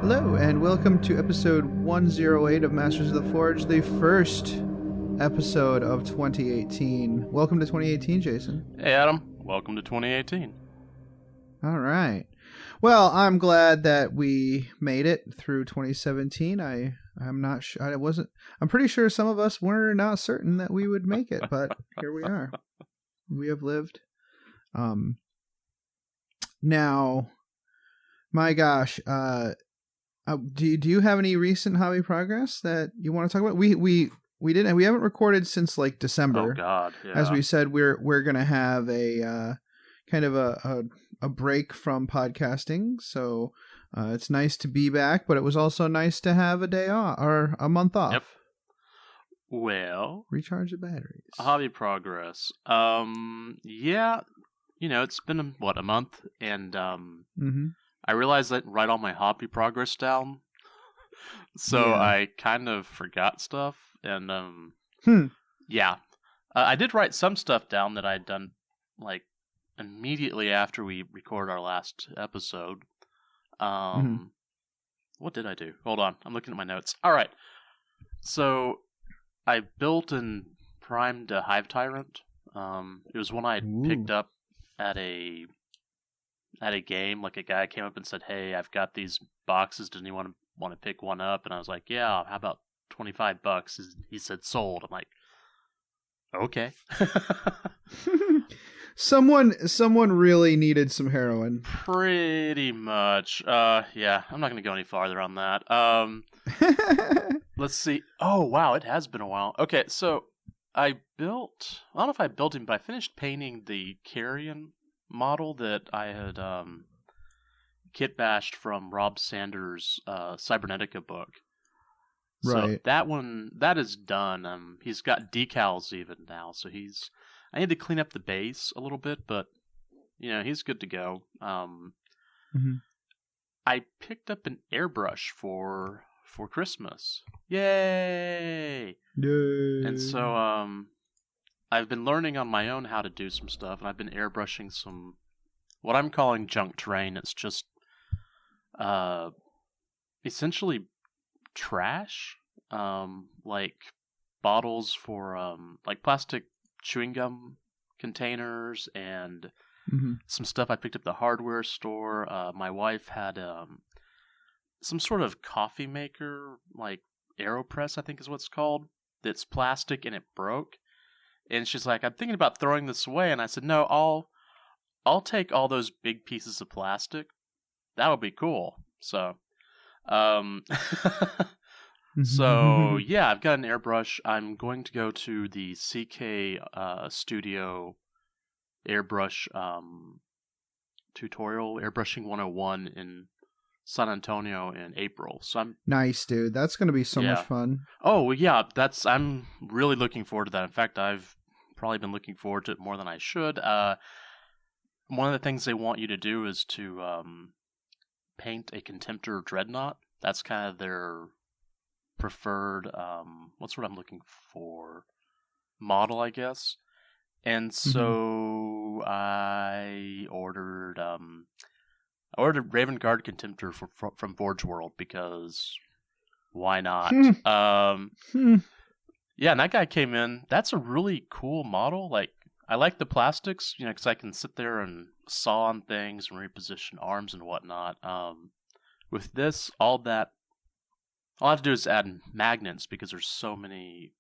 Hello, and welcome to episode 108 of Masters of the Forge, the first episode of 2018. Welcome to 2018, Jason. Hey, Adam. Welcome to 2018. All right. Well, I'm glad that we made it through 2017. I'm not sure. I'm pretty sure some of us were not certain that we would make it, but here we are. We have lived. Now, my gosh, do you have any recent hobby progress that you want to talk about? We haven't recorded since like December. Oh God, yeah. As we said, we're gonna have a kind of a break from podcasting, so it's nice to be back, but it was also nice to have a day off or a month off. Yep. Well, recharge the batteries. Hobby progress. Yeah, it's been a month, and I realized that write all my hobby progress down, so yeah. I kind of forgot stuff, and yeah, I did write some stuff down that I'd done like immediately after we recorded our last episode. What did I do? Hold on, I'm looking at my notes. All right, so I built and primed a Hive Tyrant. It was one I had picked up at a game. Like a guy came up and said, "Hey, I've got these boxes. Does anyone want to pick one up?" And I was like, "Yeah, how about $25?" He said, "Sold." I'm like, "Okay." Someone really needed some heroin. Pretty much. Yeah, I'm not going to go any farther on that. Let's see. Oh, wow, it has been a while. Okay, so I don't know if I built him, but I finished painting the Carrion model that I had kit bashed from Rob Sanders' Cybernetica book. Right. So that is done. He's got decals even now, so I need to clean up the base a little bit, but he's good to go. I picked up an airbrush for Christmas. Yay! Yay! And so I've been learning on my own how to do some stuff, and I've been airbrushing some what I'm calling junk terrain. It's just essentially trash, like bottles for like plastic chewing gum containers and some stuff I picked up at the hardware store. My wife had some sort of coffee maker, like AeroPress, I think is what it's called, that's plastic and it broke. And she's like, "I'm thinking about throwing this away." And I said, "No, I'll take all those big pieces of plastic. That would be cool." So, so yeah, I've got an airbrush. I'm going to go to the CK Studio airbrush tutorial, airbrushing 101 in San Antonio in April. So I'm nice, dude. That's going to be so much fun. Oh yeah, I'm really looking forward to that. In fact, I've probably been looking forward to it more than I should. One of the things they want you to do is to paint a Contemptor Dreadnought. That's kind of their preferred what's what I'm looking for, model, I guess. And so I ordered Raven Guard Contemptor from Forge World, because why not? Yeah, and that guy came in. That's a really cool model. Like, I like the plastics, because I can sit there and saw on things and reposition arms and whatnot. With this, all I have to do is add magnets, because there's so many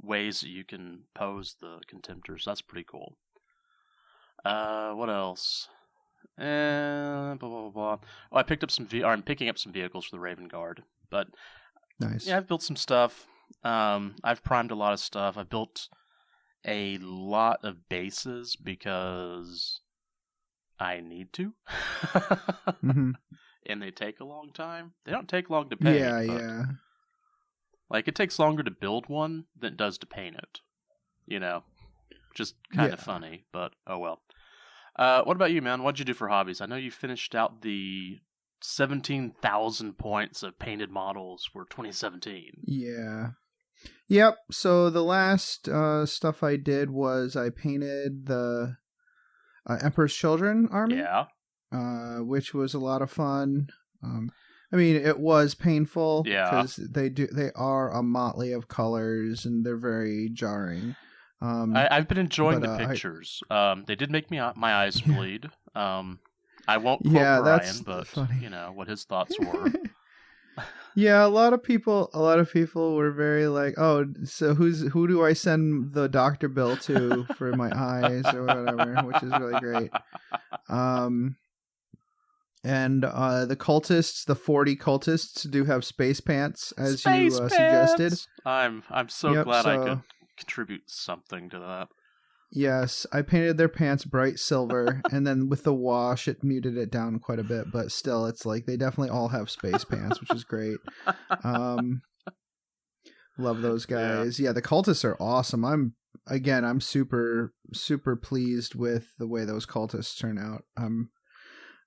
ways that you can pose the Contemptors. That's pretty cool. What else? Blah, blah, blah. Oh, I'm picking up some vehicles for the Raven Guard. But nice. Yeah, I've built some stuff. I've primed a lot of stuff. I've built a lot of bases because I need to. And they take a long time. They don't take long to paint. Yeah. Like, it takes longer to build one than it does to paint it. Just kind of funny, but oh well. What about you, man? What'd you do for hobbies? I know you finished out the 17,000 points of painted models for 2017. Yeah. Yep. So the last stuff I did was I painted the Emperor's Children army. Yeah. Which was a lot of fun. I mean, it was painful because Yeah. they are a motley of colors and they're very jarring. I've been enjoying the pictures. They did make my eyes bleed. I won't quote Brian, that's but funny. you know what his thoughts were. Yeah, a lot of people were very like, oh, so who do I send the doctor bill to for my eyes or whatever, which is really great. And the cultists, the 40 cultists, do have space pants, as you suggested. I'm so glad I could contribute something to that. Yes, I painted their pants bright silver, and then with the wash, it muted it down quite a bit, but still, it's like they definitely all have space pants, which is great. Love those guys. Yeah, the cultists are awesome. I'm super, super pleased with the way those cultists turn out. I'm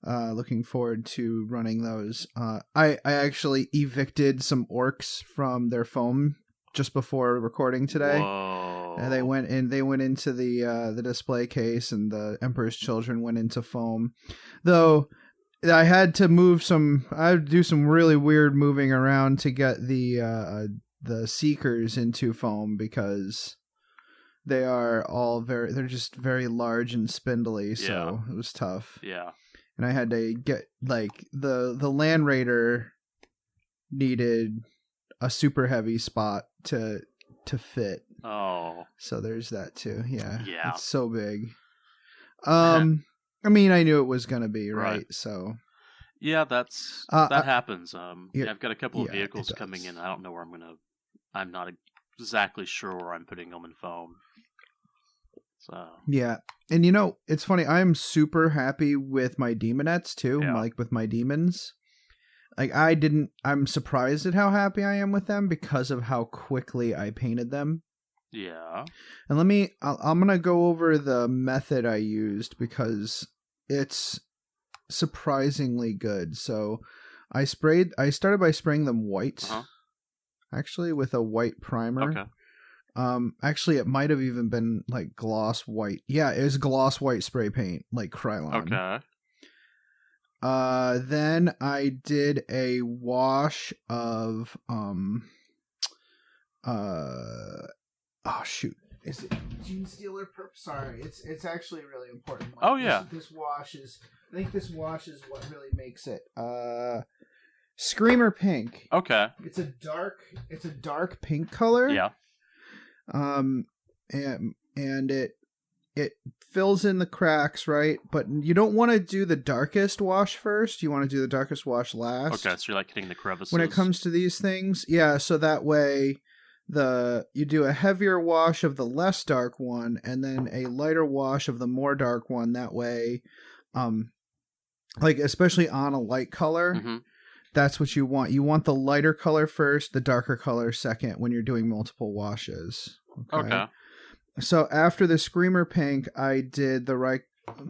looking forward to running those. I actually evicted some orcs from their foam just before recording today. Whoa. And they went into the display case, and the Emperor's Children went into foam. Though I had to do some really weird moving around to get the Seekers into foam because they're just very large and spindly, so it was tough. Yeah. And I had to get like the Land Raider needed a super heavy spot to fit. Oh. So there's that too. Yeah. Yeah. It's so big. I mean, I knew it was going to be, right? So yeah, that happens. I've got a couple of vehicles coming in. I don't know where I'm not exactly sure where I'm putting them in foam. So yeah. And you know, it's funny. I'm super happy with my demonettes too. Yeah. Like with my demons. Like I'm surprised at how happy I am with them because of how quickly I painted them. Yeah. And I'm going to go over the method I used because it's surprisingly good. So I started by spraying them white, actually with a white primer. Okay. Actually it might have even been like gloss white. Yeah, it was gloss white spray paint, like Krylon. Okay. Then I did a wash of oh shoot! Is it Gene Stealer? Sorry, it's actually really important. Like, oh yeah. This wash is. I think this wash is what really makes it. Screamer Pink. Okay. It's a dark pink color. Yeah. And it fills in the cracks, right? But you don't want to do the darkest wash first. You want to do the darkest wash last. Okay, so you're like hitting the crevices. When it comes to these things, yeah. So that way. You do a heavier wash of the less dark one and then a lighter wash of the more dark one. That way, like especially on a light color, that's what you want. You want the lighter color first, the darker color second when you're doing multiple washes. Okay. So after the Screamer Pink, I did the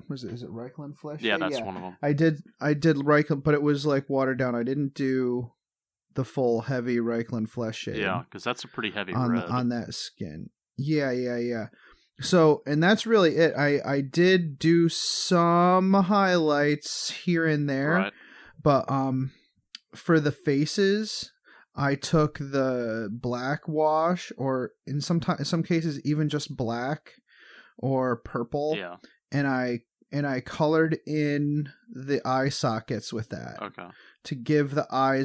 is it Reichland Flesh? Yeah, that's one of them. I did Reichland, but it was like watered down. I didn't do the full heavy Reichland Flesh shade. Yeah, because that's a pretty heavy red on that skin. Yeah. So, and that's really it. I did do some highlights here and there, right. But for the faces, I took the black wash, or in some cases even just black or purple. Yeah. And I colored in the eye sockets with that. Okay. To give the eye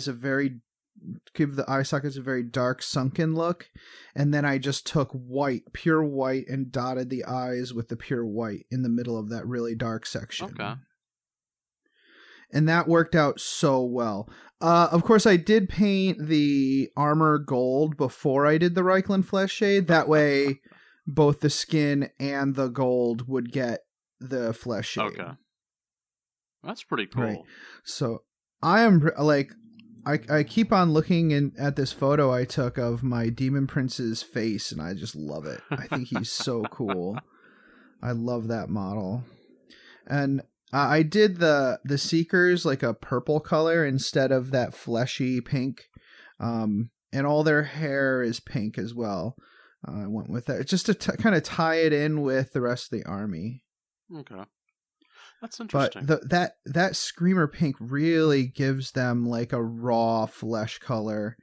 sockets a very dark sunken look, and then I just took pure white, and dotted the eyes with the pure white in the middle of that really dark section. Okay. And that worked out so well. Of course, I did paint the armor gold before I did the Reichland Flesh shade. That way, both the skin and the gold would get the flesh shade. Okay. That's pretty cool. Right. So I am like... I keep on looking at this photo I took of my Demon Prince's face, and I just love it. I think he's so cool. I love that model. And I did the Seekers like a purple color instead of that fleshy pink. And all their hair is pink as well. I went with that just to kind of tie it in with the rest of the army. Okay. That's interesting. But that Screamer pink really gives them like a raw flesh color.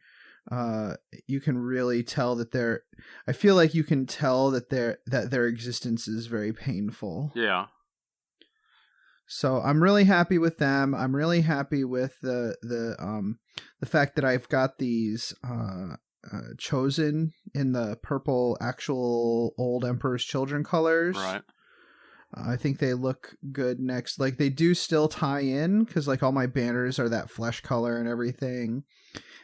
You can really tell that I feel like you can tell that their existence is very painful. Yeah. So I'm really happy with them. I'm really happy with the fact that I've got these chosen in the purple actual old Emperor's Children colors. Right. I think they look good next. Like they do still tie in because like all my banners are that flesh color and everything.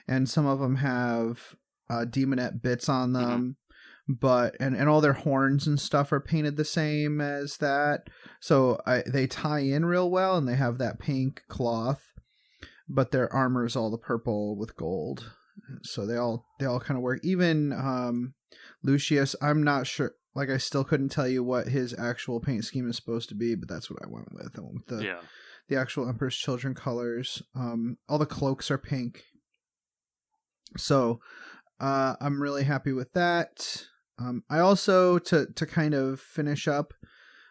And some of them have demonette bits on them. But and all their horns and stuff are painted the same as that, so they tie in real well, and they have that pink cloth, but their armor is all the purple with gold, so they all kind of work. Even Lucius, I'm not sure. Like I still couldn't tell you what his actual paint scheme is supposed to be, but that's what I went with. I went with the actual Emperor's Children colors. All the cloaks are pink, so I'm really happy with that. I also, to kind of finish up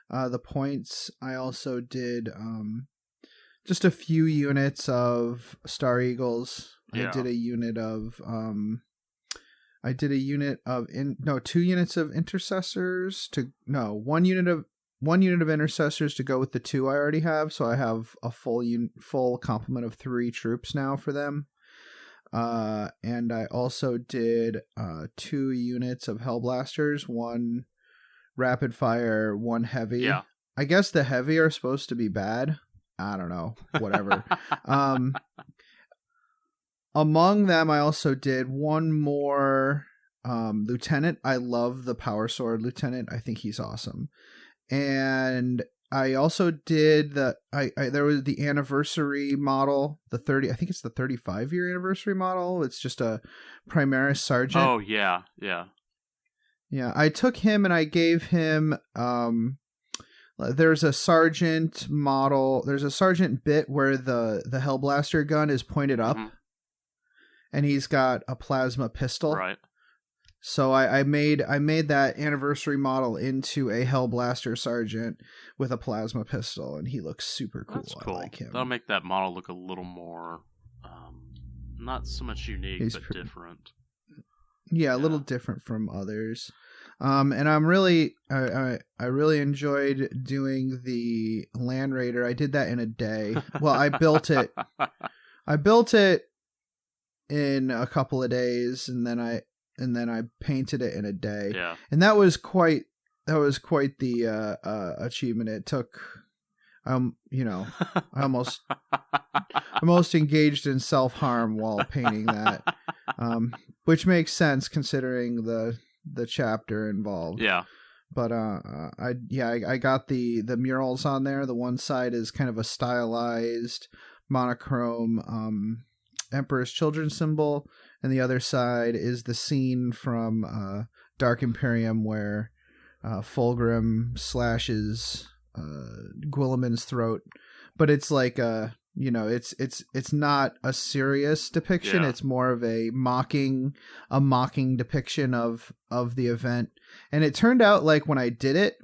the points, I also did just a few units of Star Eagles. Yeah. I did a unit of 2 units of intercessors one unit of intercessors to go with the 2 I already have. So I have a full complement of 3 troops now for them. And I also did 2 units of Hellblasters, 1 rapid fire, 1 heavy. Yeah. I guess the heavy are supposed to be bad. I don't know. Whatever. Among them, I also did 1 more lieutenant. I love the Power Sword lieutenant. I think he's awesome. And I also did there was the anniversary model, I think it's the 35-year anniversary model. It's just a Primaris Sergeant. Oh, yeah. Yeah. Yeah, I took him and I gave him, there's a Sergeant model, there's a Sergeant bit where the Hellblaster gun is pointed up, and he's got a plasma pistol. Right. So I made that anniversary model into a Hellblaster Sergeant with a plasma pistol, and he looks super cool. That's cool. I like him. That'll make that model look a little more, not so much unique, but different. Yeah, a little different from others. And I'm really, I really enjoyed doing the Land Raider. I did that in a day. Well, I built it in a couple of days, and then I painted it in a day. Yeah. And that was quite the achievement. It took I almost engaged in self-harm while painting that. Which makes sense considering the chapter involved. Yeah. But I got the murals on there. The one side is kind of a stylized monochrome Emperor's Children symbol, and the other side is the scene from Dark Imperium where Fulgrim slashes Guilliman's throat. But it's like it's not a serious depiction. Yeah. It's more of a mocking depiction of the event. And it turned out like when I did it,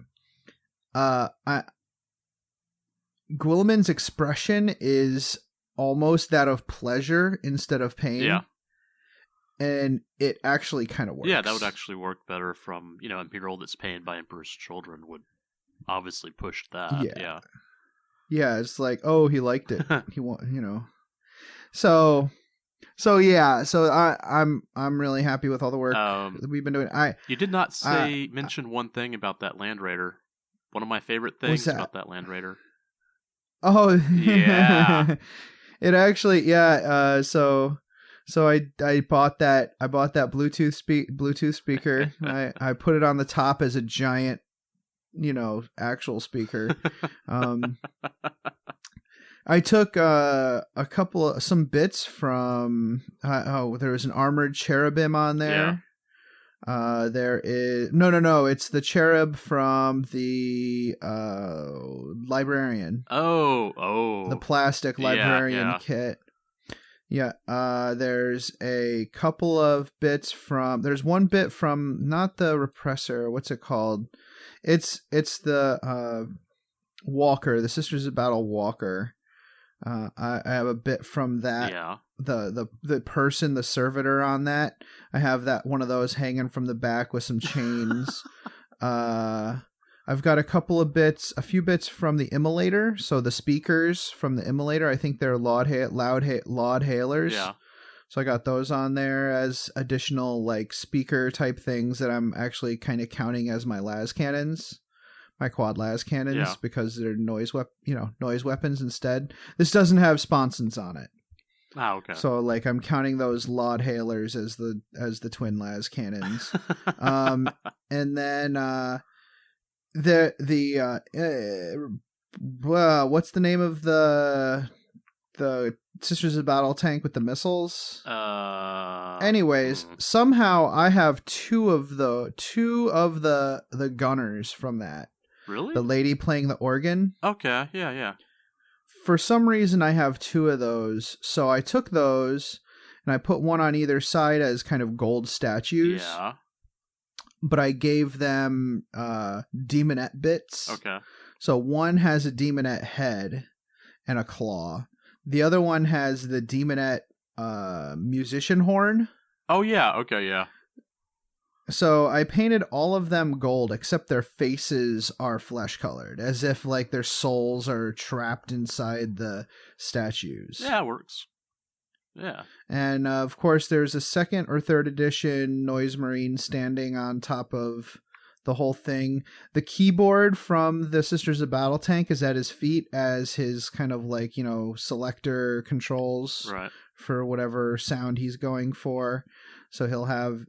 Guilliman's expression is almost that of pleasure instead of pain. Yeah. And it actually kind of works. Yeah, that would actually work better from, Imperial that's painted by Emperor's Children would obviously push that. Yeah. Yeah, it's like, oh, he liked it. He So yeah, so I'm really happy with all the work that we've been doing. You did not mention one thing about that Land Raider. One of my favorite things about that Land Raider. Oh yeah. It actually so I bought that Bluetooth speaker. I put it on the top as a giant actual speaker. I took some bits from there was an armored cherubim on there. Yeah. There is no it's the cherub from the librarian. Oh. The plastic librarian kit. Yeah, there's a couple of bits there's one bit from not the repressor, what's it called? It's the Walker, the Sisters of Battle Walker. I have a bit from that. Yeah. The person, the servitor on that. I have that one of those hanging from the back with some chains. I've got a few bits from the Immolator. So the speakers from the Immolator, I think they're laud hailers. Yeah. So I got those on there as additional like speaker type things that I'm actually kind of counting as my las cannons, my quad las cannons, because they're noise weapons instead. This doesn't have sponsons on it. Oh, okay. So like I'm counting those laud hailers as the twin las cannons. And then what's the name of the Sisters of Battle tank with the missiles? Anyways, somehow I have two of the gunners from that. Really? The lady playing the organ. Okay, yeah. For some reason, I have two of those, so I took those and I put one on either side as kind of gold statues. Yeah. But I gave them demonette bits. Okay. So one has a demonette head and a claw. The other one has the demonette musician horn. Oh, yeah. Okay, yeah. So I painted all of them gold, except their faces are flesh colored, as if like their souls are trapped inside the statues. Yeah, it works. Yeah. And of course, there's a second or third edition Noise Marine standing on top of the whole thing. The keyboard from the Sisters of Battle tank is at his feet as his kind of like, selector controls for whatever sound he's going for. So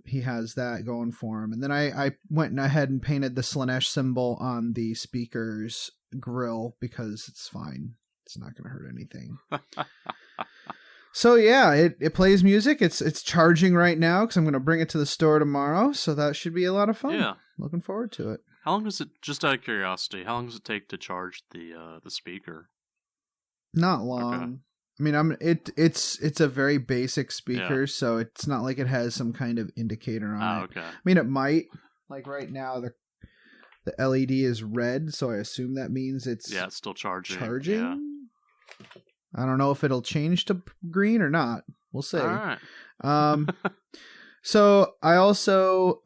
he has that going for him. And then I went ahead and painted the Slanesh symbol on the speaker's grill because it's fine. It's not going to hurt anything. So yeah, it plays music. It's charging right now because I'm going to bring it to the store tomorrow. So that should be a lot of fun. Yeah. Looking forward to it. How long does it, just out of curiosity, how long does it take to charge the speaker? Not long. Okay. I mean, it's a very basic speaker, so it's not like it has some kind of indicator on it. Okay. I mean, it might. Like right now, the LED is red, so I assume that means it's still charging. Yeah. I don't know if it'll change to green or not. We'll see. All right. So I also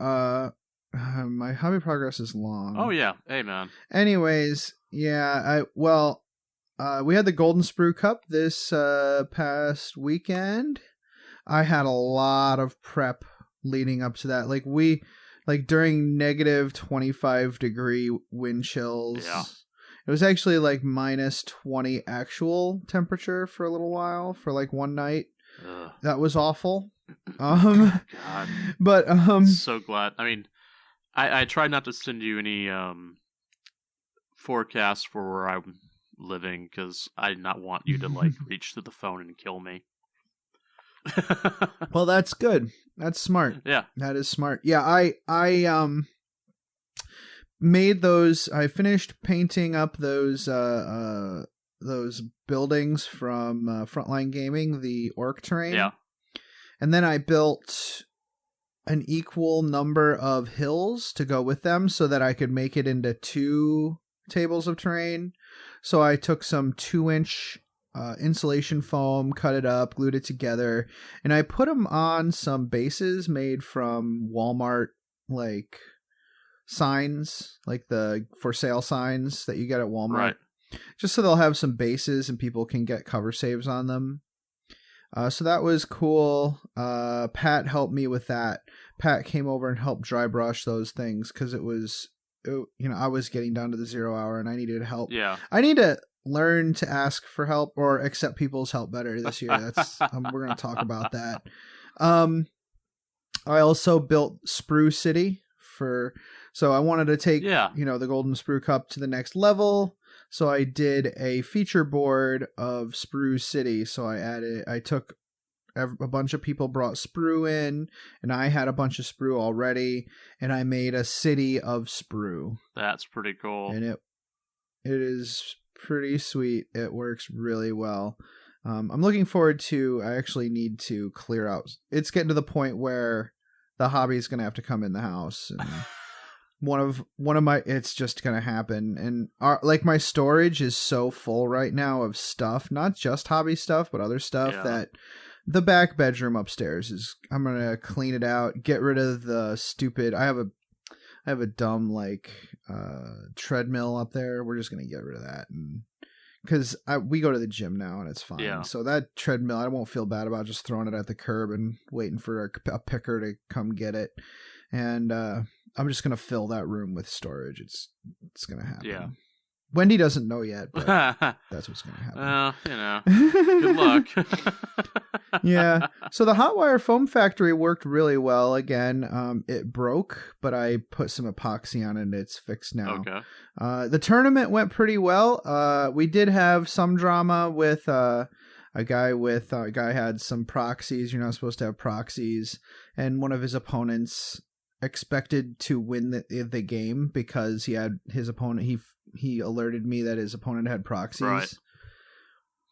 my hobby progress is long. Oh yeah. Hey man. Anyways, yeah. We had the Golden Sprue Cup this past weekend. I had a lot of prep leading up to that. Like during negative 25 degree wind chills. Yeah. It was actually like minus 20 actual temperature for a little while, for like one night. Ugh. That was awful. God. But so glad. I mean, I tried not to send you any forecasts for where I'm living because I did not want you to like reach to the phone and kill me. Well, that's good. That's smart. Yeah. That is smart. Yeah, I made those. I finished painting up those buildings from Frontline Gaming, the orc terrain. Yeah. And then I built an equal number of hills to go with them so that I could make it into 2 tables of terrain. So I took some 2-inch insulation foam, cut it up, glued it together, and I put them on some bases made from Walmart, like signs, like the for sale signs that you get at Walmart. Right. Just so they'll have some bases and people can get cover saves on them. So that was cool. Pat helped me with that. Pat came over and helped dry brush those things because I was getting down to the 0 hour and I needed help. Yeah. I need to learn to ask for help or accept people's help better this year. That's we're going to talk about that. I also built Sprue City so I wanted to take the Golden Sprue Cup to the next level. So I did a feature board of Sprue City. So I took a bunch of people brought sprue in, and I had a bunch of sprue already, and I made a city of sprue. That's pretty cool. And it is pretty sweet. It works really well. I'm looking forward to. I actually need to clear out. It's getting to the point where the hobby is going to have to come in the house and one of my, it's just gonna happen. And my storage is so full right now of stuff, not just hobby stuff, but other stuff that the back bedroom upstairs is, I'm gonna clean it out, get rid of the stupid, I have a dumb treadmill up there. We're just gonna get rid of that, and because we go to the gym now and it's fine. Yeah. So that treadmill, I won't feel bad about just throwing it at the curb and waiting for a picker to come get it. And I'm just gonna fill that room with storage. It's gonna happen. Yeah. Wendy doesn't know yet, but that's what's gonna happen. Good luck. Yeah. So the Hotwire Foam Factory worked really well. Again, it broke, but I put some epoxy on it and it's fixed now. Okay. The tournament went pretty well. We did have some drama with a guy had some proxies. You're not supposed to have proxies, and one of his opponents expected to win the game because he had his opponent. He alerted me that his opponent had proxies. Right.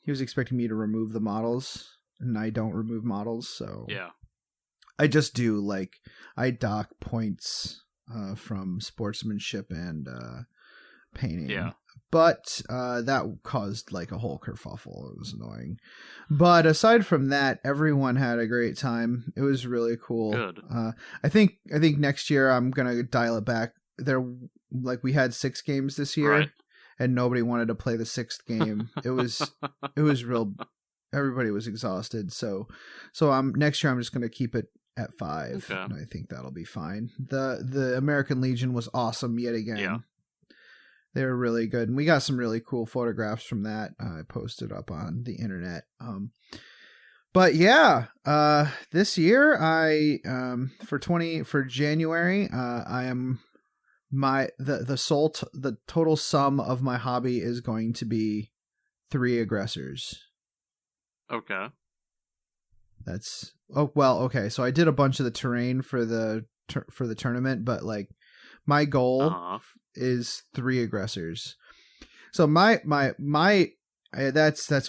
He was expecting me to remove the models, and I don't remove models, so yeah. I just do I dock points from sportsmanship and painting. Yeah. But that caused a whole kerfuffle. It was annoying. But aside from that, everyone had a great time. It was really cool. Good. I think next year I'm gonna dial it back. We had 6 games this year, right, and nobody wanted to play the 6th game. It was real. Everybody was exhausted. So next year I'm just gonna keep it at 5. Okay. And I think that'll be fine. The American Legion was awesome yet again. Yeah. They were really good, and we got some really cool photographs from that. I posted up on the internet. But yeah, this year for January, I am the total sum of my hobby is going to be 3 aggressors. Okay. Okay. So I did a bunch of the terrain for the tournament, but my goal is 3 aggressors. So that's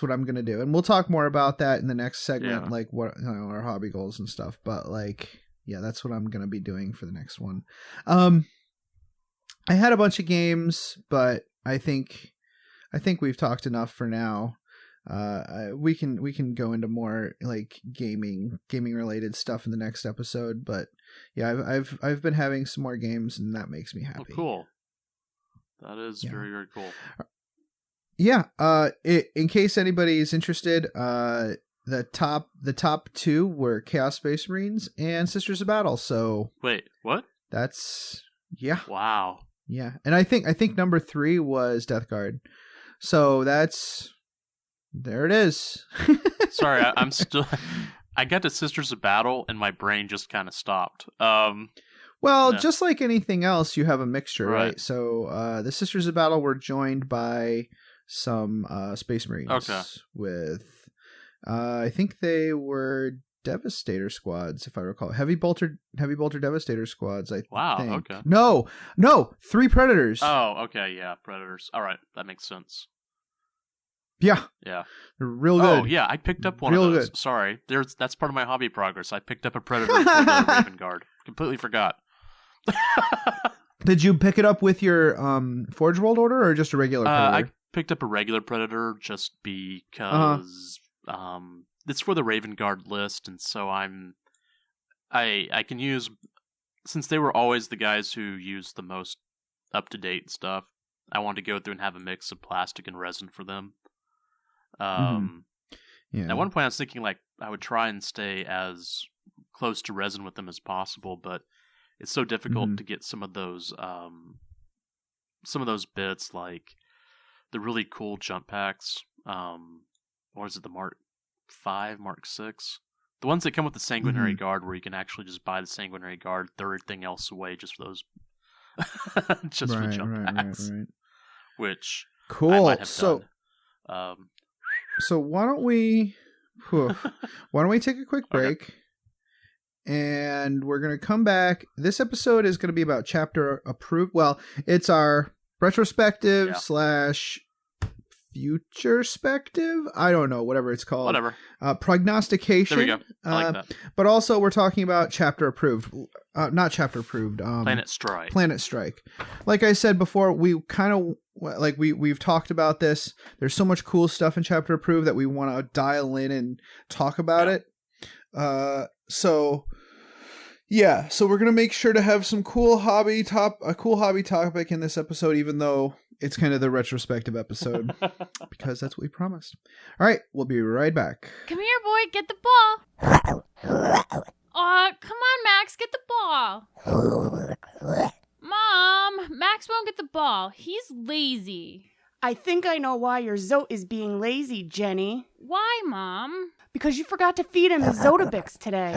what I'm gonna do, and we'll talk more about that in the next segment, what our hobby goals and stuff. But that's what I'm gonna be doing for the next one. I had a bunch of games, but I think we've talked enough for now. We can go into more gaming related stuff in the next episode, but yeah, I've been having some more games, and that makes me happy. Oh, cool. That is very, very cool. Yeah. In case anybody is interested, the top 2 were Chaos Space Marines and Sisters of Battle. So wait, what? That's Wow. Yeah, and I think number 3 was Death Guard. So there it is. Sorry, I'm still. I got to Sisters of Battle, and my brain just kind of stopped. Just like anything else, you have a mixture, right? So the Sisters of Battle were joined by some Space Marines. Okay. With, I think they were Devastator squads, if I recall. Heavy bolter Devastator squads, I think. Okay. No, 3 Predators. Oh, okay, yeah, Predators. All right, that makes sense. Yeah. Yeah. They're real good. Oh, yeah, I picked up one of those. Good. Sorry. That's part of my hobby progress. I picked up a Predator for the Raven Guard. Completely forgot. Did you pick it up with your Forge World order or just a regular Predator? I picked up a regular Predator just because it's for the Raven Guard list, and so I can use, since they were always the guys who used the most up-to-date stuff, I wanted to go through and have a mix of plastic and resin for them. Yeah. At one point I was thinking I would try and stay as close to resin with them as possible, but it's so difficult to get some of those bits, like the really cool jump packs. Or is it the Mark 5, Mark 6? The ones that come with the Sanguinary Guard, where you can actually just buy the Sanguinary Guard, throw everything else away just for those, just for jump packs. Right. Which cool. I might have done. So why don't we take a quick break, and we're going to come back. This episode is going to be about chapter approved. Well, it's our retrospective / futurespective. I don't know, whatever it's called. Whatever. Prognostication. There we go. I like that. But also we're talking about chapter approved. Not chapter approved. Planetstrike. Planetstrike. Like I said before, we kind of like we've talked about this. There's so much cool stuff in chapter approved that we want to dial in and talk about it. So we're gonna make sure to have some cool hobby topic in this episode, even though it's kind of the retrospective episode, because that's what we promised. All right, we'll be right back. Come here, boy, get the ball. Come on, Max, get the ball. Mom, Max won't get the ball. He's lazy. I think I know why your Zote is being lazy, Jenny. Why, Mom? Because you forgot to feed him his Zotabix today.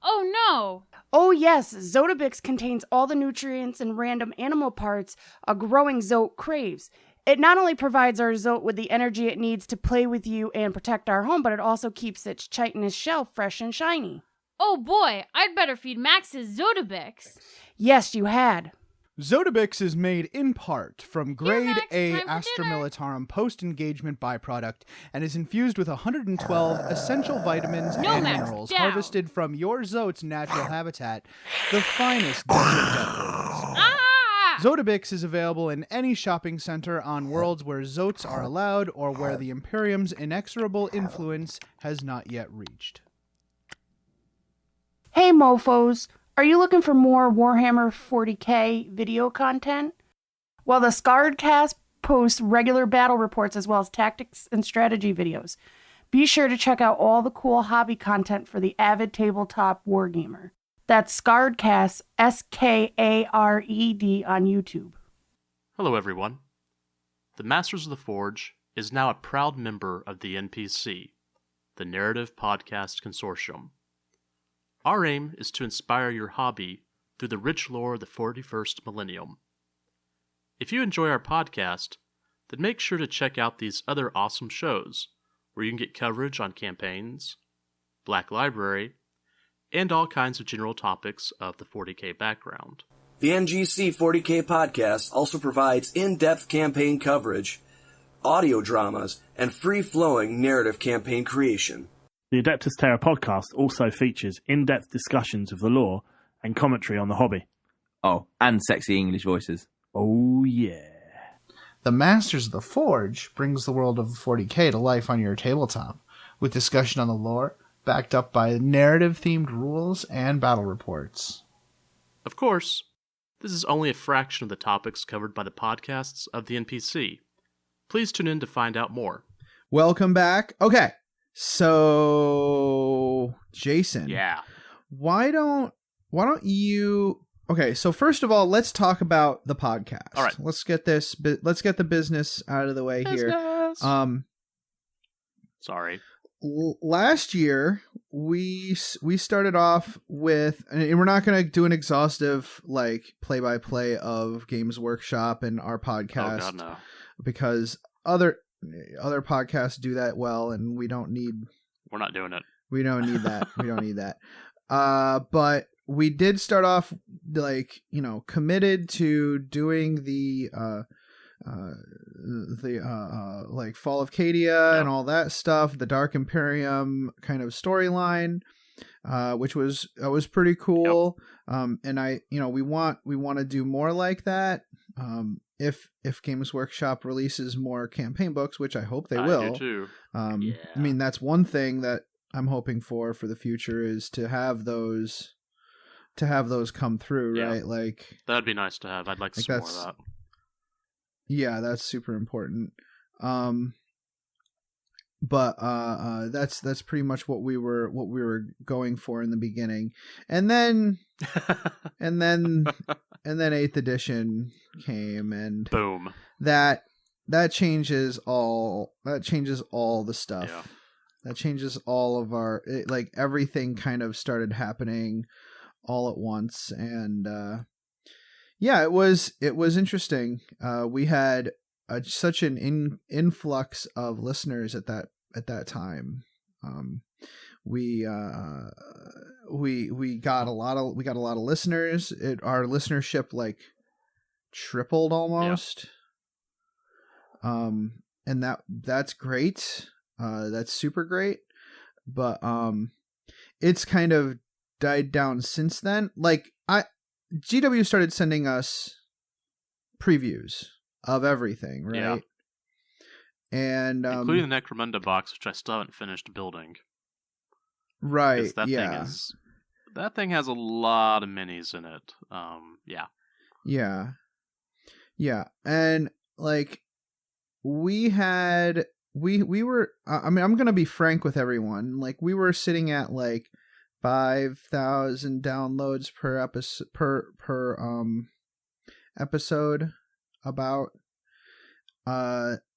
Oh, no. Oh, yes, Zotabix contains all the nutrients and random animal parts a growing Zote craves. It not only provides our Zote with the energy it needs to play with you and protect our home, but it also keeps its chitinous shell fresh and shiny. Oh, boy, I'd better feed Max his Zotabix. Yes, you had. Zotabix is made in part from grade Max, A time for Astra dinner. Militarum post-engagement byproduct and is infused with 112 essential vitamins No, and Max, minerals down. harvested from your Zote's natural habitat, the finest desert deserts. Ah! Zotabix is available in any shopping center on worlds where Zotes are allowed or where the Imperium's inexorable influence has not yet reached. Hey, mofos. Are you looking for more Warhammer 40k video content? Well, the Scarred Cast posts regular battle reports as well as tactics and strategy videos. Be sure to check out all the cool hobby content for the avid tabletop wargamer. That's Scarred Cast, Skared on YouTube. Hello, everyone. The Masters of the Forge is now a proud member of the NPC, the Narrative Podcast Consortium. Our aim is to inspire your hobby through the rich lore of the 41st millennium. If you enjoy our podcast, then make sure to check out these other awesome shows, where you can get coverage on campaigns, Black Library, and all kinds of general topics of the 40k background. The NGC 40K podcast also provides in-depth campaign coverage, audio dramas, and free-flowing narrative campaign creation. The Adeptus Terra podcast also features in-depth discussions of the lore and commentary on the hobby. Oh, and sexy English voices. Oh, yeah. The Masters of the Forge brings the world of 40k to life on your tabletop, with discussion on the lore, backed up by narrative-themed rules and battle reports. Of course, this is only a fraction of the topics covered by the podcasts of the NPC. Please tune in to find out more. Welcome back. Okay, so Jason, Yeah. why don't you? Okay, so first of all, let's talk about the podcast. All right. Let's get the business out of the way here. Sorry. Last year we started off with, and we're not going to do an exhaustive like play-by-play of Games Workshop and our podcast. Oh God, no. Because other podcasts do that well, and we don't need. We're not doing it. We don't need that. We don't need that. But we did start off like, committed to doing the like Fall of Cadia and all that stuff, the Dark Imperium kind of storyline, which was pretty cool. And we want to do more like that. If Games Workshop releases more campaign books, which I hope they will. I do too. I mean, that's one thing that I'm hoping for the future is to have those come through, right? Like that'd be nice to have. I'd like some more of that. Yeah, that's super important. But that's pretty much what we were going for in the beginning. And then 8th edition came, and boom. That changes all the stuff. Yeah. That changes all of like everything kind of started happening all at once, and it was interesting. We had such an influx of listeners at that time. We got a lot of listeners. Our listenership like tripled almost. And that's great. That's super great. But it's kind of died down since then. Like GW started sending us previews of everything, right? Yeah. And including the Necromunda box, which I still haven't finished building. Right. That thing has a lot of minis in it. Yeah. And like we were I mean, I'm going to be frank with everyone. Like we were sitting at like 5,000 downloads per episode about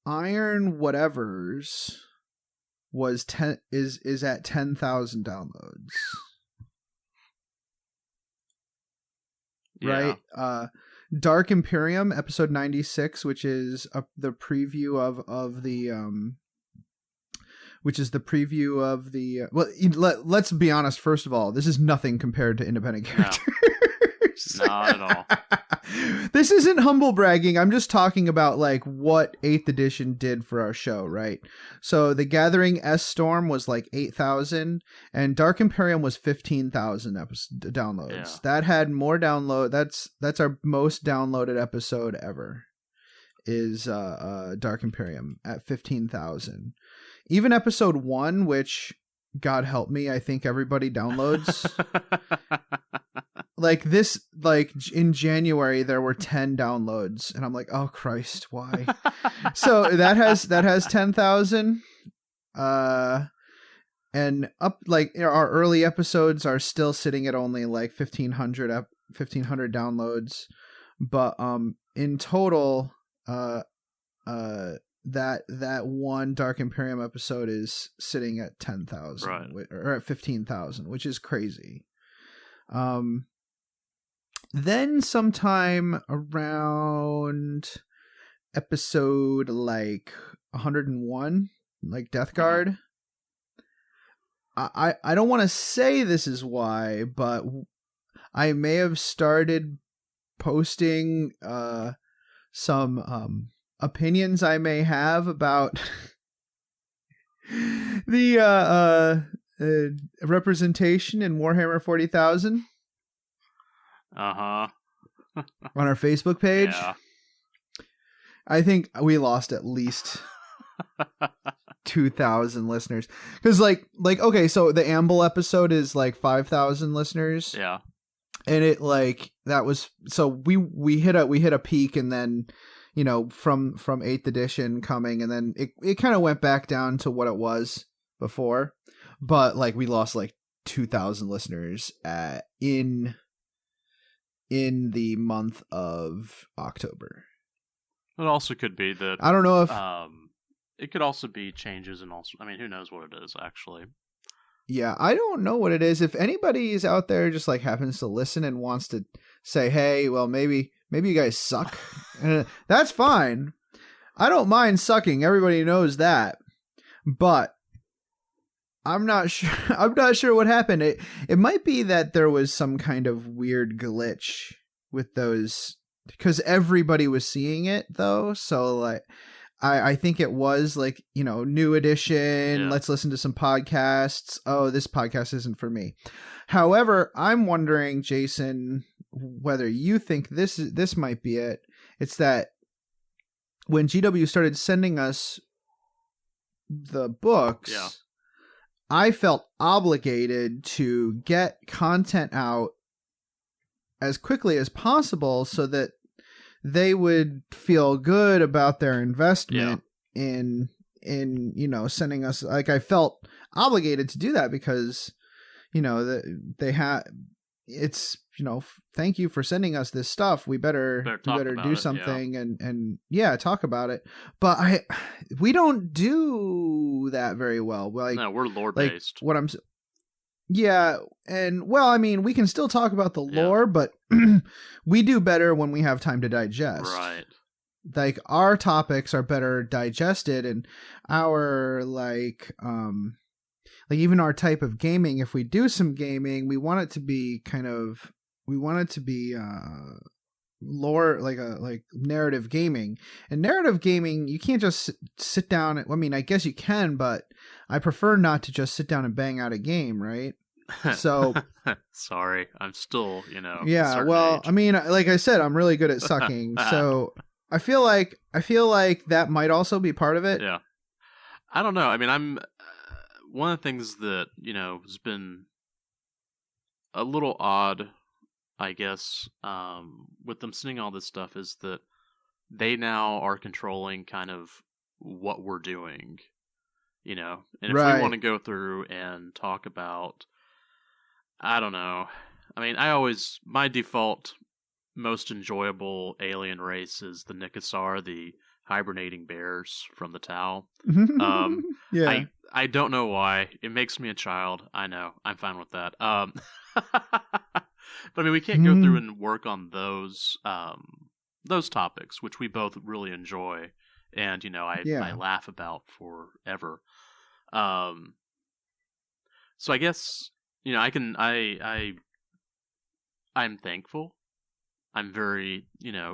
Iron Whatevers was is at 10,000 downloads. Yeah. Right? Dark Imperium episode 96, which is the preview of the let's be honest, first of all, this is nothing compared to independent characters. Not at all. This isn't humble bragging. I'm just talking about like what 8th edition did for our show, right? So the Gathering S Storm was like 8,000 and Dark Imperium was 15,000 downloads. Yeah. That had more download. That's our most downloaded episode ever. Is Dark Imperium at 15,000. Even episode 1, which God help me, I think everybody downloads. Like this, like in January there were 10 downloads, and I'm like, oh Christ, why? So that has 10,000, and up like our early episodes are still sitting at only like 1,500 downloads, but in total, that one Dark Imperium episode is sitting at 10,000, right, or at 15,000, which is crazy. Then sometime around episode like 101, like Death Guard, I don't want to say this is why, but I may have started posting some opinions I may have about the representation in Warhammer 40,000. Uh-huh. On our Facebook page. Yeah. I think we lost at least 2,000 listeners. Because like okay, so the Amble episode is like 5,000 listeners. Yeah. And it like that was so we hit a peak, and then you know from 8th edition coming, and then it kind of went back down to what it was before. But like we lost like 2,000 listeners in the month of October. It also could be that I don't know if it could also be changes, and also, I mean, who knows what it is actually. Yeah, I don't know what it is. If anybody is out there just like happens to listen and wants to say, "Hey, well maybe you guys suck," that's fine. I don't mind sucking. Everybody knows that. But I'm not sure. I'm not sure what happened. It might be that there was some kind of weird glitch with those, because everybody was seeing it though. So like, I think it was like, you know, new edition. Yeah. Let's listen to some podcasts. Oh, this podcast isn't for me. However, I'm wondering, Jason, whether you think this might be it. It's that when GW started sending us the books. Yeah. I felt obligated to get content out as quickly as possible so that they would feel good about their investment in you know sending us. Like I felt obligated to do that because you know they had it's you know thank you for sending us this stuff. We better do something and talk about it. But we don't do that very well. Like, no, we're lore based. And well, I mean, we can still talk about the lore, but we do better when we have time to digest. Right. Like our topics are better digested, and our like even our type of gaming, if we do some gaming, we want it to be lore, like narrative gaming. And narrative gaming, you can't just sit down. I mean, I guess you can, but I prefer not to just sit down and bang out a game, right? So sorry, I'm still, yeah, a well, age. I mean, like I said, I'm really good at sucking. So I feel like that might also be part of it. Yeah. I don't know. I mean, I'm one of the things that, has been a little odd, I guess, with them sending all this stuff is that they now are controlling kind of what we're doing, and if we want to go through and talk about, I don't know. I mean, my default most enjoyable alien race is the Nikasar, the hibernating bears from the Tau. Yeah. I don't know why. It makes me a child. I know. I'm fine with that. But I mean, we can't go through and work on those topics, which we both really enjoy, and I laugh about forever. So I guess I'm thankful. I'm very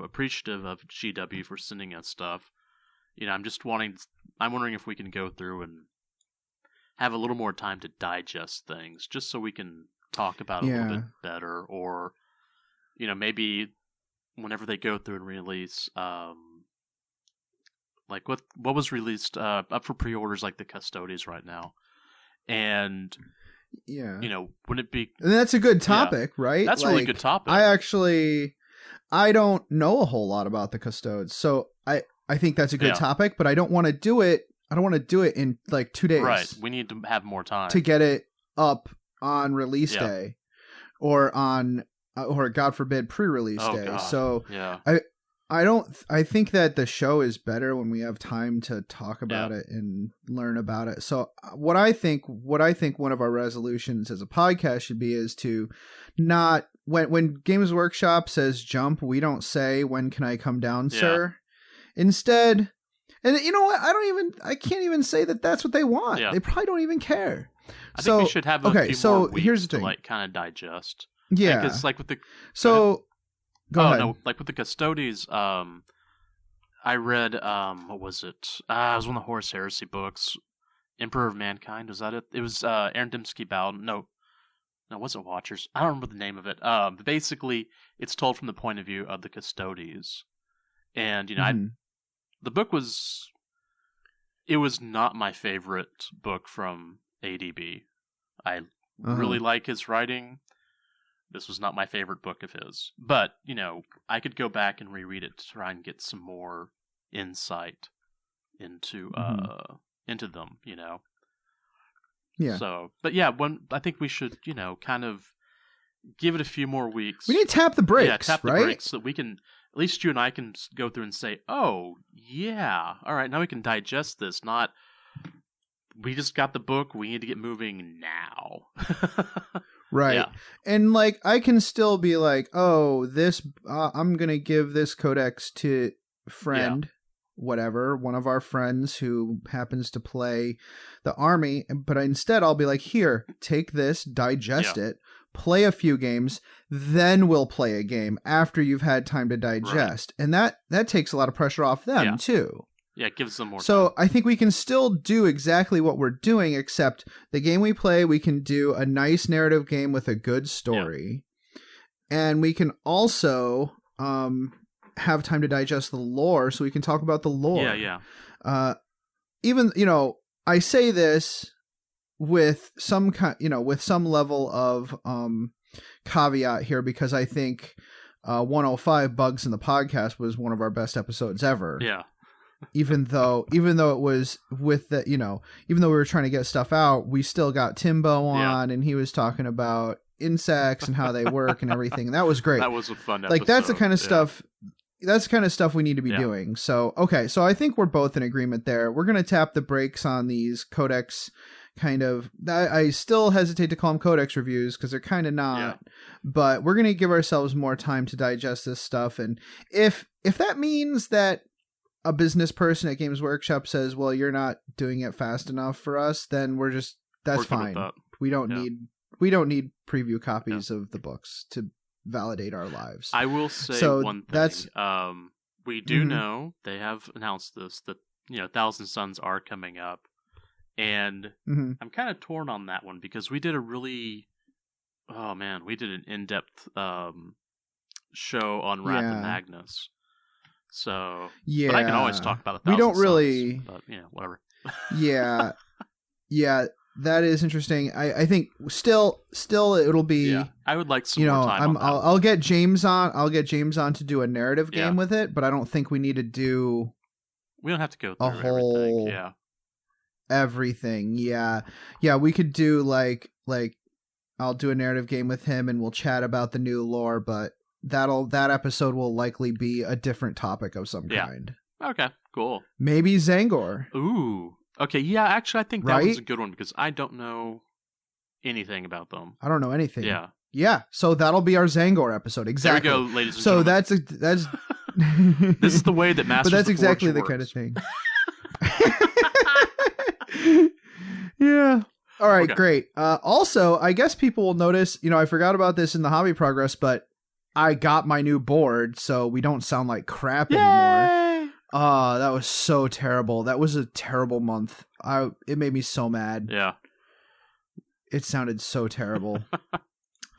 appreciative of GW for sending us stuff. I'm wondering if we can go through and have a little more time to digest things, just so we can talk about it a little bit better, or maybe whenever they go through and release like what was released up for pre-orders, like the Custodies right now, and wouldn't it be, and that's a good topic, right? That's a really good topic. I don't know a whole lot about the Custodes, so I think that's a good topic, but I don't want to do it in like 2 days. Right. We need to have more time to get it up on release day, or on or God forbid pre-release day. God. So yeah. I think that the show is better when we have time to talk about it and learn about it. So what I think one of our resolutions as a podcast should be is to not, when Games Workshop says jump, we don't say, when can I come down, sir? Instead, and you know what? I can't even say that that's what they want. They probably don't even care. I think we should have a few more weeks here's the thing. to like kind of digest. Yeah. Because like with the Go ahead. No, like with the Custodies, I read what was it? It was one of the Horus Heresy books, Emperor of Mankind. Was that it? It was Aaron Dembski Bowden. No, it wasn't Watchers. I don't remember the name of it. But basically, it's told from the point of view of the Custodies, and the book was not my favorite book from ADB. I really like his writing. This was not my favorite book of his. But, I could go back and reread it to try and get some more insight into them, Yeah. So, but yeah, I think we should, kind of give it a few more weeks. We need to tap the brakes, right? Tap the right? brakes so that we can, at least you and I can go through and say, oh, yeah, all right, now we can digest this, not, we just got the book, we need to get moving now. Right. Yeah. And like, I can still be like, oh, this, I'm going to give this codex to friend, whatever, one of our friends who happens to play the army. But instead I'll be like, here, take this, digest it, play a few games, then we'll play a game after you've had time to digest. Right. And that takes a lot of pressure off them too. Yeah, it gives them more time. So I think we can still do exactly what we're doing, except the game we play, we can do a nice narrative game with a good story. Yeah. And we can also have time to digest the lore, so we can talk about the lore. Yeah. Even, I say this with some with some level of caveat here, because I think 105 Bugs in the Podcast was one of our best episodes ever. Yeah. even though it was with the, even though we were trying to get stuff out, we still got Timbo on and he was talking about insects and how they work and everything. And that was great. That was a fun episode. Like, that's the kind of stuff, we need to be doing. So, okay. So I think we're both in agreement there. We're going to tap the brakes on these codex kind of, I still hesitate to call them codex reviews because they're kind of not, but we're going to give ourselves more time to digest this stuff. And if that means that a business person at Games Workshop says, well, you're not doing it fast enough for us, then that's fine. We don't need preview copies of the books to validate our lives. I will say So one thing. that's- we do Mhm. know they have announced this that Thousand Suns are coming up, and Mhm. I'm kind of torn on that one because we did an in-depth show on Wrath of Yeah. Magnus. So, Yeah, but I can always talk about We don't 1,000 really. Suns, but whatever. Yeah, that is interesting. I think still it'll be. Yeah, I would like some more time on that. I'll get James on. I'll get James on to do a narrative game Yeah. with it, but I don't think we need to do We don't have to go a through whole everything. Yeah, everything. Yeah, we could do like I'll do a narrative game with him, and we'll chat about the new lore. But that episode will likely be a different topic of some Yeah. kind. Okay, cool. Maybe Zangor. Ooh. Okay, yeah, actually I think that one's a Right? good one because I don't know anything about them. I don't know anything. Yeah. Yeah. So that'll be our Zangor episode. Exactly. There we go, ladies and So gentlemen. that's This is the way that Masters But that's of the exactly Forge the kind of works. thing. Yeah. All right, Okay. great. Also, I guess people will notice, I forgot about this in the hobby progress, but I got my new board, so we don't sound like crap anymore. That was so terrible. That was a terrible month. It made me so mad. Yeah. It sounded so terrible.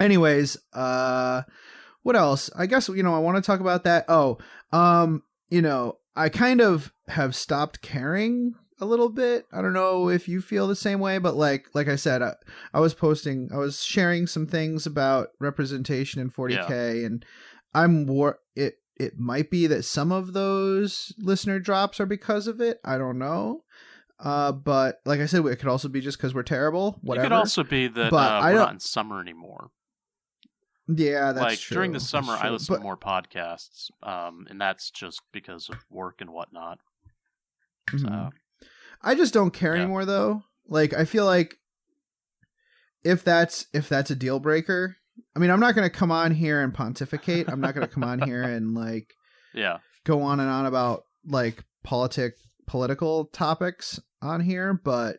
Anyways, what else? I guess, I want to talk about that. I kind of have stopped caring a little bit. I don't know if you feel the same way, but like I said, I was sharing some things about representation in 40K, and it might be that some of those listener drops are because of it. I don't know. But like I said, it could also be just because we're terrible. Whatever. It could also be that But we're not in summer anymore. Yeah, that's like true. during the summer, That's I true. listen to more podcasts, and that's just because of work and whatnot. Mhm. So, I just don't care Yeah. anymore, though. Like, I feel like if that's a deal breaker, I mean, I'm not going to come on here and pontificate. I'm not going to come on here and go on and on about political topics on here. But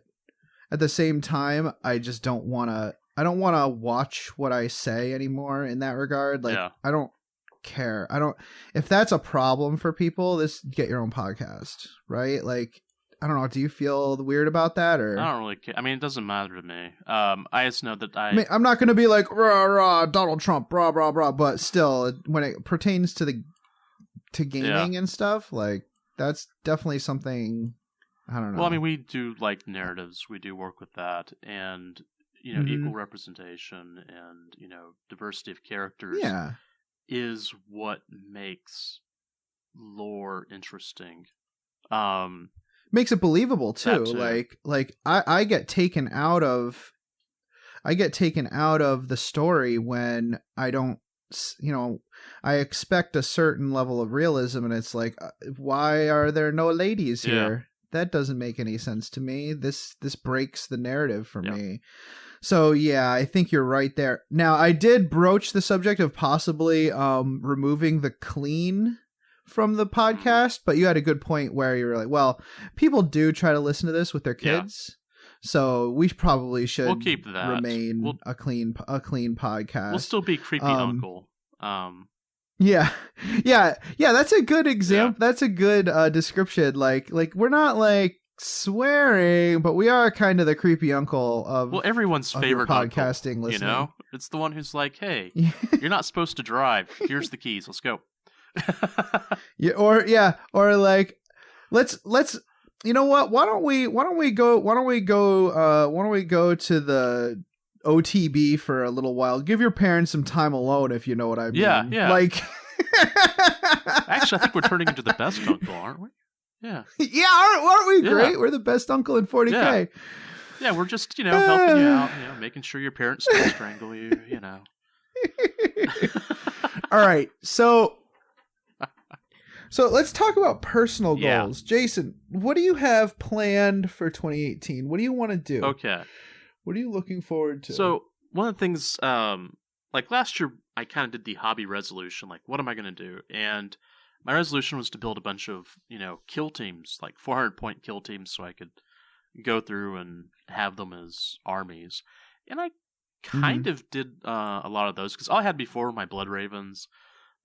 at the same time, I just don't want to. I don't want to watch what I say anymore in that regard. I don't care. If that's a problem for people, get your own podcast, right? I don't know. Do you feel weird about that, or I don't really care. I mean, it doesn't matter to me. I just know that I mean, I'm not going to be like rah rah Donald Trump, rah rah rah. But still, when it pertains to gaming and stuff, that's definitely something. I don't know. Well, I mean, we do narratives. We do work with that, and equal representation and diversity of characters. Yeah, is what makes lore interesting. Makes it believable too. That too. I get taken out of the story when I don't, I expect a certain level of realism, and it's like, why are there no ladies here? That doesn't make any sense to me. This breaks the narrative for me. So yeah, I think you're right there. Now, I did broach the subject of possibly removing the clean from the podcast, but you had a good point where you were like, well, people do try to listen to this with their kids, so we probably should We'll keep that. remain a clean podcast. We'll still be creepy uncle. Yeah. That's a good example. Yeah. That's a good description. Like we're not swearing, but we are kind of the creepy uncle of everyone's favorite podcasting uncle, listener. It's the one who's like, hey, you're not supposed to drive. Here's the keys. Let's go. Or let's you know what? Why don't we go to the OTB for a little while? Give your parents some time alone, if you know what I mean. Yeah. Actually, I think we're turning into the best uncle, aren't we? Yeah. Yeah, aren't we great? We're the best uncle in 40K. Yeah, we're just, helping you out, making sure your parents don't strangle you, All right. So let's talk about personal goals. Jason, what do you have planned for 2018? What do you want to do? Okay. What are you looking forward to? So one of the things, last year, I kind of did the hobby resolution. What am I going to do? And my resolution was to build a bunch of, kill teams, 400-point kill teams, so I could go through and have them as armies. And I kind of did a lot of those, because all I had before were my Blood Ravens,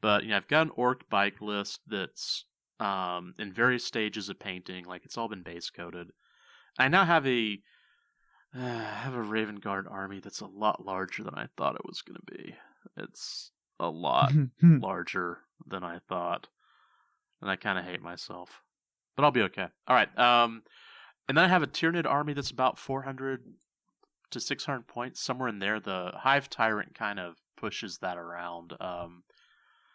but I've got an Orc bike list that's in various stages of painting. Like, it's all been base coated. I now have a Raven Guard army that's a lot larger than I thought it was going to be. It's a lot larger than I thought, and I kind of hate myself, but I'll be okay. All right, and then I have a Tyranid army that's about 400 to 600 points, somewhere in there. The Hive Tyrant kind of pushes that around.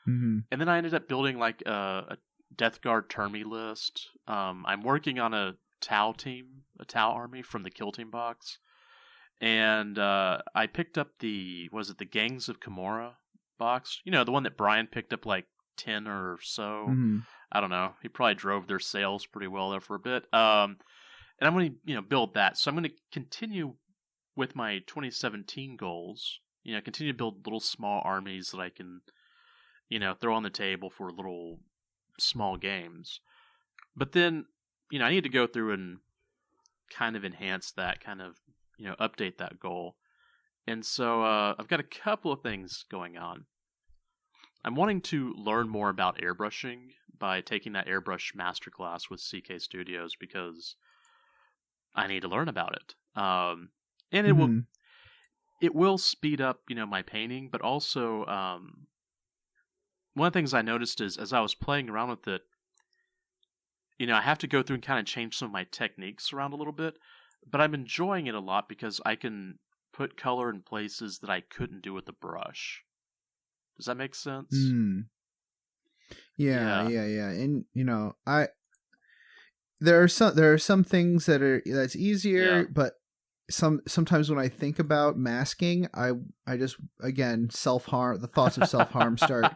And then I ended up building like a Death Guard Termi list. I'm working on a Tau Tau army from the Kill Team box. And I picked up the Gangs of Kimura box? The one that Brian picked up like 10 or so. I don't know. He probably drove their sales pretty well there for a bit. And I'm going to, build that. So I'm going to continue with my 2017 goals. Continue to build little small armies that I can, throw on the table for little small games. But then, I need to go through and kind of enhance that, kind of, update that goal. And so I've got a couple of things going on. I'm wanting to learn more about airbrushing by taking that airbrush masterclass with CK Studios, because I need to learn about it. And it will speed up, my painting, but also one of the things I noticed is, as I was playing around with it, I have to go through and kind of change some of my techniques around a little bit, but I'm enjoying it a lot because I can put color in places that I couldn't do with the brush. Does that make sense? Yeah. And there are some things that's easier, but sometimes when I think about masking, I just, again, self-harm, the thoughts of self-harm start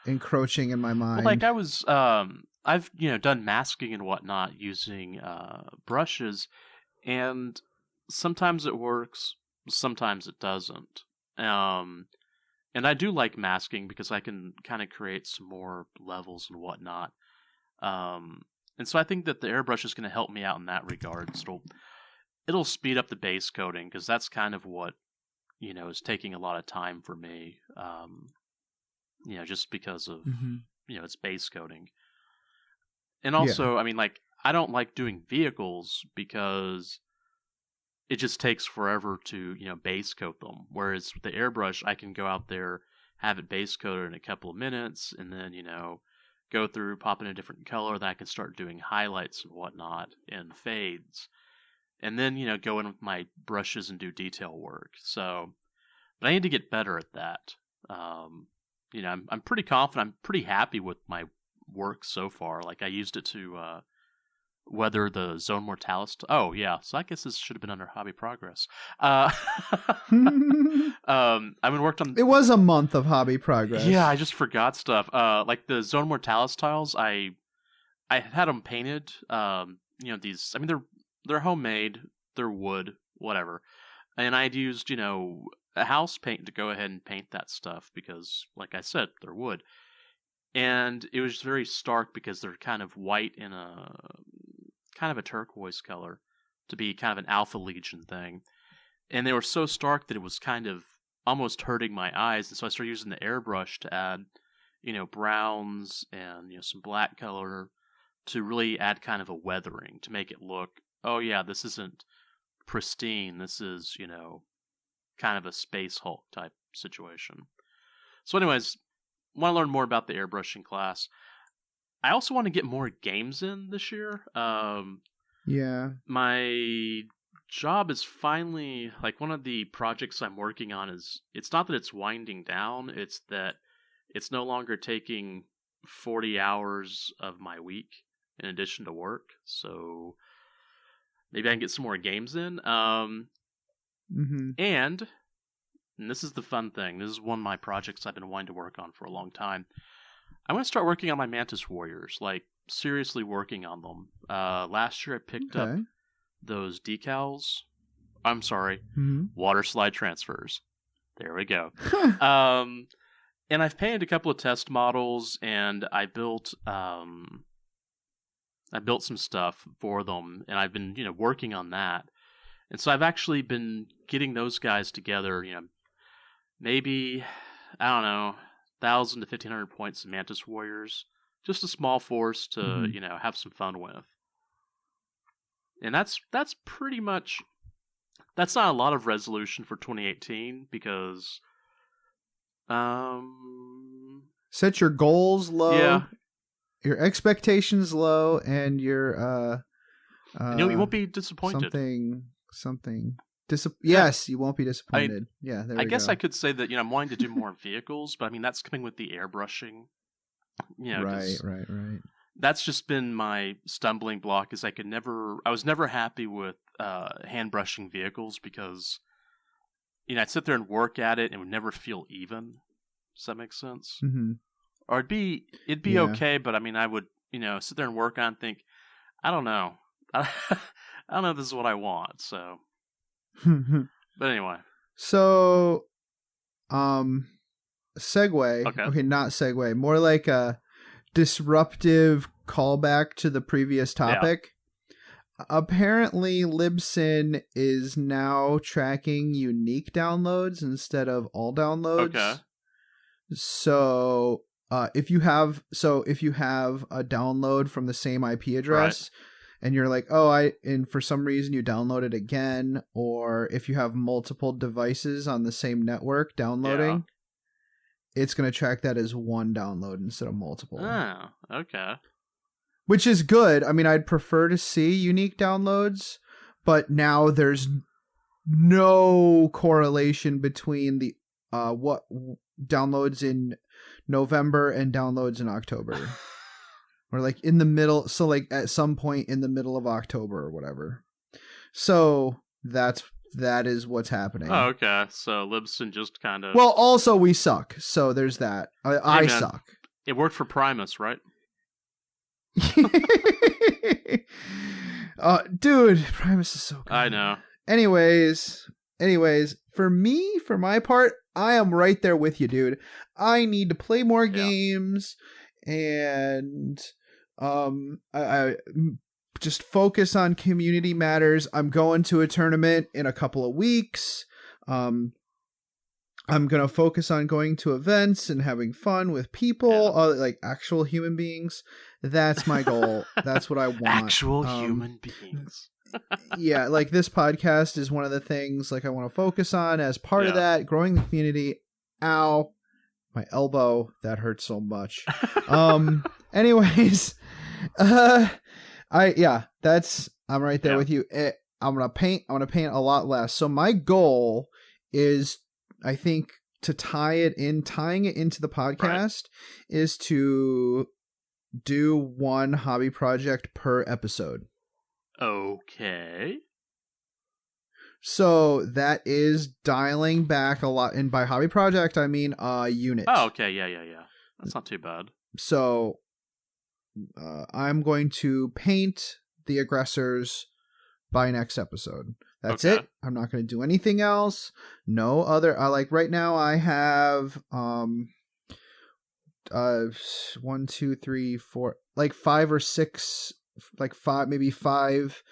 encroaching in my mind. Well, like I was I've done masking and whatnot using brushes, and sometimes it works, sometimes it doesn't. And I do like masking because I can kind of create some more levels and whatnot. And so I think that the airbrush is going to help me out in that regard. So it'll speed up the base coating, because that's kind of what is taking a lot of time for me. Just because of it's base coating. And also, I don't like doing vehicles because it just takes forever to, base coat them. Whereas with the airbrush, I can go out there, have it base coated in a couple of minutes, and then, go through, pop in a different color, then I can start doing highlights and whatnot and fades. And then, go in with my brushes and do detail work. So, but I need to get better at that. I'm pretty confident. I'm pretty happy with my work so far. Like, I used it to weather the Zone Mortalis. Oh, yeah. So I guess this should have been under hobby progress. I've been worked on. It was a month of hobby progress. Yeah, I just forgot stuff. Like the Zone Mortalis tiles, I had them painted. These. They're homemade. They're wood, whatever. And I'd used, a house paint to go ahead and paint that stuff because, like I said, they're wood. And it was very stark because they're kind of white in a kind of a turquoise color to be kind of an Alpha Legion thing. And they were so stark that it was kind of almost hurting my eyes. And so I started using the airbrush to add, browns and, some black color to really add kind of a weathering to make it look, oh yeah, this isn't pristine. This is, kind of a Space Hulk type situation. So anyways, want to learn more about the airbrushing class. I also want to get more games in this year. My job is finally, like, one of the projects I'm working on is, it's not that it's winding down, it's that it's no longer taking 40 hours of my week in addition to work. So maybe I can get some more games in. And this is the fun thing. This is one of my projects I've been wanting to work on for a long time. I want to start working on my Mantis Warriors, like seriously working on them. Last year I picked up those decals. I'm sorry, water slide transfers. There we go. And I've painted a couple of test models, and I built some stuff for them, and I've been working on that. And so I've actually been getting those guys together, maybe, I don't know, 1,000 to 1,500 points of Mantis Warriors. Just a small force to, have some fun with. And that's pretty much... That's not a lot of resolution for 2018, because... Set your goals low. Yeah. Your expectations low, and your... you won't be disappointed. Yes, you won't be disappointed. I guess I could say that I'm wanting to do more vehicles, but I mean that's coming with the airbrushing. Right. That's just been my stumbling block. Is I was never happy with hand brushing vehicles because I'd sit there and work at it and would never feel even. Does that make sense? Mm-hmm. Or it'd be okay, but I mean I would sit there and work on it and think, I don't know. I don't know if this is what I want, so. But anyway. So, segue. Okay, not segue. More like a disruptive callback to the previous topic. Yeah. Apparently, Libsyn is now tracking unique downloads instead of all downloads. Okay. So, if you have a download from the same IP address. Right. And you're like, and for some reason you download it again, or if you have multiple devices on the same network downloading, it's going to track that as one download instead of multiple. Oh, okay. Which is good. I mean, I'd prefer to see unique downloads, but now there's no correlation between the what downloads in November and downloads in October. Or like in the middle, so like at some point in the middle of October or whatever. So that is what's happening. Oh, okay. So Libsyn just kind of... Well, also we suck. So there's that. I suck. It worked for Primus, right? Dude, Primus is so good. I know. Anyways, for my part, I am right there with you, dude. I need to play more games. And I just focus on community matters. I'm going to a tournament in a couple of weeks. I'm going to focus on going to events and having fun with people, like actual human beings. That's my goal. That's what I want. Actual human beings. Yeah, like this podcast is one of the things like I want to focus on as part of that, growing the community. Ow. My elbow, that hurts so much. Anyways, I'm right there with you. I'm gonna paint a lot less. So my goal is, I think, tying it into the podcast is to do one hobby project per episode. Okay. So that is dialing back a lot, and by hobby project I mean unit. Oh, okay, yeah. That's not too bad. So I'm going to paint the aggressors by next episode. That's it. I'm not going to do anything else. No other. Like right now, I have 1, 2, 3, 4, like 5 or 6, like 5, maybe 5.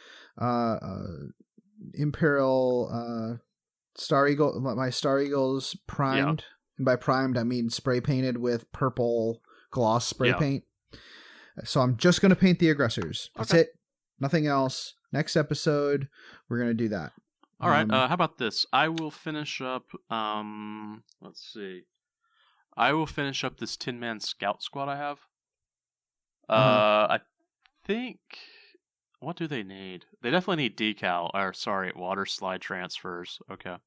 Imperial Star Eagle, my Star Eagles primed, and by primed I mean spray painted with purple gloss spray paint. So I'm just going to paint the aggressors. That's it. Nothing else. Next episode, we're going to do that. All right. How about this? I will finish up, let's see. I will finish up this 10-man scout squad I have. I think... What do they need? They definitely need water slide transfers. Okay.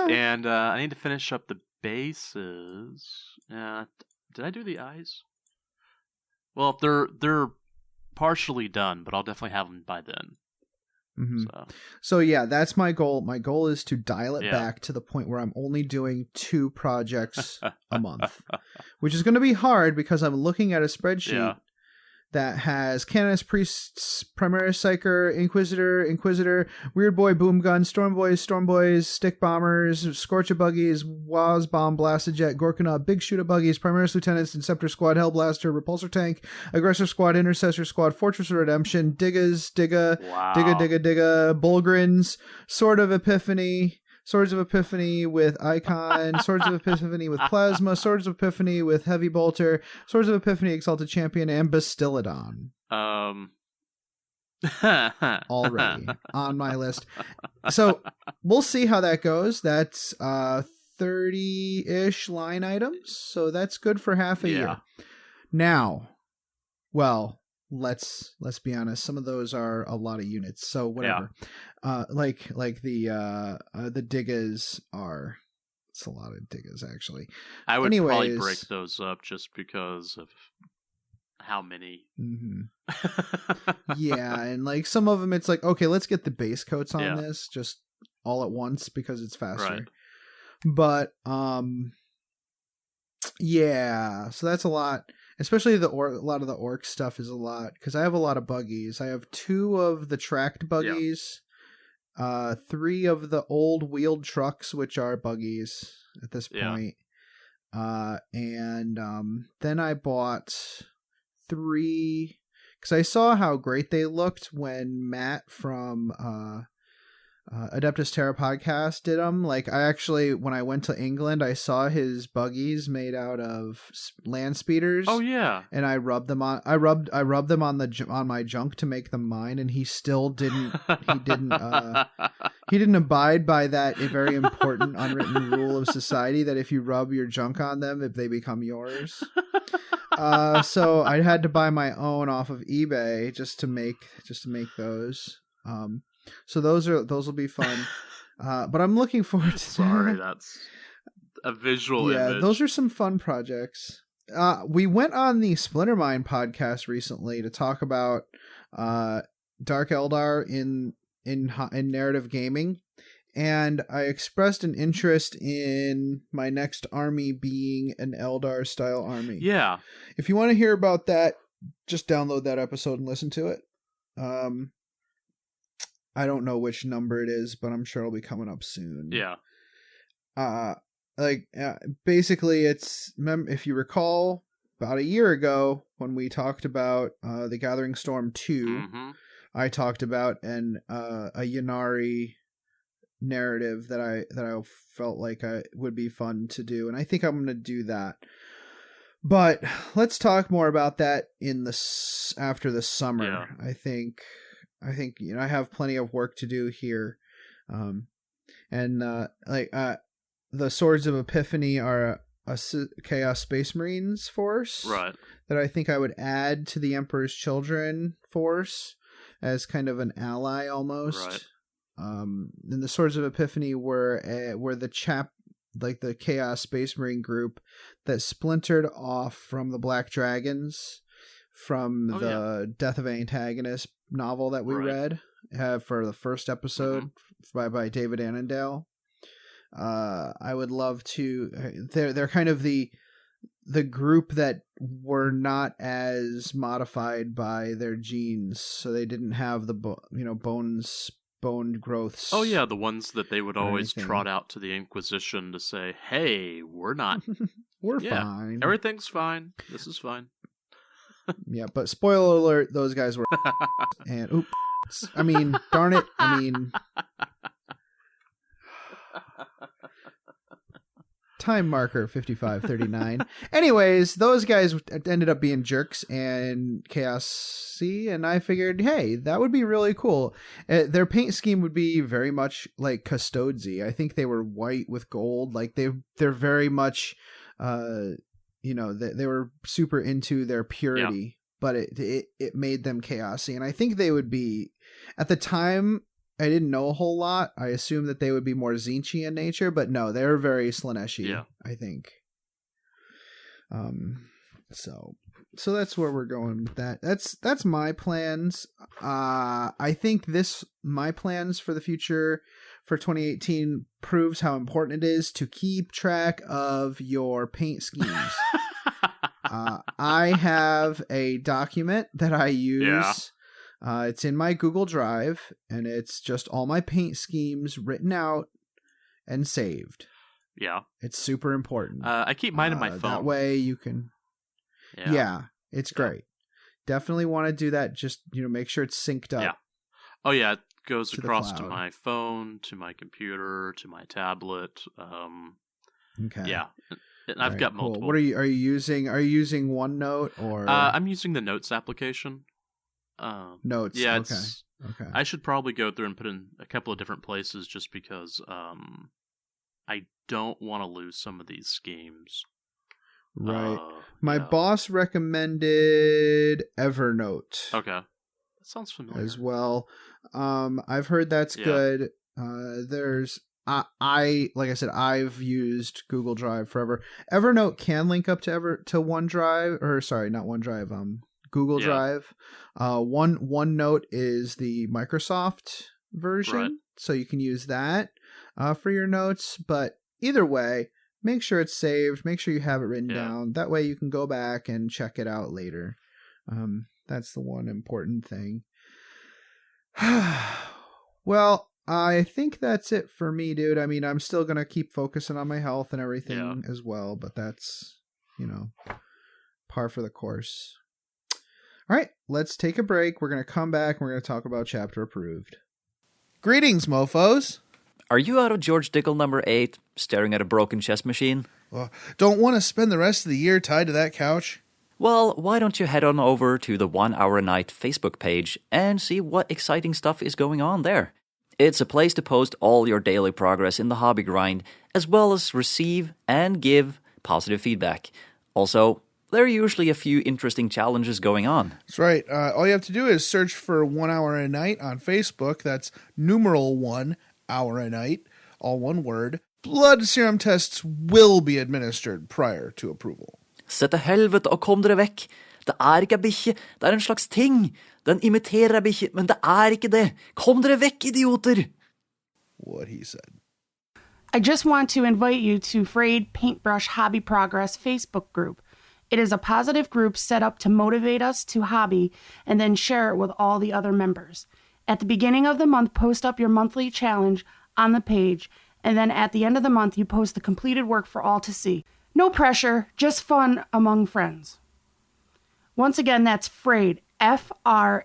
And I need to finish up the bases. Did I do the eyes? Well, they're partially done, but I'll definitely have them by then. Mm-hmm. So yeah, that's my goal. My goal is to dial it back to the point where I'm only doing 2 projects a month, which is going to be hard because I'm looking at a spreadsheet that has Canonist, Priests, Primaris, Psyker, Inquisitor, Weird Boy, Boom Gun, Storm Boys, Stick Bombers, Scorcher Buggies, Waz Bomb, Blasted Jet, Gorkanaut, Big Shooter Buggies, Primaris Lieutenants, Inceptor Squad, Hellblaster, Repulsor Tank, Aggressor Squad, Intercessor Squad, Fortress of Redemption, Digga, Bulgrins, Sword of Epiphany, Swords of Epiphany with Icon, Swords of Epiphany with Plasma, Swords of Epiphany with Heavy Bolter, Swords of Epiphany Exalted Champion, and Bastillodon. Already on my list. So we'll see how that goes. That's 30-ish line items, so that's good for half a year. Now, well, let's be honest, some of those are a lot of units, so whatever. Like the Diggas are, it's a lot of Diggas actually. I would probably break those up just because of how many. Yeah, and like some of them it's like, okay, let's get the base coats on this just all at once because it's faster. Right. But yeah, so that's a lot. Especially a lot of the orc stuff is a lot because I have a lot of buggies. I have 2 of the tracked buggies, 3 of the old wheeled trucks, which are buggies at this point. And then I bought 3 because I saw how great they looked when Matt from Adeptus Terra podcast did them. Like I actually, when I went to England, I saw his buggies made out of land speeders. Oh yeah, and I rubbed them on. I rubbed them on my junk to make them mine, and he still didn't. He didn't abide by that very important unwritten rule of society that if you rub your junk on them, if they become yours. So I had to buy my own off of eBay just to make those. So those will be fun. But I'm looking forward to Sorry, that's a visual image. Those are some fun projects. We went on the Splinter Mind podcast recently to talk about Dark Eldar in narrative gaming, and I expressed an interest in my next army being an Eldar style army. Yeah. If you want to hear about that, just download that episode and listen to it. I don't know which number it is, but I'm sure it'll be coming up soon. Yeah. Basically, it's, if you recall, about a year ago when we talked about the Gathering Storm 2, I talked about a Yannari narrative that I felt like would be fun to do, and I think I'm going to do that. But let's talk more about that after the summer. Yeah. I think I have plenty of work to do here, the Swords of Epiphany are a Chaos Space Marines force, right? That I think I would add to the Emperor's Children force as kind of an ally almost. Right. And the Swords of Epiphany were the Chaos Space Marine group that splintered off from the Black Dragons from the Death of an Antagonist novel that we read for the first episode by David Annandale. I would love to. They're kind of the group that were not as modified by their genes, so they didn't have the bone growths. Oh yeah, the ones that they would always trot out to the Inquisition to say, "Hey, we're not. We're fine. Everything's fine. This is fine." Yeah, but spoiler alert, those guys were and oops. I mean, darn it. I mean, time marker 5539. Anyways, those guys ended up being jerks and Chaos-C, and I figured, hey, that would be really cool. Their paint scheme would be very much like Custodes-y. I think they were white with gold. Like they're very much they were super into their purity, but it made them Chaos-y. And I think they would be, at the time, I didn't know a whole lot. I assumed that they would be more Tzeentch-y in nature, but no, they're very Slaanesh-y, I think. So that's where we're going with that. That's my plans. I think my plans for the future for 2018 proves how important it is to keep track of your paint schemes. I have a document that I use. Yeah. It's in my Google Drive, and it's just all my paint schemes written out and saved. Yeah. It's super important. I keep mine in my phone. That way you can... Yeah, it's great. Definitely want to do that. Just, make sure it's synced up. Yeah. Oh, yeah. It goes across to my phone, to my computer, to my tablet. Okay. Yeah. And I've got multiple. Cool. What are you using? Are you using OneNote or? I'm using the Notes application. Notes. Yeah. Okay. I should probably go through and put in a couple of different places just because I don't want to lose some of these schemes. Right. My boss recommended Evernote. Okay. That sounds familiar. As well. I've heard that's good. There's like I said, I've used Google Drive forever. Evernote can link up to OneDrive, or sorry, not OneDrive, Google Drive. OneNote is the Microsoft version, right. So you can use that for your notes. But either way, make sure it's saved. Make sure you have it written down. That way you can go back and check it out later. That's the one important thing. Well, I think that's it for me, dude. I mean, I'm still going to keep focusing on my health and everything as well, but that's, par for the course. All right, let's take a break. We're going to come back and we're going to talk about Chapter Approved. Greetings, mofos. Are you out of George Dickel number 8, staring at a broken chess machine? Don't want to spend the rest of the year tied to that couch? Well, why don't you head on over to the 1 Hour a Night Facebook page and see what exciting stuff is going on there. It's a place to post all your daily progress in the hobby grind, as well as receive and give positive feedback. Also, there are usually a few interesting challenges going on. That's right. All you have to do is search for 1 Hour a Night on Facebook. That's numeral 1 Hour a Night, all one word. Blood serum tests will be administered prior to approval. Se til helvete og kom dere vekk. Det ikke bikkje, det en slags ting. Den imiterer bikkje, men det ikke det. Kom dere vekk, idioter! What he said. I just want to invite you to Frayed Paintbrush Hobby Progress Facebook group. It is a positive group set up to motivate us to hobby and then share it with all the other members. At the beginning of the month, post up your monthly challenge on the page, and then at the end of the month, you post the completed work for all to see. No pressure, just fun among friends. Once again, that's Frayed, F-R-A-Y-E-D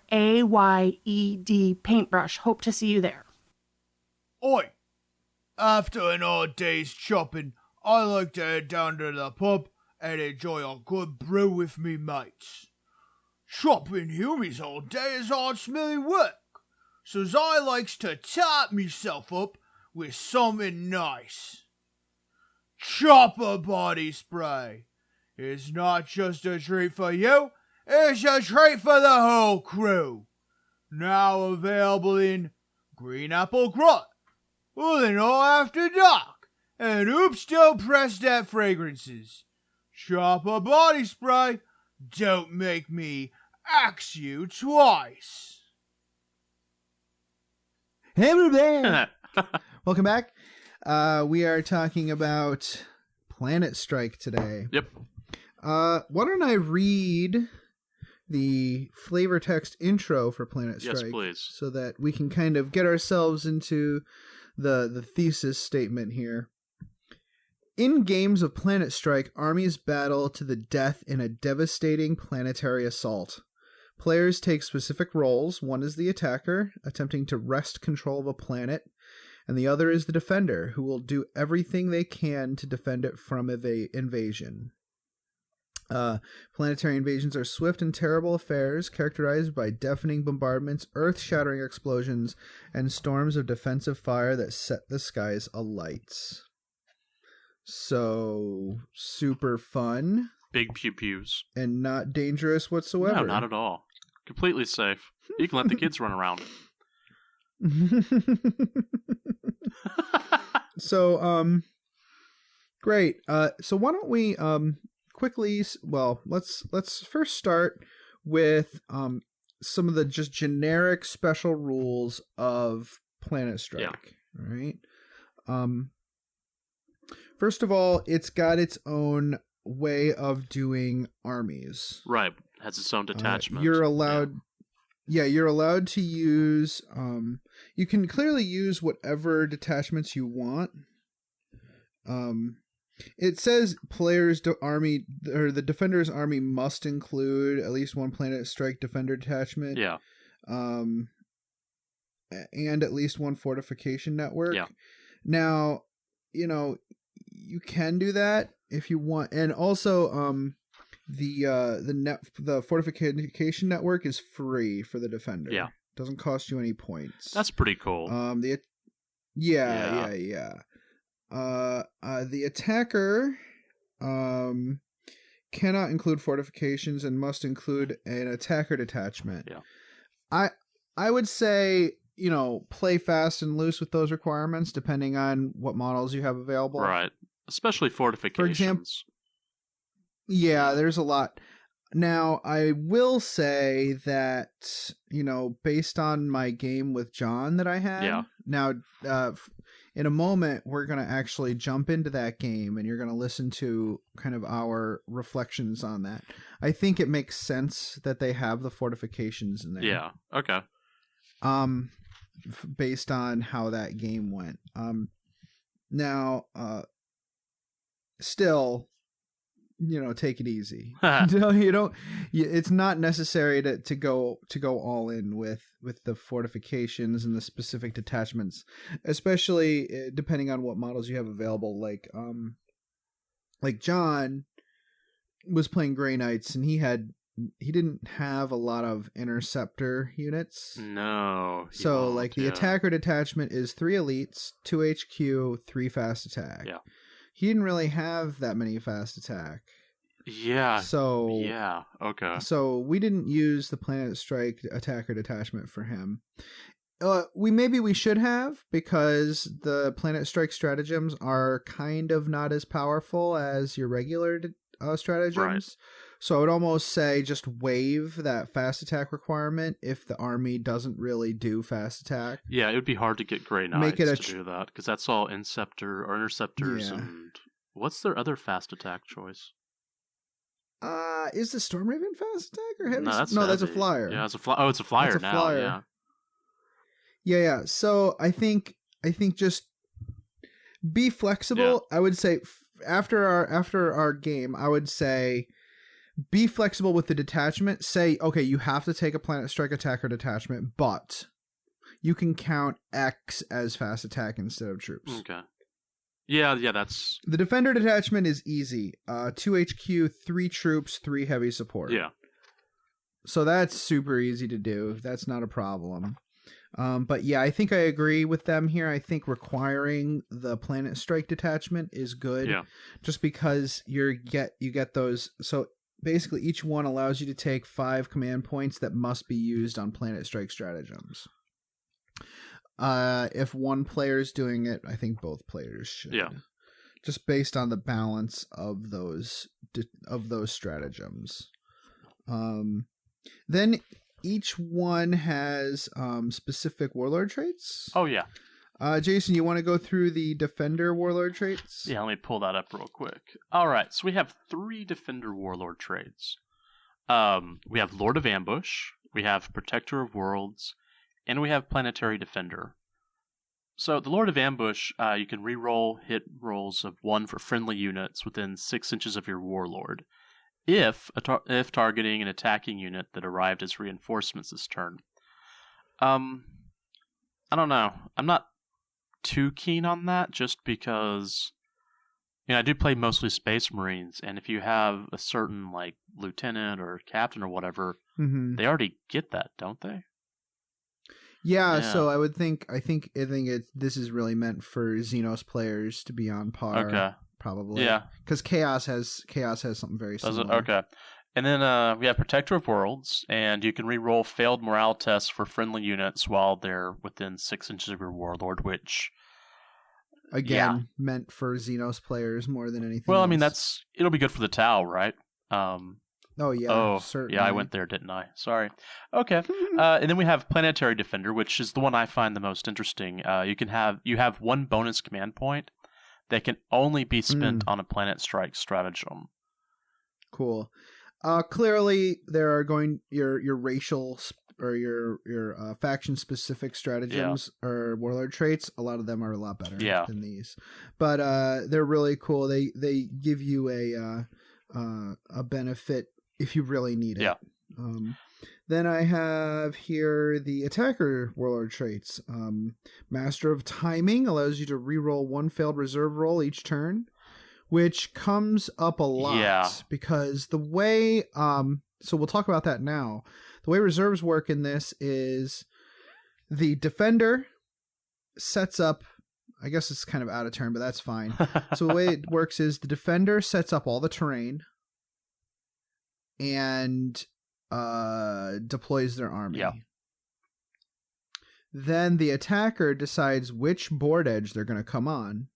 Paintbrush. Hope to see you there. Oi! After an hard day's shopping, I like to head down to the pub and enjoy a good brew with me mates. Shopping humans all day is hard smelly work, so I likes to top myself up with something nice. Chopper body spray is not just a treat for you, it's a treat for the whole crew. Now available in Green Apple Grunt, Illinois After Dark, and Oops Don't Press That Fragrances. Chopper body spray, don't make me axe you twice. Hey, everybody! Welcome back. We are talking about Planetstrike today. Yep. Why don't I read the flavor text intro for Planetstrike? Yes, please. So that we can kind of get ourselves into the thesis statement here. In games of Planetstrike, armies battle to the death in a devastating planetary assault. Players take specific roles. One is the attacker, attempting to wrest control of a planet, and the other is the defender, who will do everything they can to defend it from invasion. Planetary invasions are swift and terrible affairs, characterized by deafening bombardments, earth-shattering explosions, and storms of defensive fire that set the skies alight. So, super fun. Big pew-pews. And not dangerous whatsoever. No, not at all. Completely safe. You can let the kids run around. So, great. So why don't we quickly, let's first start with some of the just generic special rules of Planetstrike. Yeah. Right. First of all, it's got its own way of doing armies. Right. Has its own detachment. You're allowed... Yeah, you're allowed to use... you can clearly use whatever detachments you want. It says the defender's army must include at least one Planetstrike defender detachment. Yeah. And at least one fortification network. Yeah. Now, you can do that if you want, and also the fortification network is free for the defender. Yeah. Doesn't cost you any points. That's pretty cool. The attacker cannot include fortifications and must include an attacker detachment. Yeah. I would say, play fast and loose with those requirements depending on what models you have available. Right. Especially fortifications. For example, yeah, there's a lot. Now, I will say that, based on my game with John that I had, now, in a moment, we're going to actually jump into that game and you're going to listen to kind of our reflections on that. I think it makes sense that they have the fortifications in there. Yeah, okay. Based on how that game went. Now, still... take it easy. It's not necessary to go all in with the fortifications and the specific detachments, especially depending on what models you have available. Like John was playing Grey Knights, and he didn't have a lot of interceptor units. No. So the attacker detachment is 3 elites, 2 HQ, 3 fast attack. Yeah. He didn't really have that many fast attack. Yeah. So yeah. Okay. So we didn't use the Planetstrike attacker detachment for him. We should have, because the Planetstrike stratagems are kind of not as powerful as your regular stratagems. Right. So I would almost say just waive that fast attack requirement if the army doesn't really do fast attack. Yeah, it would be hard to get Grey Knights to do that, because that's all interceptors, and what's their other fast attack choice? Is the Storm Raven fast attack or heavy? No, that's a flyer. Yeah, it's a flyer. Oh, it's a flyer that's a now. Flyer. Yeah. So I think just be flexible. Yeah. I would say after our game, I would say be flexible with the detachment. Say, okay, you have to take a Planetstrike attacker detachment, but you can count X as fast attack instead of troops. Okay. Yeah, that's... The defender detachment is easy. 2 HQ, 3 troops, 3 heavy support. Yeah. So that's super easy to do. That's not a problem. But yeah, I think I agree with them here. I think requiring the Planetstrike detachment is good. Yeah. Just because you get those... So basically each one allows you to take 5 command points that must be used on Planetstrike stratagems. If one player's doing it, I think both players should. Yeah. Just based on the balance of those stratagems. Then each one has specific warlord traits. Oh yeah. Jason, you want to go through the defender warlord traits? Yeah, let me pull that up real quick. All right, so we have 3 defender warlord traits. We have Lord of Ambush, we have Protector of Worlds, and we have Planetary Defender. So the Lord of Ambush, you can reroll hit rolls of 1 for friendly units within 6 inches of your warlord, if targeting an attacking unit that arrived as reinforcements this turn. I don't know. I'm not too keen on that, just because I do play mostly Space Marines, and if you have a certain lieutenant or captain or whatever, they already get that, don't they? Yeah, so I think this is really meant for Xenos players to be on par. Okay. Probably. Yeah. Because Chaos has something very similar. Does it? Okay. And then we have Protector of Worlds, and you can re-roll failed morale tests for friendly units while they're within 6 inches of your warlord, which... Again, meant for Xenos players more than anything Well, else. I mean, it'll be good for the Tau, right? Oh, yeah, certainly. Yeah, I went there, didn't I? Sorry. Okay. And then we have Planetary Defender, which is the one I find the most interesting. You have 1 bonus command point that can only be spent on a Planetstrike stratagem. Cool. Clearly, there are your racial or your faction specific stratagems or warlord traits. A lot of them are a lot better than these, but they're really cool. They give you a benefit if you really need it. Yeah. Then I have here the attacker warlord traits. Master of Timing allows you to reroll one failed reserve roll each turn, which comes up a lot because the way, so we'll talk about that now. The way reserves work in this is the defender sets up, I guess it's kind of out of turn, but that's fine. So the way it works is the defender sets up all the terrain and deploys their army. Yeah. Then the attacker decides which board edge they're going to come on.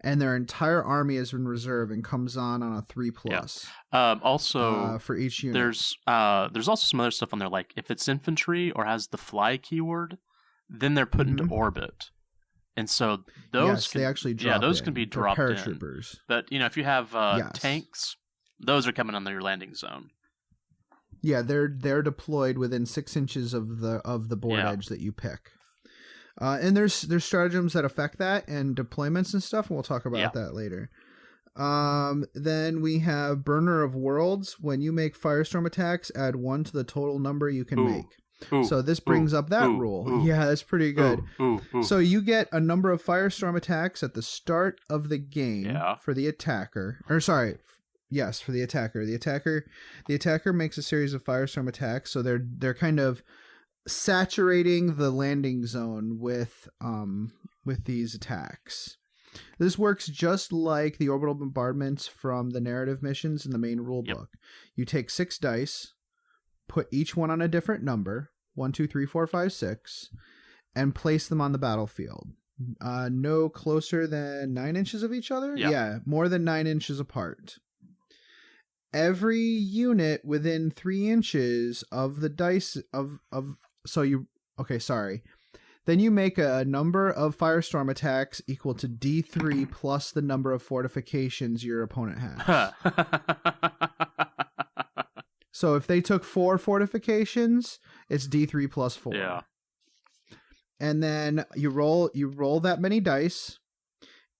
And their entire army is in reserve and comes on a 3+. Also, for each unit, there's also some other stuff on there. Like if it's infantry or has the fly keyword, then they're put into orbit, and so those they actually drop. Those can be dropped in. Paratroopers. But if you have tanks, those are coming on your landing zone. Yeah, they're deployed within 6 inches of the board edge that you pick. And there's stratagems that affect that and deployments and stuff, and we'll talk about that later. Then we have Burner of Worlds. When you make Firestorm attacks, add 1 to the total number you can make. So this brings up that rule. Yeah, that's pretty good. So you get a number of Firestorm attacks at the start of the game for the attacker. Or sorry, yes, for the attacker. The attacker makes a series of Firestorm attacks, so they're kind of saturating the landing zone with these attacks. This works just like the orbital bombardments from the narrative missions in the main rulebook. You take 6 dice, put each one on a different number, 1, 2, 3, 4, 5, 6, and place them on the battlefield. No closer than 9 inches of each other? Yeah, more than 9 inches apart. Every unit within 3 inches of the dice Then you make a number of Firestorm attacks equal to D3 plus the number of fortifications your opponent has. So if they took 4 fortifications, it's D3 plus 4. Yeah. And then you roll that many dice,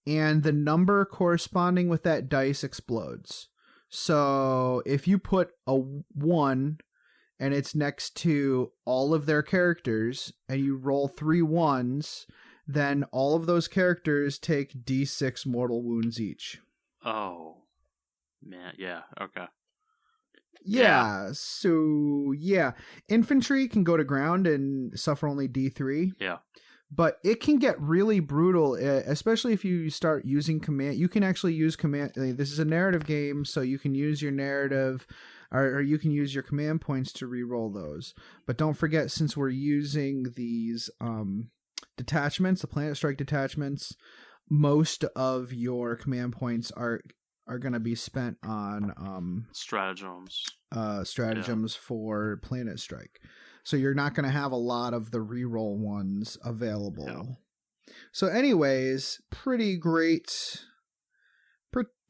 and the number corresponding with that dice explodes. So if you put a 1 and it's next to all of their characters, and you roll 3 1s, then all of those characters take D6 mortal wounds each. Oh, man, yeah, okay. Yeah, so, yeah. Infantry can go to ground and suffer only D3. Yeah. But it can get really brutal, especially if you start using command. You can actually use command. This is a narrative game, so you can use your narrative, or you can use your command points to re-roll those. But don't forget, since we're using these detachments, the Planetstrike detachments, most of your command points are going to be spent on stratagems for Planetstrike. So you're not going to have a lot of the reroll ones available. No. So anyways, pretty great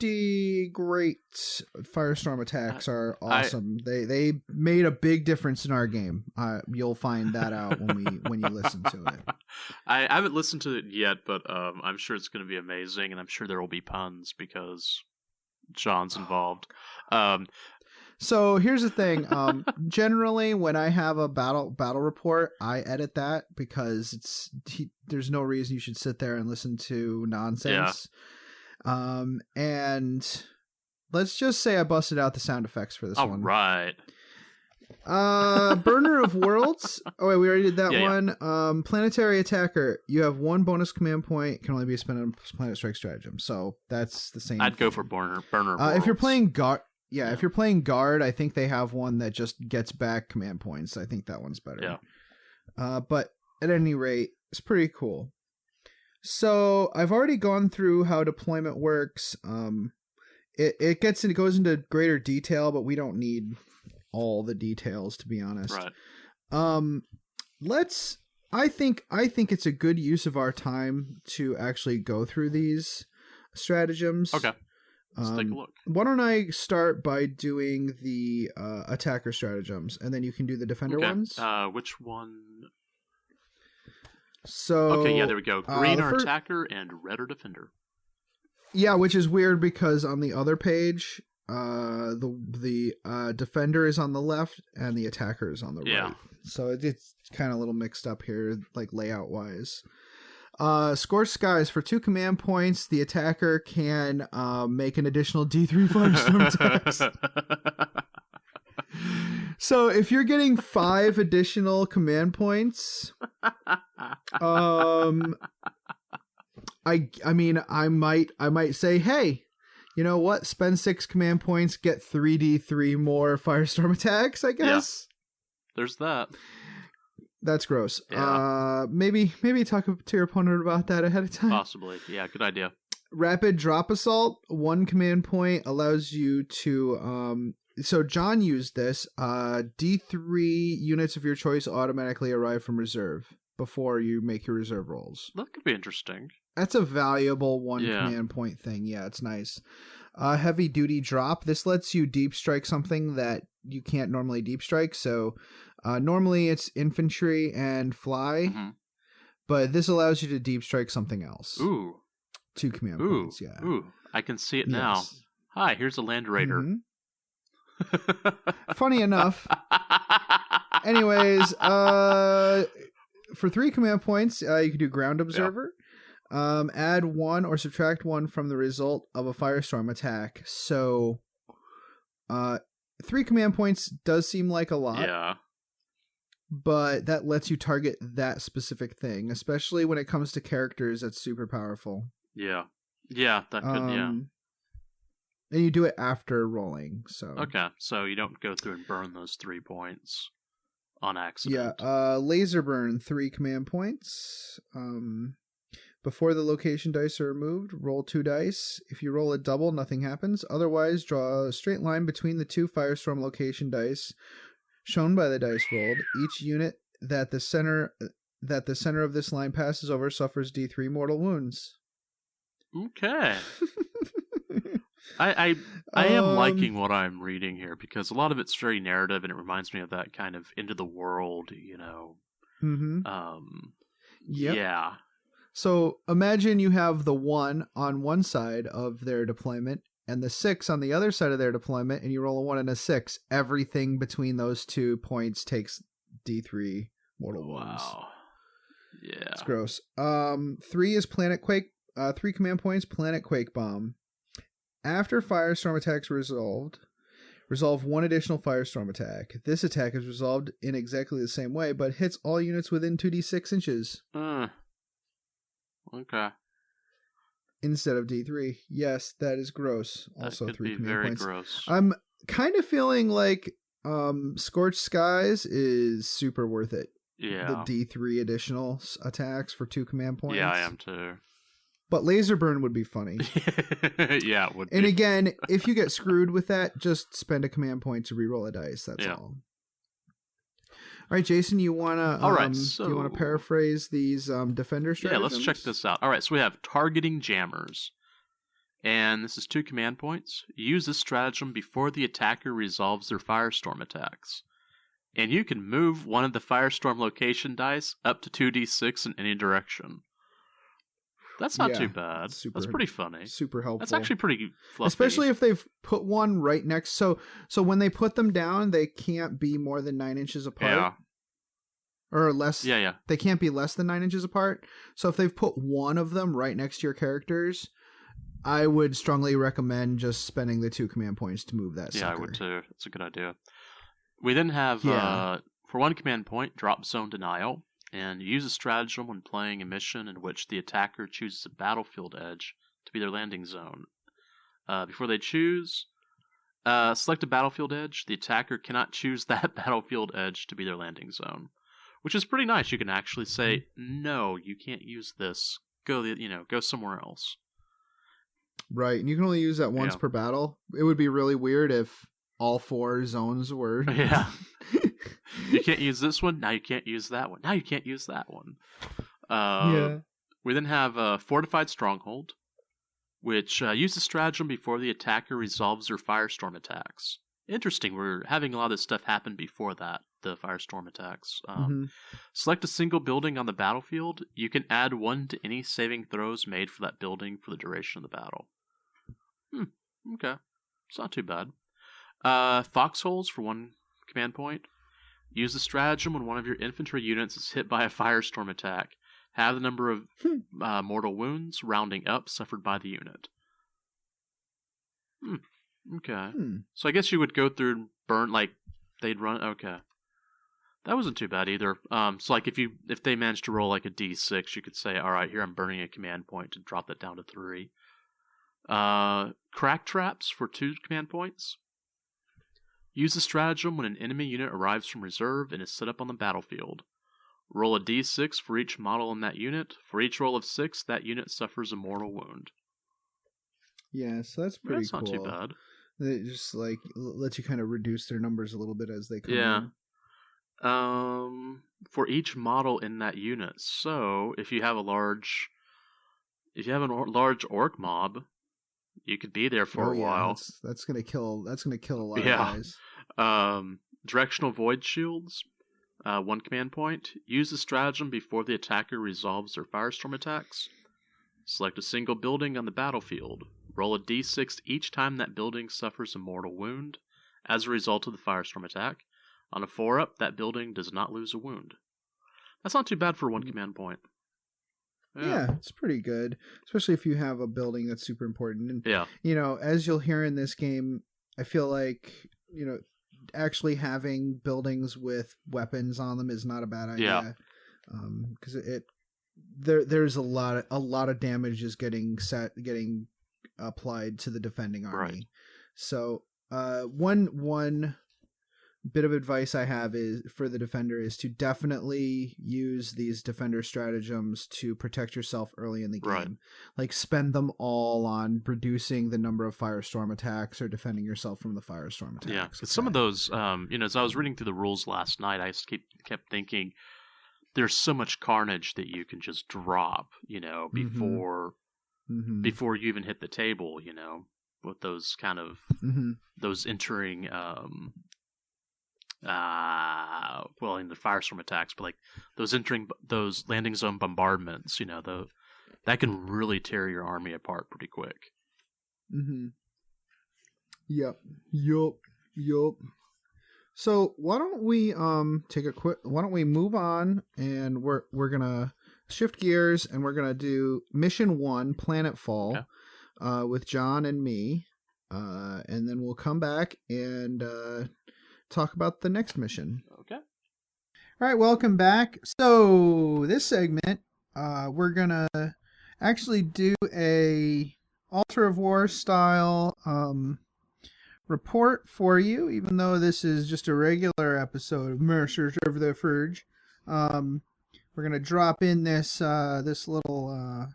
Firestorm attacks are awesome. They made a big difference in our game. You'll find that out when you listen to it. I haven't listened to it yet, but I'm sure it's going to be amazing, and I'm sure there will be puns because John's involved. So here's the thing. Generally, when I have a battle report, I edit that because there's no reason you should sit there and listen to nonsense. Yeah. And let's just say I busted out the sound effects for this one. All right. Burner of Worlds. Oh wait, we already did that one. Planetary Attacker. You have 1 bonus command point. Can only be spent on Planetstrike stratagem. So that's the same. I'd go for Burner of Worlds. If you're playing guard. Yeah, if you're playing guard, I think they have one that just gets back command points. I think that one's better. Yeah. But at any rate, it's pretty cool. So I've already gone through how deployment works. It goes into greater detail, but we don't need all the details, to be honest. Right. I think it's a good use of our time to actually go through these stratagems. Okay. Let's take a look. Why don't I start by doing the attacker stratagems, and then you can do the defender ones? Which one? So okay, yeah, there we go. Green are attacker and red are defender. Yeah, which is weird because on the other page, the defender is on the left and the attacker is on the right. So it's kind of a little mixed up here, like layout wise. Scorched Skies for 2 command points. The attacker can make an additional D3 firestorm attacks. So if you're getting 5 additional command points, I mean, I might say, hey, you know what? Spend 6 command points, get 3d3 more firestorm attacks, I guess. Yeah. There's that. That's gross. Yeah. Maybe talk to your opponent about that ahead of time. Possibly. Yeah, good idea. Rapid Drop Assault, 1 command point allows you to so John used this. D3 units of your choice automatically arrive from reserve before you make your reserve rolls. That could be interesting. That's a valuable 1 command point thing. Yeah, it's nice. Heavy Duty Drop. This lets you deep strike something that you can't normally deep strike. So normally it's infantry and fly, but this allows you to deep strike something else. Ooh. 2 command points, yeah. Ooh, I can see it now. Hi, here's a Land Raider. Funny enough. Anyways, for 3 command points, you can do Ground Observer. Add 1 or subtract 1 from the result of a firestorm attack. So 3 command points does seem like a lot. Yeah. But that lets you target that specific thing, especially when it comes to characters. That's super powerful. Yeah. Yeah, that could, And you do it after rolling, so... Okay, so you don't go through and burn those 3 points on accident. Yeah, Laser Burn, 3 command points. Before the location dice are removed, roll 2 dice. If you roll a double, nothing happens. Otherwise, draw a straight line between the 2 Firestorm location dice shown by the dice rolled. Each unit that the center of this line passes over suffers D3 mortal wounds. Okay. I am liking what I'm reading here because a lot of it's very narrative and it reminds me of that kind of Into the World, you know. Yeah. So imagine you have the 1 on one side of their deployment and the 6 on the other side of their deployment, and you roll a 1 and a 6. Everything between those 2 points takes D3 mortal wounds. Wow. Yeah. It's gross. 3 is Planet Quake. 3 command points, Planet Quake Bomb. After firestorm attacks resolve 1 additional firestorm attack. This attack is resolved in exactly the same way, but hits all units within 2d6 inches. Okay. Instead of D3. Yes, that is gross. That also could 3 be command very points. gross. I'm kind of feeling like Scorched Skies is super worth it. Yeah. The D3 additional attacks for 2 command points. Yeah, I am too. But Laser Burn would be funny. Yeah, it would be. And again, if you get screwed with that, just spend a command point to reroll a dice. That's all. All right, Jason, you wanna do you wanna paraphrase these defender stratagems? Yeah, let's check this out. All right, so we have targeting jammers, and this is 2 command points. Use this stratagem before the attacker resolves their firestorm attacks, and you can move one of the firestorm location dice up to 2d6 in any direction. That's not too bad. That's pretty funny. Super helpful. That's actually pretty fluffy. Especially if they've put one right next. So when they put them down, they can't be more than 9 inches apart. Yeah. Or less. Yeah. They can't be less than 9 inches apart. So if they've put one of them right next to your characters, I would strongly recommend just spending the 2 command points to move that sucker. Yeah, I would too. That's a good idea. We then have, for 1 command point, Drop Zone Denial. And use a stratagem when playing a mission in which the attacker chooses a battlefield edge to be their landing zone. Before they choose, select a battlefield edge. The attacker cannot choose that battlefield edge to be their landing zone, which is pretty nice. You can actually say, "No, you can't use this. Go somewhere else." Right, and you can only use that once per battle. It would be really weird if all 4 zones were. Yeah. You can't use this one. Now you can't use that one. Now you can't use that one. We then have a Fortified Stronghold. which use the stratagem before the attacker resolves their firestorm attacks. Interesting, we're having a lot of this stuff happen before that, the firestorm attacks. Select a single building on the battlefield. You can add 1 to any saving throws made for that building for the duration of the battle. Okay, it's not too bad. Foxholes for 1 command point. Use the stratagem when one of your infantry units is hit by a firestorm attack. Have the number of mortal wounds, rounding up, suffered by the unit. Okay. So I guess you would go through and burn, like, they'd run... Okay. That wasn't too bad either. So, like, if they managed to roll, like, a D6, you could say, alright, here I'm burning a command point to drop that down to 3. Crack traps for 2 command points. Use the stratagem when an enemy unit arrives from reserve and is set up on the battlefield. Roll a d6 for each model in that unit. For each roll of 6, that unit suffers a mortal wound. Yeah, so that's pretty cool. That's not too bad. It just, like, lets you kind of reduce their numbers a little bit as they come in. For each model in that unit. So, if you have a large orc mob, you could be there for a while. That's gonna kill a lot of guys. Directional void shields. 1 command point. Use the stratagem before the attacker resolves their firestorm attacks. Select a single building on the battlefield. Roll a d6 each time that building suffers a mortal wound as a result of the firestorm attack. On a 4-up, that building does not lose a wound. That's not too bad for 1 command point. Yeah, it's pretty good, especially if you have a building that's super important. And, you know, as you'll hear in this game, I feel like, you know, actually having buildings with weapons on them is not a bad idea. Because there's a lot of damage is getting applied to the defending army. Right. So one bit of advice I have is for the defender is to definitely use these defender stratagems to protect yourself early in the game. Right. Like spend them all on reducing the number of firestorm attacks or defending yourself from the firestorm attacks. Yeah, because some of those, you know, as I was reading through the rules last night, I kept thinking there's so much carnage that you can just drop, you know, before you even hit the table, you know, with those kind of those entering well, in the firestorm attacks, but like those landing zone bombardments, you know, that can really tear your army apart pretty quick. Yep. So why don't we why don't we move on, and we're gonna shift gears, and we're gonna do mission 1, Planetfall, with John and me, and then we'll come back and talk about the next mission. Okay. All right, welcome back. So this segment, we're gonna actually do a Altar of War style report for you, even though this is just a regular episode of Mercers of the Forge. We're gonna drop in this little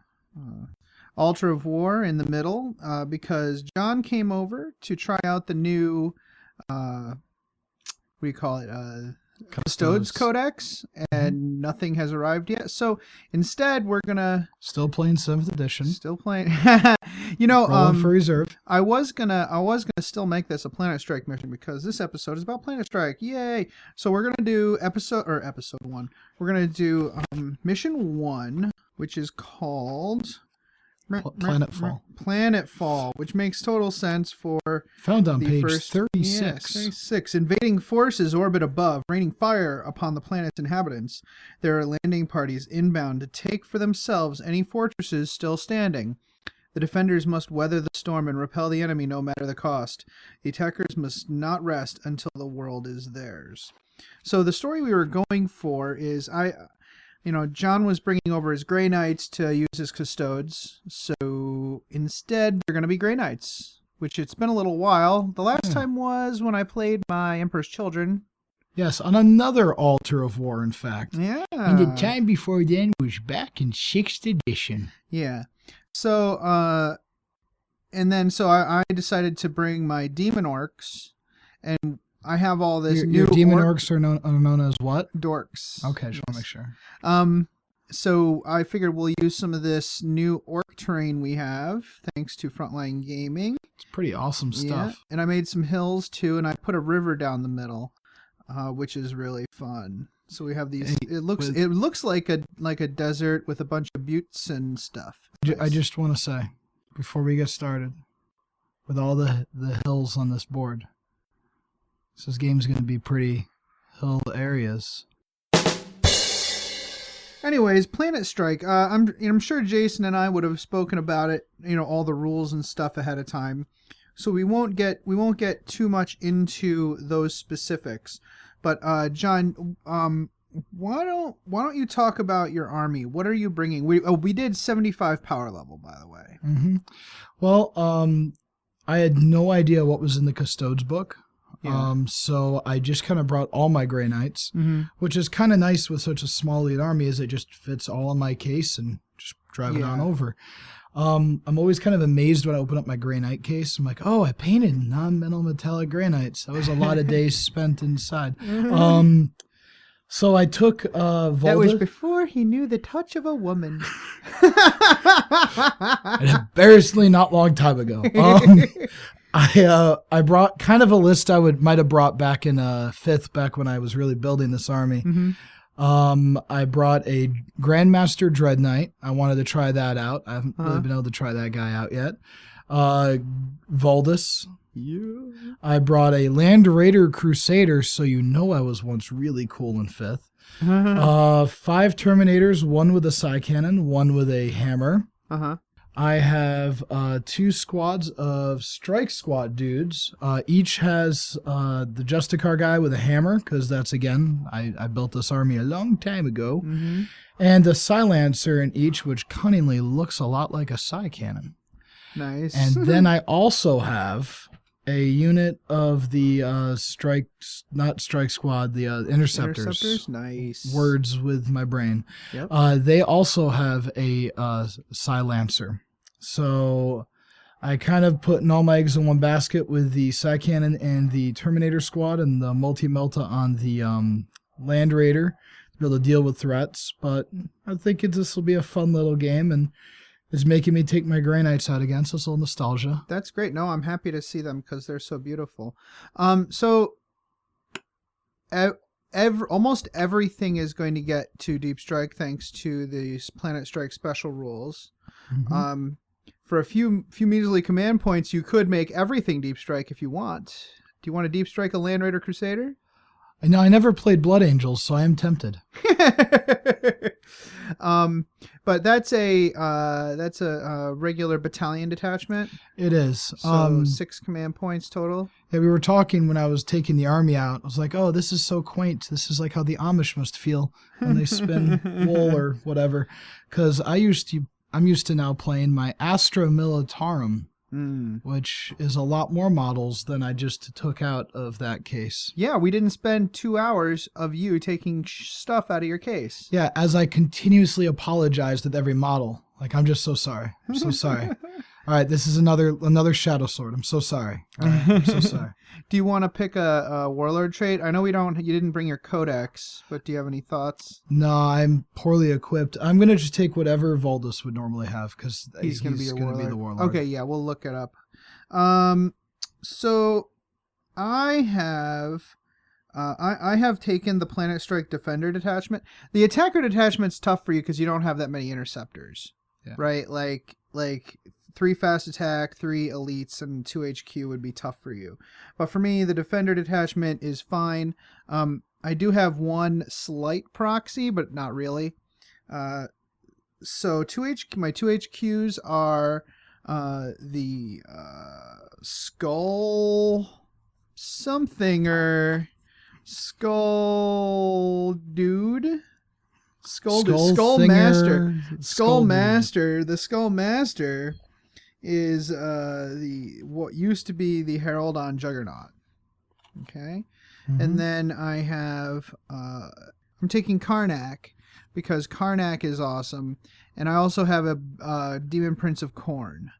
Altar of War in the middle because John came over to try out the new what do you call it? Custodes Codex, and nothing has arrived yet. So instead, we're gonna still playing 7th edition. Still playing. You know, for reserve. I was gonna still make this a Planetstrike mission because this episode is about Planetstrike. Yay! So we're gonna do episode 1. We're gonna do mission 1, which is called Planetfall, which makes total sense for found on the page first, 36. Yes, 36. Invading forces orbit above, raining fire upon the planet's inhabitants. There are landing parties inbound to take for themselves any fortresses still standing. The defenders must weather the storm and repel the enemy no matter the cost. The attackers must not rest until the world is theirs. So the story we were going for is John was bringing over his Grey Knights to use as custodes, so instead they're going to be Grey Knights, which it's been a little while. The last time was when I played my Emperor's Children. Yes, on another Altar of War, in fact. Yeah. And the time before then was back in 6th edition. Yeah. So, I decided to bring my Demon Orcs, and I have all this Your Demon Orcs are known as what? DOrks. Okay, just want to make sure. So I figured we'll use some of this new orc terrain we have, thanks to Frontline Gaming. It's pretty awesome stuff. Yeah. And I made some hills too, and I put a river down the middle, which is really fun. So we have these. It looks like a desert with a bunch of buttes and stuff. I just want to say, before we get started, with all the hills on this board, this game's going to be pretty hill areas. Anyways, Planetstrike. I'm sure Jason and I would have spoken about it. All the rules and stuff ahead of time. So we won't get too much into those specifics. But John, why don't you talk about your army? What are you bringing? We did 75 power level, by the way. Mm-hmm. Well, I had no idea what was in the Custodes book. Yeah. So I just kind of brought all my Grey Knights, which is kind of nice with such a small elite army, as it just fits all in my case and just drive it on over. I'm always kind of amazed when I open up my Grey Knight case. I'm like, oh, I painted non-metal metallic Grey Knights. That was a lot of days spent inside. So I took Volda. That was before he knew the touch of a woman. An embarrassingly not long time ago. I brought kind of a list I might have brought back in 5th, back when I was really building this army. I brought a Grandmaster Dread Knight. I wanted to try that out. I haven't really been able to try that guy out yet. Voldus. Yeah. I brought a Land Raider Crusader, so I was once really cool in 5th. 5 Terminators, 1 with a Psy Cannon, 1 with a hammer. I have 2 squads of Strike Squad dudes. Each has the Justicar guy with a hammer, because that's, again, I built this army a long time ago. And a Silencer in each, which cunningly looks a lot like a Psy Cannon. Nice. And then I also have a unit of the not Strike Squad, the Interceptors. Nice. Words with my brain. Yep. They also have a Silencer. So I kind of put all my eggs in one basket with the Psy Cannon and the Terminator Squad and the Multi-Melta on the Land Raider to be able to deal with threats. But I think this will be a fun little game, and it's making me take my Grey Knights out again, so it's a little nostalgia. That's great. No, I'm happy to see them because they're so beautiful. So almost everything is going to get to Deep Strike thanks to the Planetstrike special rules. For a few measly command points, you could make everything Deep Strike if you want. Do you want to Deep Strike a Land Raider Crusader? No, I never played Blood Angels, so I am tempted. But that's a regular battalion detachment. It is. So 6 command points total. Yeah, we were talking when I was taking the army out. I was like, oh, this is so quaint. This is like how the Amish must feel when they spin wool or whatever. Because I'm used to now playing my Astra Militarum, which is a lot more models than I just took out of that case. Yeah, we didn't spend 2 hours of you taking stuff out of your case. Yeah, as I continuously apologized with every model. Like, I'm just so sorry. I'm so sorry. All right, this is another Shadow Sword. I'm so sorry. All right, I'm so sorry. Do you want to pick a Warlord trait? I know you didn't bring your Codex, but do you have any thoughts? No, I'm poorly equipped. I'm going to just take whatever Voldus would normally have, because he's going to be the Warlord. Okay, yeah, we'll look it up. So I have taken the Planetstrike Defender detachment. The Attacker detachment's tough for you because you don't have that many Interceptors, right? Like 3 fast attack, 3 elites, and 2 HQ would be tough for you. But for me, the Defender detachment is fine. I do have 1 slight proxy, but not really. So my 2 HQs are the Skull somethinger, Skull Dude. Skull Master. Skull Master. The Skull Master is what used to be the Herald on Juggernaut. Okay, and then I have I'm taking Karnak because Karnak is awesome, and I also have a Demon Prince of Khorne.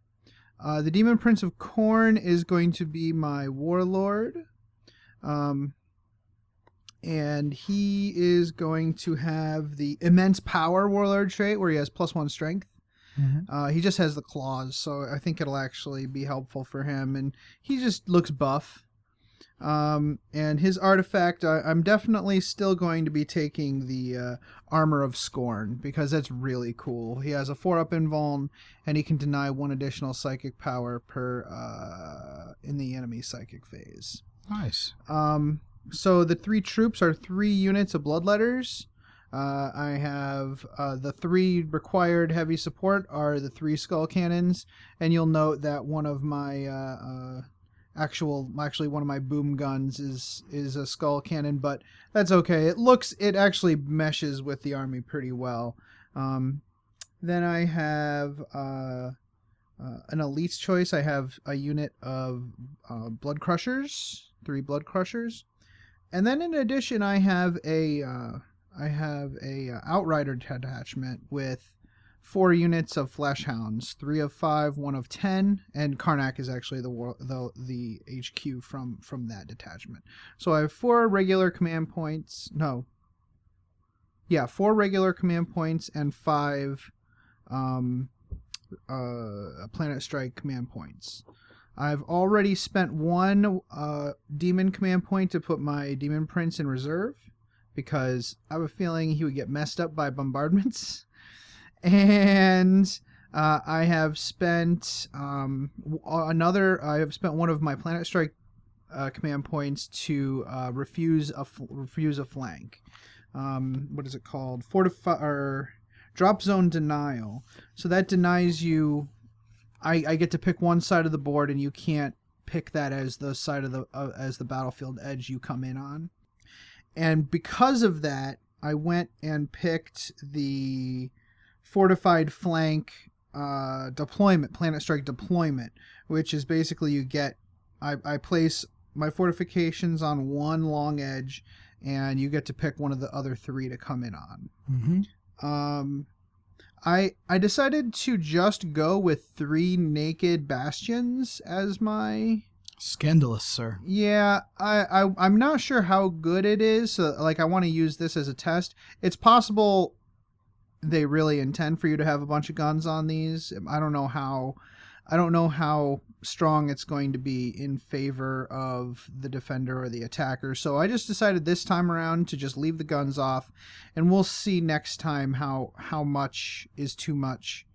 The Demon Prince of Khorne is going to be my Warlord. And he is going to have the immense power warlord trait where he has +1 strength. He just has the claws, so I think it'll actually be helpful for him. And he just looks buff. And his artifact, I'm definitely still going to be taking the Armor of Scorn, because that's really cool. He has a 4-up invuln, and he can deny 1 additional psychic power per in the enemy psychic phase. Nice. So the 3 troops are 3 units of bloodletters. I have the 3 required heavy support are the 3 skull cannons, and you'll note that one of my actually one of my boom guns is a skull cannon, but that's okay. It actually meshes with the army pretty well. Then I have an elite's choice. I have a unit of blood crushers, 3 blood crushers. And then in addition, I have a outrider detachment with 4 units of flesh hounds, 3 of 5, 1 of 10, and Karnak is actually the HQ from that detachment. So I have 4 regular command points. 4 regular command points and 5 Planetstrike command points. I've already spent 1 demon command point to put my demon prince in reserve, because I have a feeling he would get messed up by bombardments. And I have spent one of my Planetstrike command points to refuse a flank. What is it called? Drop zone denial. So that denies you. I get to pick one side of the board, and you can't pick that as the side of as the battlefield edge you come in on. And because of that, I went and picked the fortified flank deployment, Planetstrike deployment, which is basically I place my fortifications on one long edge, and you get to pick one of the other 3 to come in on. I decided to just go with 3 naked bastions as my... Scandalous, sir. Yeah, I'm not sure how good it is. So, I want to use this as a test. It's possible they really intend for you to have a bunch of guns on these. I don't know how strong it's going to be in favor of the defender or the attacker. So I just decided this time around to just leave the guns off, and we'll see next time how much is too much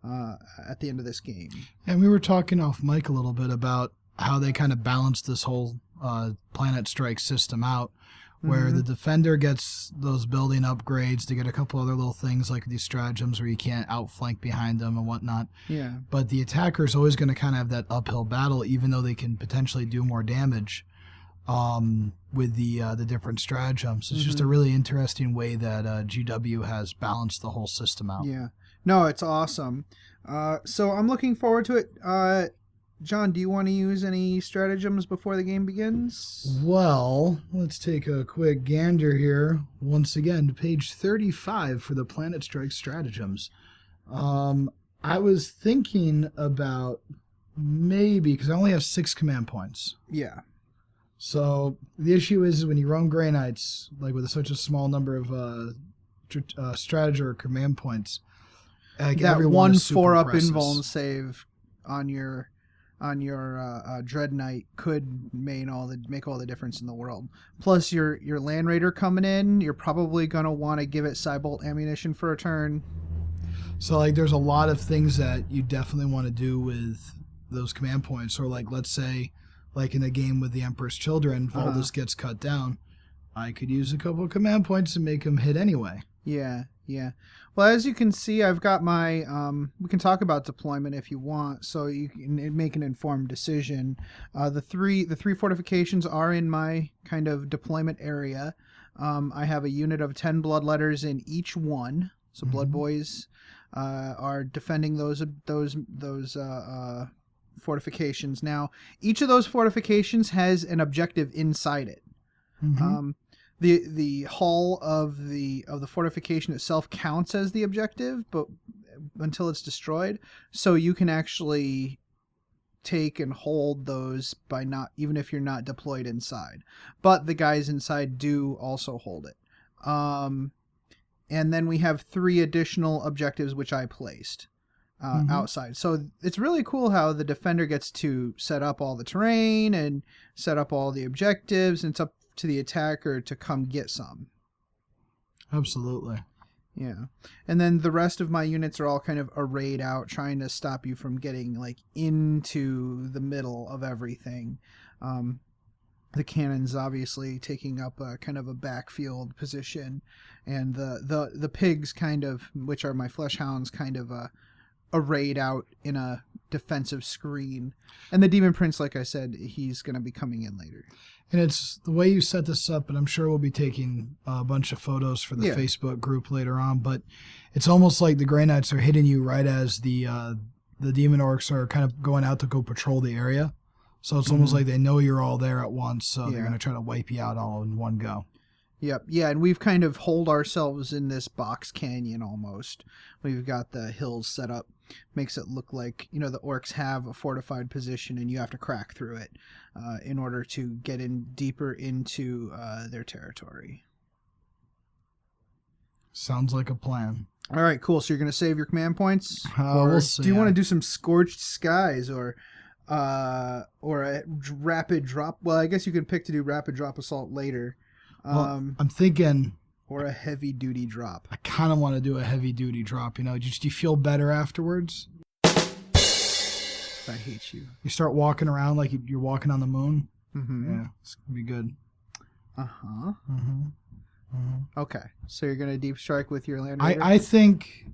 at the end of this game. And we were talking off mic a little bit about how they kind of balanced this whole Planetstrike system out, where the defender gets those building upgrades to get a couple other little things like these stratagems where you can't outflank behind them and whatnot. Yeah. But the attacker is always going to kind of have that uphill battle, even though they can potentially do more damage with the different stratagems. It's just a really interesting way that GW has balanced the whole system out. Yeah. No, it's awesome. So I'm looking forward to it. John, do you want to use any stratagems before the game begins? Well, let's take a quick gander here. Once again, to page 35 for the Planetstrike stratagems. I was thinking about maybe, because I only have 6 command points. Yeah. So the issue is when you run Grey Knights, with such a small number of stratagem or command points, that one 4-up invuln save on your Dread Knight could make all the difference in the world. Plus, your Land Raider coming in, you're probably going to want to give it Cybolt ammunition for a turn. So, there's a lot of things that you definitely want to do with those command points. Or, let's say, in the game with the Emperor's Children, if all this gets cut down, I could use a couple of command points to make them hit anyway. Yeah. Well, as you can see, I've got my, we can talk about deployment if you want, so you can make an informed decision. The three fortifications are in my kind of deployment area. I have a unit of 10 bloodletters in each one, so Blood Boys are defending those fortifications. Now, each of those fortifications has an objective inside it. The hull of the fortification itself counts as the objective, but until it's destroyed, so you can actually take and hold those by not, even if you're not deployed inside. But the guys inside do also hold it. And then we have 3 additional objectives which I placed outside. So it's really cool how the defender gets to set up all the terrain and set up all the objectives, and it's up to the attacker to come get some. Absolutely. Yeah. And then the rest of my units are all kind of arrayed out, trying to stop you from getting like into the middle of everything. The cannons obviously taking up a kind of a backfield position, and the pigs kind of, which are my flesh hounds, kind of arrayed out in a defensive screen. And the Demon Prince, like I said, he's going to be coming in later. And it's the way you set this up, and I'm sure we'll be taking a bunch of photos for the Facebook group later on, but it's almost like the Grey Knights are hitting you right as the Demon Orcs are kind of going out to go patrol the area. So it's almost like they know you're all there at once, so they're going to try to wipe you out all in one go. Yep. Yeah, and we've kind of holed ourselves in this box canyon almost. We've got the hills set up. Makes it look like, you know, the orcs have a fortified position and you have to crack through it in order to get in deeper into their territory. Sounds like a plan. All right, cool. So you're going to save your command points? Or we'll see. Do you want to do some Scorched Skies or a rapid drop? Well, I guess you could pick to do rapid drop assault later. I'm thinking... Or a heavy-duty drop. I kind of want to do a heavy-duty drop, you know. Do you feel better afterwards? I hate you. You start walking around like you're walking on the moon? Mm-hmm. Yeah, it's going to be good. Uh-huh. Mm-hmm. Mm-hmm. Okay, so you're going to deep strike with your Land Raider? I think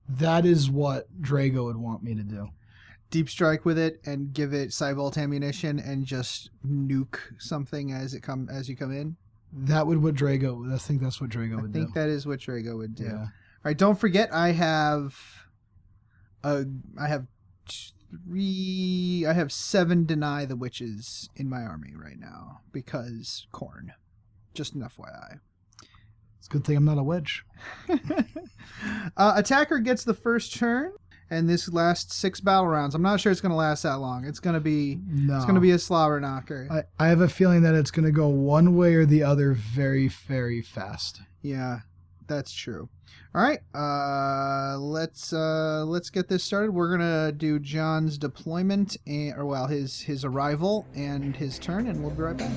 that is what Drago would want me to do. Deep strike with it and give it Cybolt ammunition and just nuke something as you come in? That would what Drago. I think that's what Drago would do. I think that is what Drago would do. Yeah. All right. Don't forget, I have 7 deny the witches in my army right now because Khorne. Just an FYI. It's a good thing I'm not a witch. Attacker gets the first turn, and this lasts 6 battle rounds. I'm not sure it's going to last that long. It's going to be a slobber knocker. I have a feeling that it's going to go one way or the other very, very fast. Yeah, that's true. All right, let's get this started. We're gonna do John's deployment his arrival and his turn, and we'll be right back.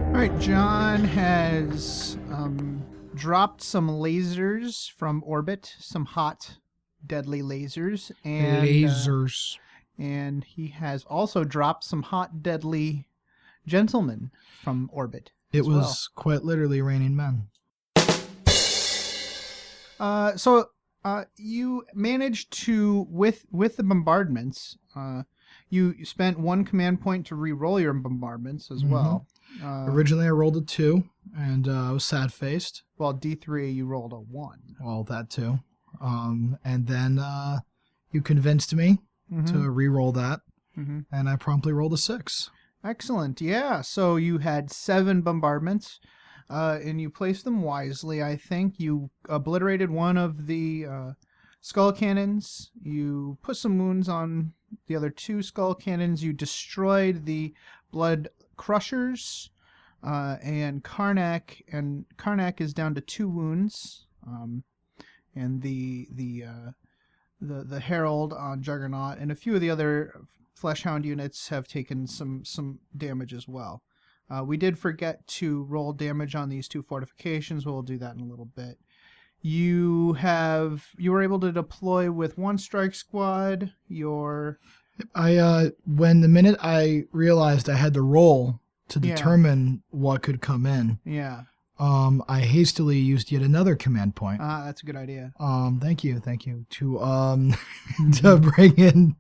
All right, John has dropped some lasers from orbit, some hot, deadly lasers, and he has also dropped some hot, deadly gentlemen from orbit. It was quite literally raining men. So you managed to, with the bombardments, you spent 1 command point to re-roll your bombardments as well. Originally I rolled a 2, and I was sad-faced. Well, D3 you rolled a 1. Well, that too. And then you convinced me to re-roll that, and I promptly rolled a 6. Excellent. Yeah, so you had 7 bombardments, and you placed them wisely, I think. You obliterated one of the skull cannons. You put some wounds on the other 2 skull cannons. You destroyed the blood crushers, and Karnak is down to 2 wounds. And the Herald on Juggernaut and a few of the other Fleshhound units have taken some damage as well. We did forget to roll damage on these 2 fortifications. We'll do that in a little bit. You were able to deploy with 1 strike squad. When the minute I realized I had to roll to determine what could come in. Yeah. I hastily used yet another command point. That's a good idea. Thank you. To to bring in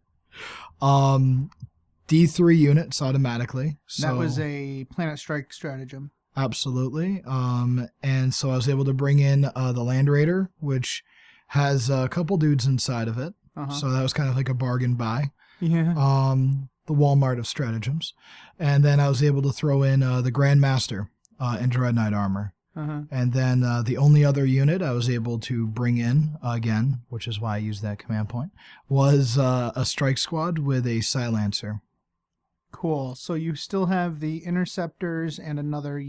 D3 units automatically. So that was a Planetstrike stratagem. Absolutely. And so I was able to bring in the Land Raider, which has a couple dudes inside of it. So that was kind of like a bargain buy. Yeah. Walmart of stratagems. And then I was able to throw in the Grandmaster in Dread Knight armor. And then the only other unit I was able to bring in, again, which is why I used that command point, was a strike squad with a Silencer. Cool. So you still have the Interceptors and another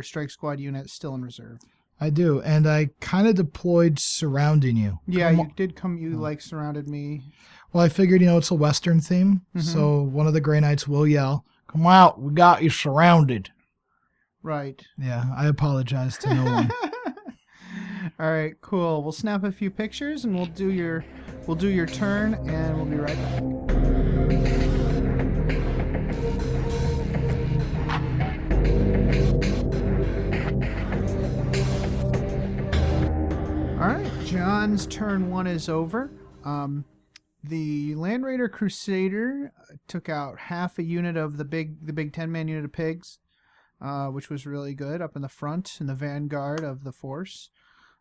strike squad unit still in reserve. I do, and I kind of deployed surrounding you. Yeah, you did come, surrounded me. Well, I figured, it's a Western theme, so one of the Grey Knights will yell, "Come out, we got you surrounded." Right. Yeah, I apologize to no one. All right, cool. We'll snap a few pictures and we'll do your turn, and we'll be right back. All right, John's turn 1 is over. The Land Raider Crusader took out half a unit of the big 10-man unit of pigs. Which was really good up in the front in the vanguard of the force.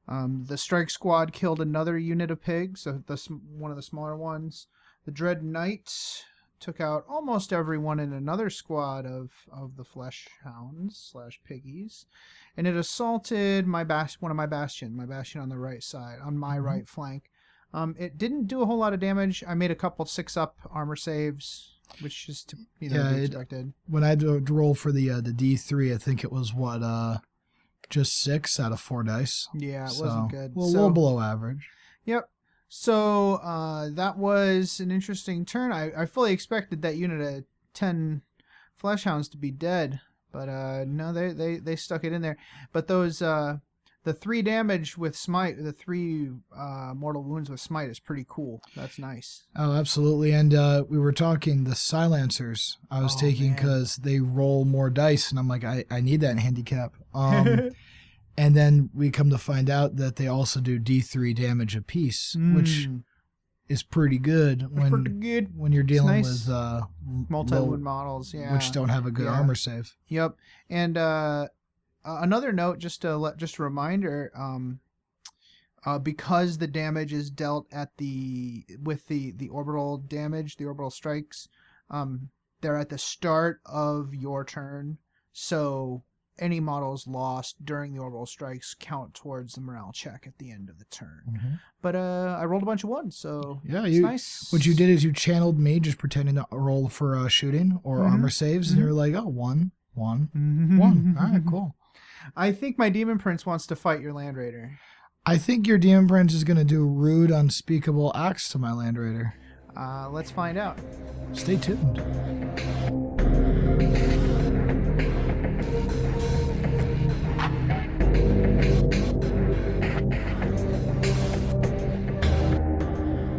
The strike squad killed another unit of pigs, one of the smaller ones. The Dread Knight took out almost everyone in another squad of the flesh hounds / piggies, and it assaulted my bastion on the right side, on my right flank. It didn't do a whole lot of damage. I made a couple 6-up armor saves, which is to be expected. When I had to roll for the D3, I think it was just 6 out of 4 dice. Yeah, it wasn't good. A little below average. Yep. So that was an interesting turn. I fully expected that unit of 10 Fleshhounds to be dead, but no, they stuck it in there. But those the 3 damage with smite, the 3 mortal wounds with smite is pretty cool. That's nice. Oh, absolutely. And we were talking the Silencers I was taking because they roll more dice, and I'm like, I need that in handicap. And then we come to find out that they also do D3 damage apiece, which is pretty good when you're dealing with multi-wound models, which don't have a good armor save. Yep. And another note, just a reminder, because the damage is dealt with the orbital damage, the orbital strikes, they're at the start of your turn, so any models lost during the orbital strikes count towards the morale check at the end of the turn. But I rolled a bunch of 1s, so it's nice. What you did is you channeled me, just pretending to roll for shooting or armor saves, and you're like, 1, 1. All right, cool. I think my Demon Prince wants to fight your Land Raider. I think your Demon Prince is going to do rude, unspeakable acts to my Land Raider. Let's find out. Stay tuned.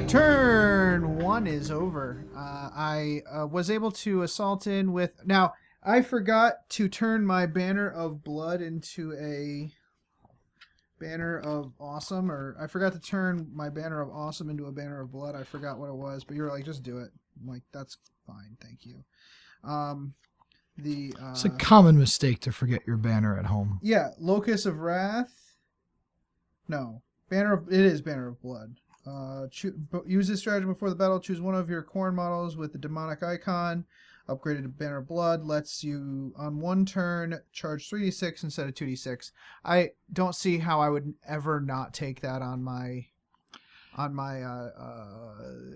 Turn 1 is over. I was able to assault in with... Now, I forgot to turn my Banner of Blood into a Banner of Awesome, or I forgot to turn my Banner of Awesome into a Banner of Blood. I forgot what it was, but you were like, just do it. I'm like, that's fine, thank you. It's a common mistake to forget your banner at home. Yeah, Locus of Wrath. No, it is Banner of Blood. Use this strategy before the battle. Choose one of your Khorne models with the demonic icon. Upgraded to Banner of Blood lets you on 1 turn charge 3d6 instead of 2d6. I don't see how I would ever not take that on my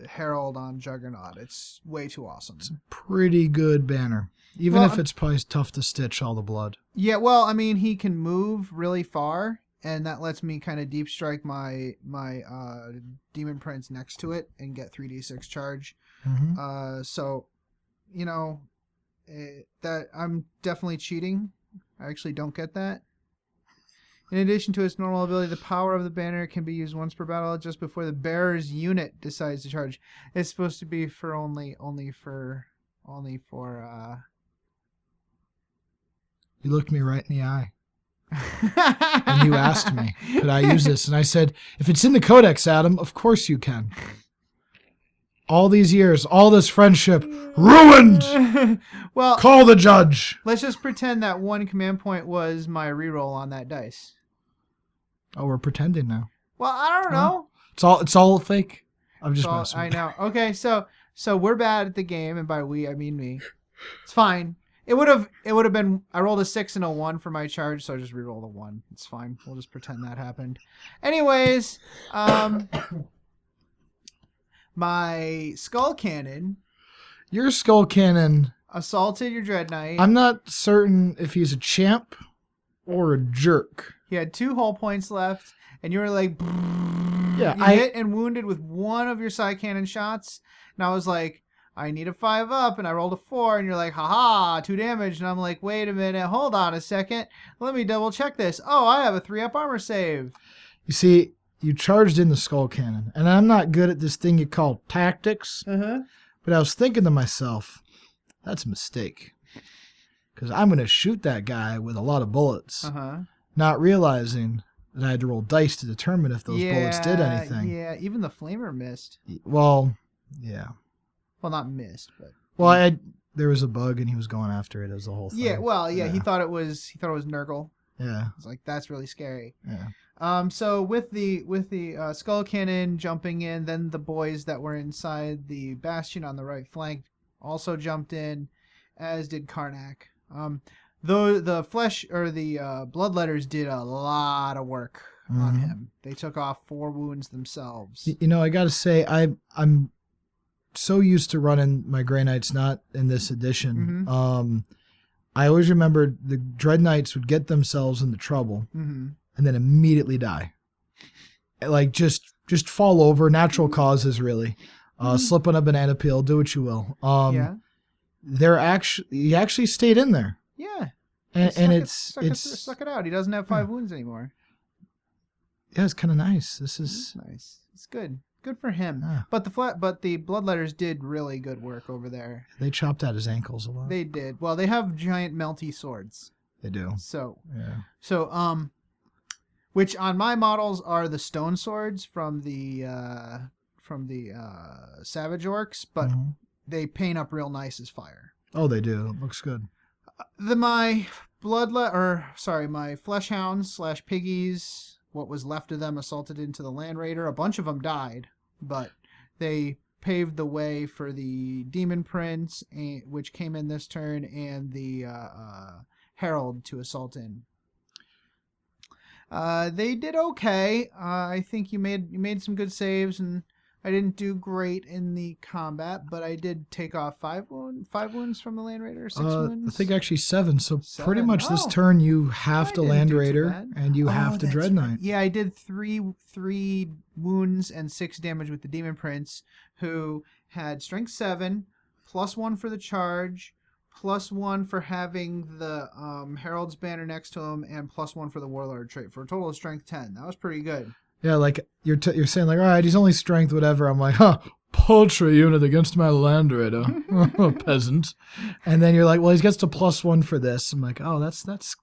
Herald on Juggernaut. It's way too awesome. It's a pretty good banner, even if it's probably tough to stitch all the blood. Yeah, well, I mean, he can move really far, and that lets me kind of deep strike my Demon Prince next to it and get 3d6 charge. So, that I'm definitely cheating. I actually don't get that. In addition to its normal ability, the power of the banner can be used once per battle, just before the bearer's unit decides to charge. It's supposed to be for only for. You looked me right in the eye. And you asked me, could I use this? And I said, if it's in the Codex, Adam, of course you can. All these years, all this friendship, ruined! Well, call the judge. Let's just pretend that 1 command point was my reroll on that dice. Oh, we're pretending now. Well, I don't know. It's all fake. I'm just messing. I know. Okay, so So we're bad at the game, and by we I mean me. It's fine. It would have been. I rolled a 6 and a 1 for my charge, so I just rerolled a 1. It's fine. We'll just pretend that happened. Anyways, my skull cannon. Your skull cannon assaulted your Dread Knight. I'm not certain if he's a champ or a jerk. He had 2 hull points left, and you were like, yeah, you hit and wounded with one of your side cannon shots, and I was like, I need a 5 up, and I rolled a 4, and you're like, haha, 2 damage, and I'm like, wait a minute, hold on a second, let me double check this. Oh, I have a 3-up armor save. You see, you charged in the skull cannon, and I'm not good at this thing you call tactics, but I was thinking to myself, that's a mistake, because I'm going to shoot that guy with a lot of bullets, not realizing that I had to roll dice to determine if those bullets did anything. Yeah, even the flamer missed. Well, yeah. Well, not missed, but there was a bug and he was going after it as the whole thing. Yeah, well, yeah, he thought it was Nurgle. Yeah. It's like, that's really scary. Yeah. So with the skull cannon jumping in, then the boys that were inside the bastion on the right flank also jumped in, as did Karnak. Though the flesh or the bloodletters did a lot of work on him. They took off 4 wounds themselves. You know, I got to say, I'm so used to running my Grey Knights not in this edition. I always remembered the Dread Knights would get themselves into trouble and then immediately die. Like just fall over, natural causes really. Slip on a banana peel, do what you will. He actually stayed in there. Yeah. And suck it out. He doesn't have 5 wounds anymore. Yeah, it's kind of nice. This is nice. It's good. Good for him. Yeah. But the bloodletters did really good work over there. They chopped out his ankles a lot. They did. Well, they have giant melty swords. They do. So yeah. So which on my models are the stone swords from the Savage Orcs, but they paint up real nice as fire. Oh, they do. It looks good. My flesh hounds / piggies, what was left of them assaulted into the Land Raider. A bunch of them died, but they paved the way for the Demon Prince, which came in this turn, and the Herald to assault in. They did okay. I think you made some good saves, and I didn't do great in the combat, but I did take off 5 wounds from the Land Raider, 6 wounds. I think actually 7. So pretty much this turn you have to Land Raider and you have to Dread Knight. Yeah, I did 3 wounds and 6 damage with the Demon Prince, who had Strength 7, +1 for the charge, +1 for having the Herald's banner next to him, and +1 for the Warlord trait, for a total of Strength 10. That was pretty good. Yeah, like you're saying, like, all right, he's only strength, whatever. I'm like, paltry unit against my Land Raider, peasant. And then you're like, well, he gets to +1 for this. I'm like, oh, that's nice.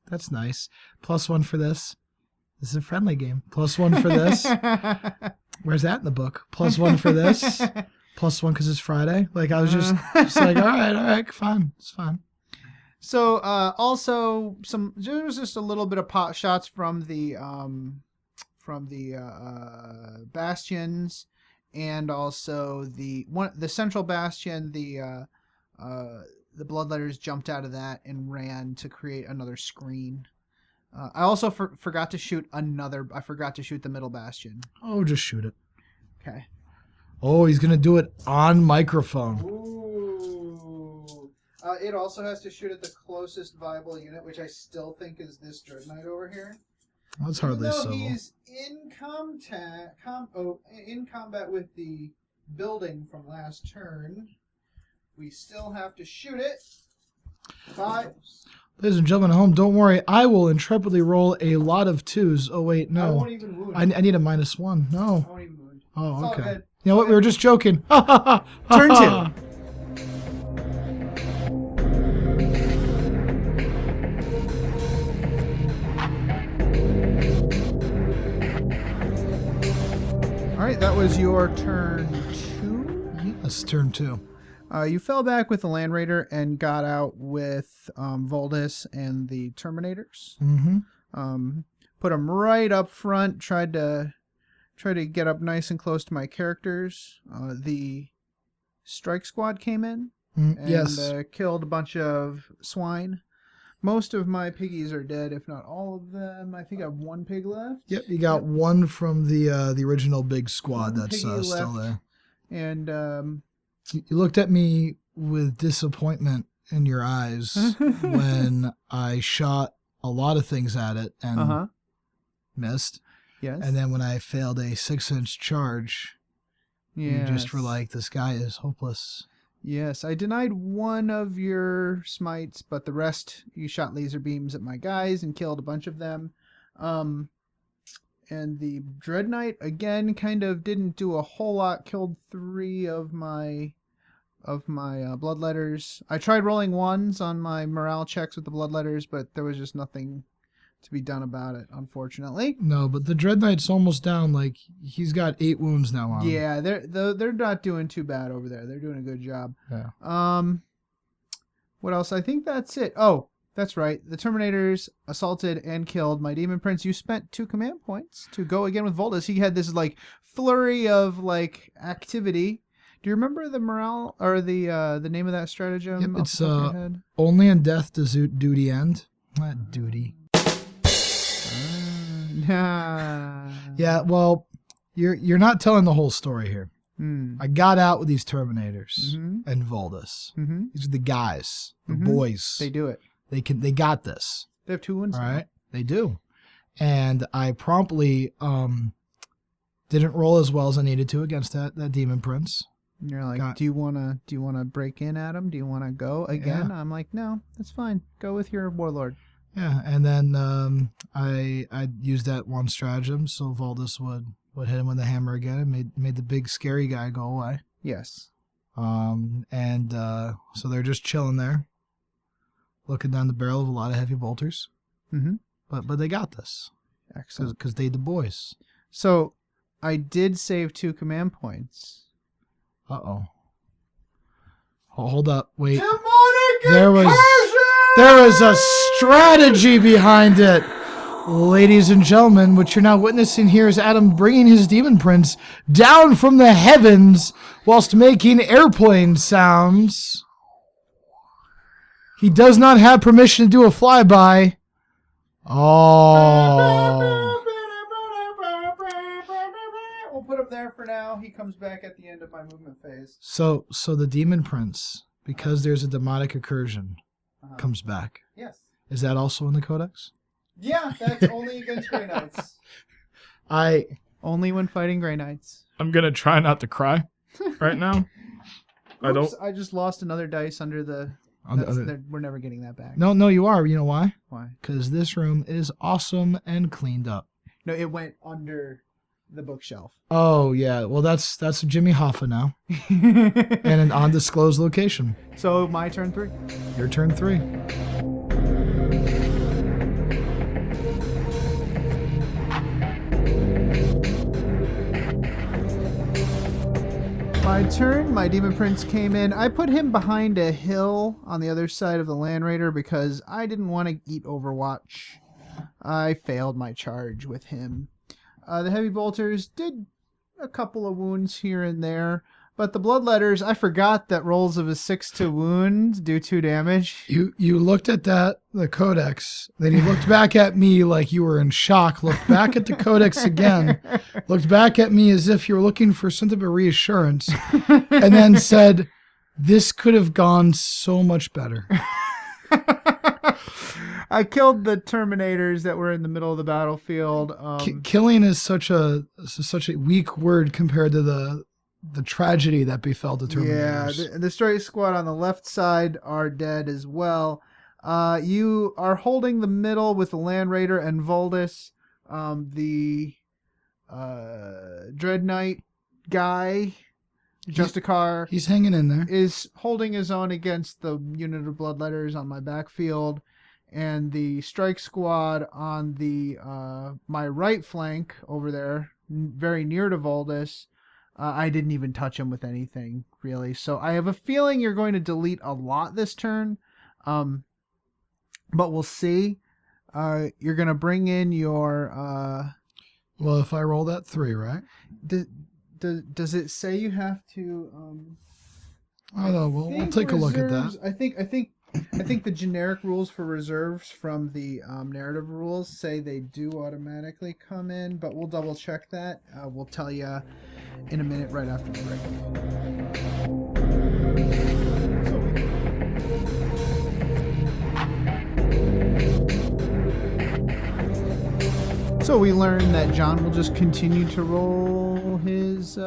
+1 for this. This is a friendly game. +1 for this. Where's that in the book? +1 for this. +1 because it's Friday. Like I was just like, all right, fine, it's fine. So also there was just a little bit of pot shots from the bastions, and also the central bastion. The bloodletters jumped out of that and ran to create another screen. I also forgot to shoot I forgot to shoot the middle bastion. Oh, just shoot it. Okay. Oh, he's gonna do it on microphone. Ooh. It also has to shoot at the closest viable unit, which I still think is this Dread Knight over here. That's hardly civil. He's in combat with the building from last turn. We still have to shoot it. 5. Ladies and gentlemen at home, don't worry. I will intrepidly roll a lot of 2s. Oh, wait, no. I won't even wound. I need a -1. No. I won't even wound. Oh, it's okay. You know what? We were just joking. Turn 2. All right, that was your turn 2? Yes, turn 2. You fell back with the Land Raider and got out with Voldus and the Terminators. Put them right up front. Tried to get up nice and close to my characters. The strike squad came in and killed a bunch of swine. Most of my piggies are dead, if not all of them. I think I have one pig left. Yep, you got one from the original big squad that's still there. And you looked at me with disappointment in your eyes when I shot a lot of things at it and missed. Yes. And then when I failed a 6-inch charge, you just were like, this guy is hopeless. Yes, I denied one of your smites, but the rest, you shot laser beams at my guys and killed a bunch of them. And the Dread Knight, again, kind of didn't do a whole lot, killed 3 of my bloodletters. I tried rolling 1s on my morale checks with the bloodletters, but there was just nothing to be done about it, unfortunately. No, but the Dread Knight's almost down. Like, he's got 8 wounds now on him. Yeah, they're not doing too bad over there. They're doing a good job. Yeah. What else? I think that's it. Oh, that's right. The Terminators assaulted and killed my Demon Prince. You spent 2 command points to go again with Voldus. He had this like flurry of like activity. Do you remember the morale or the name of that stratagem? Yep, it's only in death does duty end. Not duty. Yeah, well, you're not telling the whole story here. I got out with these Terminators and Voldus. These are the guys, the boys. They do it. They got this. They have 2 wounds. All right, they do. And I promptly didn't roll as well as I needed to against that Demon Prince. And you're like, do you wanna break in at him? Do you wanna go again? Yeah. I'm like, no, that's fine. Go with your warlord. Yeah, and then I used that one stratagem so Voldus would hit him with the hammer again and made the big scary guy go away. Yes. And so they're just chilling there, looking down the barrel of a lot of heavy bolters. But they got this. Excellent. Because they the boys. So I did save 2 command points. Uh-oh. Hold up. Wait. Demonic There was a strategy behind it. Ladies and gentlemen, what you're now witnessing here is Adam bringing his Demon Prince down from the heavens whilst making airplane sounds. He does not have permission to do a flyby. Oh. We'll put him there for now. He comes back at the end of my movement phase. So the Demon Prince, because there's a demonic incursion, comes back. Yes. Is that also in the Codex? Yeah, that's only against Grey Knights. Only when fighting Grey Knights. I'm gonna try not to cry right now. I just lost another dice under the. We're never getting that back. No, you are. You know why? Why? Because this room is awesome and cleaned up. No, it went under the bookshelf. Oh yeah, well that's Jimmy Hoffa now, and an undisclosed location. So my turn 3. Your turn 3. My turn. My Demon Prince came in. I put him behind a hill on the other side of the Land Raider because I didn't want to eat Overwatch. I failed my charge with him. The heavy bolters did a couple of wounds here and there, but the bloodletters, I forgot that rolls of a 6 to wound do 2 damage. You looked at the Codex, then you looked back at me like you were in shock, looked back at the Codex again, looked back at me as if you were looking for some type of reassurance, and then said, this could have gone so much better. I killed the Terminators that were in the middle of the battlefield. Killing is such a weak word compared to the tragedy that befell the Terminators. Yeah, the strike squad on the left side are dead as well. You are holding the middle with the Land Raider and Voldus. The Dread Knight guy, Justicar, he's hanging in there, is holding his own against the unit of bloodletters on my backfield. And the strike squad on the my right flank over there, very near to Voldus, I didn't even touch him with anything, really. So I have a feeling you're going to delete a lot this turn, but we'll see. You're going to bring in your... well, if I roll that 3, right? Does it say you have to... I know. We'll take a look at that. I think the generic rules for reserves from the narrative rules say they do automatically come in, but we'll double check that. We'll tell you in a minute right after the break. So we learned that John will just continue to roll his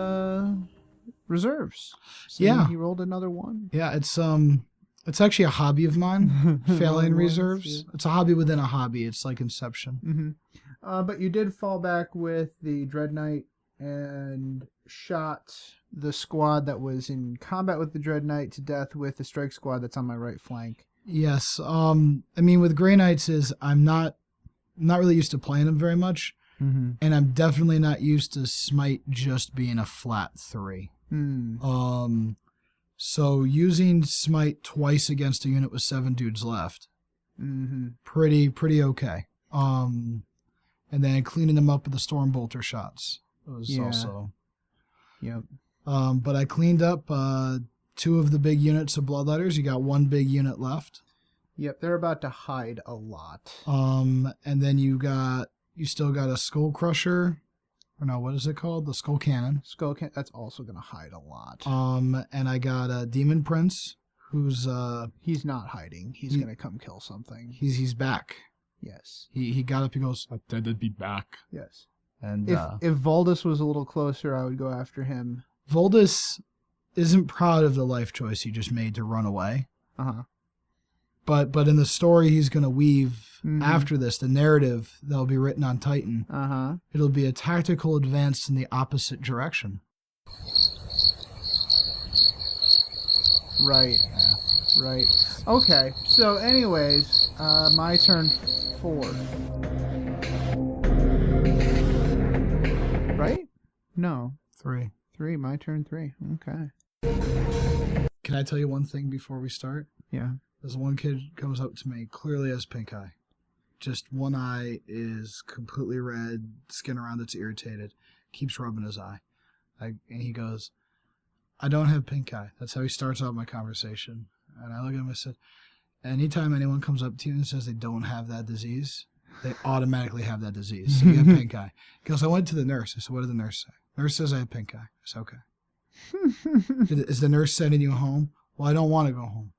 reserves. So yeah, he rolled another one. Yeah, it's actually a hobby of mine, failing reserves. Yeah. It's a hobby within a hobby. It's like Inception. Mm-hmm. But you did fall back with the Dread Knight and shot the squad that was in combat with the Dread Knight to death with the strike squad that's on my right flank. Yes. I mean, with Grey Knights I'm not really used to playing them very much, and I'm definitely not used to Smite just being a flat 3. So using Smite twice against a unit with 7 dudes left, pretty okay. And then cleaning them up with the Stormbolter shots was also. Yep. But I cleaned up 2 of the big units of Bloodletters. You got 1 big unit left. Yep, they're about to hide a lot. And then you still got a Skull Crusher. Or no, what is it called? The Skull Cannon. That's also going to hide a lot. And I got a Demon Prince, who's he's not hiding. He's going to come kill something. He's back. Yes. He got up. He goes, "I'd be back." Yes. And if Voldus was a little closer, I would go after him. Voldus isn't proud of the life choice he just made to run away. But in the story he's going to weave after this, the narrative that'll be written on Titan, it'll be a tactical advance in the opposite direction. Right. Yeah. Right. Okay. So, anyways, my turn 4. Right? No. 3. 3. My turn 3. Okay. Can I tell you one thing before we start? Yeah. This one kid comes up to me, clearly has pink eye. Just one eye is completely red, skin around it's irritated, keeps rubbing his eye. And he goes, "I don't have pink eye." That's how he starts out my conversation. And I look at him and I said, anytime anyone comes up to you and says they don't have that disease, they automatically have that disease. So you have pink eye. He goes, "I went to the nurse." I said, "What did the nurse say?" "Nurse says I have pink eye." I said, "Okay." "Is the nurse sending you home?" "Well, I don't want to go home."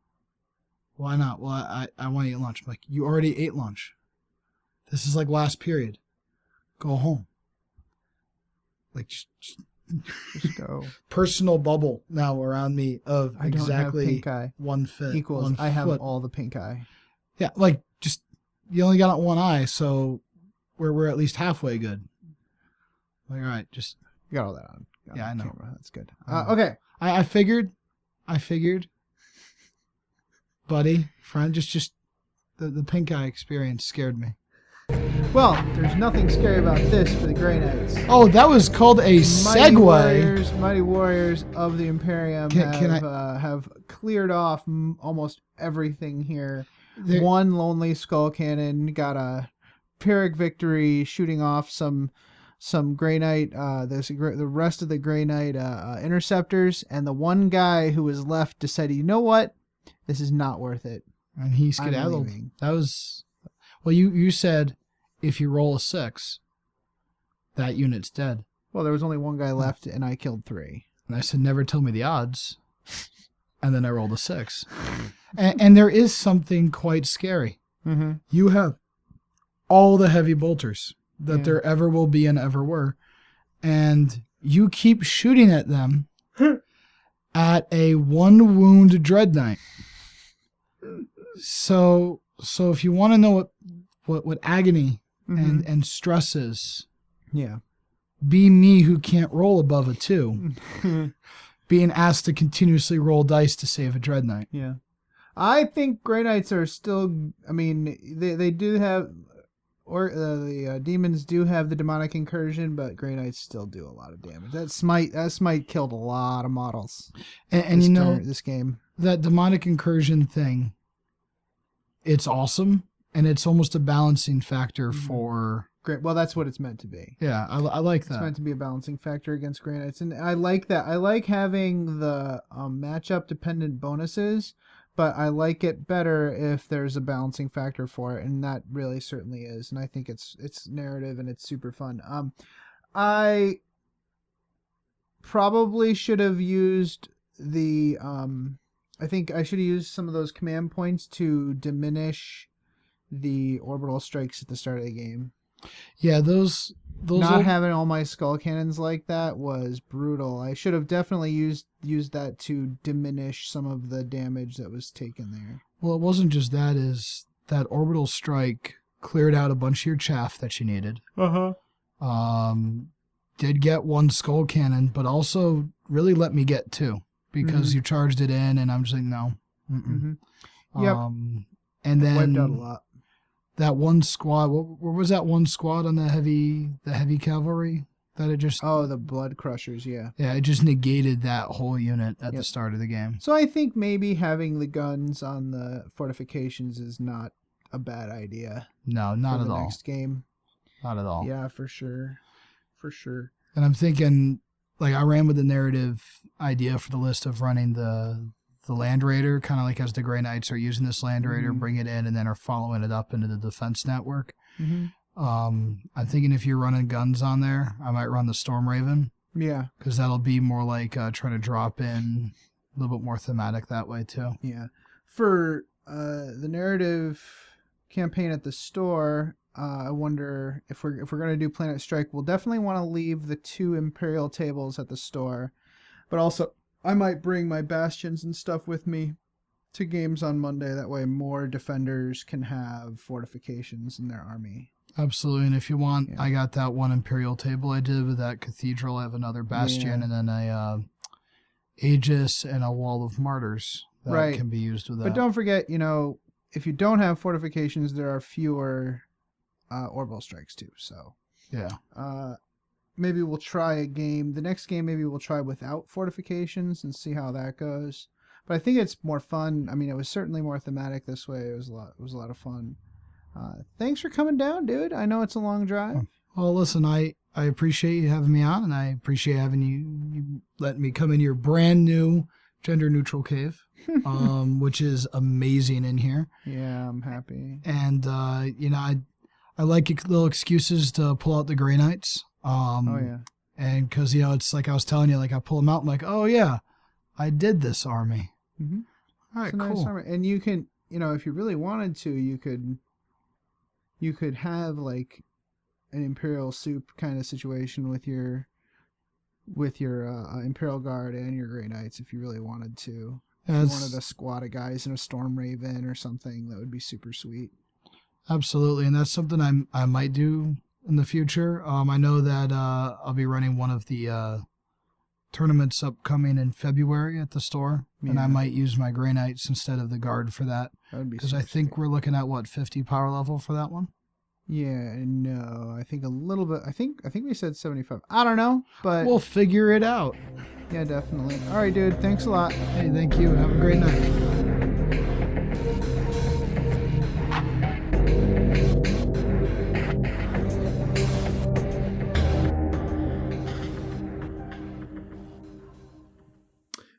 "Why not?" "Well, I want to eat lunch." I'm like, "You already ate lunch. This is like last period. Go home." Like, just go. Personal bubble now around me of I exactly don't have pink eye. 1 foot. Equals 1 I have foot. all the pink eye. Yeah, like, just, you only got one eye, so we're at least halfway good. Like, all right, just. You got all that on. Yeah, I know. Camera. That's good. Okay. I figured. Buddy, friend, just the pink eye experience scared me. Well, there's nothing scary about this for the Grey Knights. Oh, that was called a segue. Mighty warriors of the Imperium have cleared off almost everything here. One lonely skull cannon got a Pyrrhic victory, shooting off some Grey Knight, the rest of the Grey Knight interceptors, and the one guy who was left decided, you know what, this is not worth it. And he skedaddled. That was, well, you said if you roll a 6, that unit's dead. Well, there was only one guy left, and I killed 3. And I said, never tell me the odds. And then I rolled a 6. And there is something quite scary. Mm-hmm. You have all the heavy bolters that there ever will be and ever were. And you keep shooting at them at a 1 wound Dread Knight. So if you want to know what agony and stress is, be me who can't roll above a 2, being asked to continuously roll dice to save a Dread Knight. Yeah, I think Grey Knights are still. I mean, they do have, or the demons do have the demonic incursion, but Grey Knights still do a lot of damage. That smite killed a lot of models. And you know, this game, that demonic incursion thing, it's awesome, and it's almost a balancing factor for Well, that's what it's meant to be. Yeah, I like that. It's meant to be a balancing factor against Grey Knights, and I like that. I like having the matchup dependent bonuses, but I like it better if there's a balancing factor for it, and that really certainly is. And I think it's narrative and it's super fun. I probably should have used the I think I should have used some of those command points to diminish the orbital strikes at the start of the game. Yeah, those not having all my skull cannons like that was brutal. I should have definitely used that to diminish some of the damage that was taken there. Well, it wasn't just that. Is that orbital strike cleared out a bunch of your chaff that you needed. Did get one skull cannon, but also really let me get two because you charged it in, and I'm just like, no. Yep. And then wiped out a lot. That one squad. Where was that one squad on the heavy cavalry? That it just the Blood Crushers. Yeah. Yeah, it just negated that whole unit at the start of the game. So I think maybe having the guns on the fortifications is not a bad idea. No, not at all. Next game. Not at all. Yeah, for sure. And I'm thinking, like, I ran with the narrative idea for the list of running the Land Raider, kind of like as the Grey Knights are using this Land Raider, bring it in, and then are following it up into the defense network. I'm thinking if you're running guns on there, I might run the Storm Raven. Yeah. Because that'll be more like trying to drop in a little bit more thematic that way, too. Yeah. For the narrative campaign at the store, I wonder if we're going to do Planetstrike, we'll definitely want to leave the 2 Imperial tables at the store. But also, I might bring my bastions and stuff with me to games on Monday. That way more defenders can have fortifications in their army. Absolutely. And if you want, I got that 1 Imperial table I did with that cathedral. I have another bastion and then a Aegis and a Wall of Martyrs that can be used with that. But don't forget, if you don't have fortifications, there are fewer orbital strikes too. So yeah. Maybe we'll try a game. The next game, maybe we'll try without fortifications and see how that goes. But I think it's more fun. I mean, it was certainly more thematic this way. It was a lot of fun. Thanks for coming down, dude. I know it's a long drive. Well, listen, I appreciate you having me on, and I appreciate having you letting me come in your brand new gender-neutral cave, which is amazing in here. Yeah, I'm happy. And, I like little excuses to pull out the Grey Knights. And because, it's like I was telling you, like I pull them out, I'm like, oh, yeah, I did this army. Mm-hmm. All right, it's a cool. Nice army. And you can, if you really wanted to, you could have like an Imperial soup kind of situation with your Imperial Guard and your Grey Knights if you really wanted to. If you wanted a squad of guys in a Storm Raven or something, that would be super sweet. Absolutely, and that's something I might do in the future. I know that I'll be running one of the tournaments upcoming in February at the store, and I might use my Grey Knights instead of the Guard for that. That would be because I think we're looking at 50 power level for that one. Yeah, no, I think a little bit. I think we said 75. I don't know, but we'll figure it out. Yeah, definitely. All right, dude. Thanks a lot. Hey, thank you. Have a great night.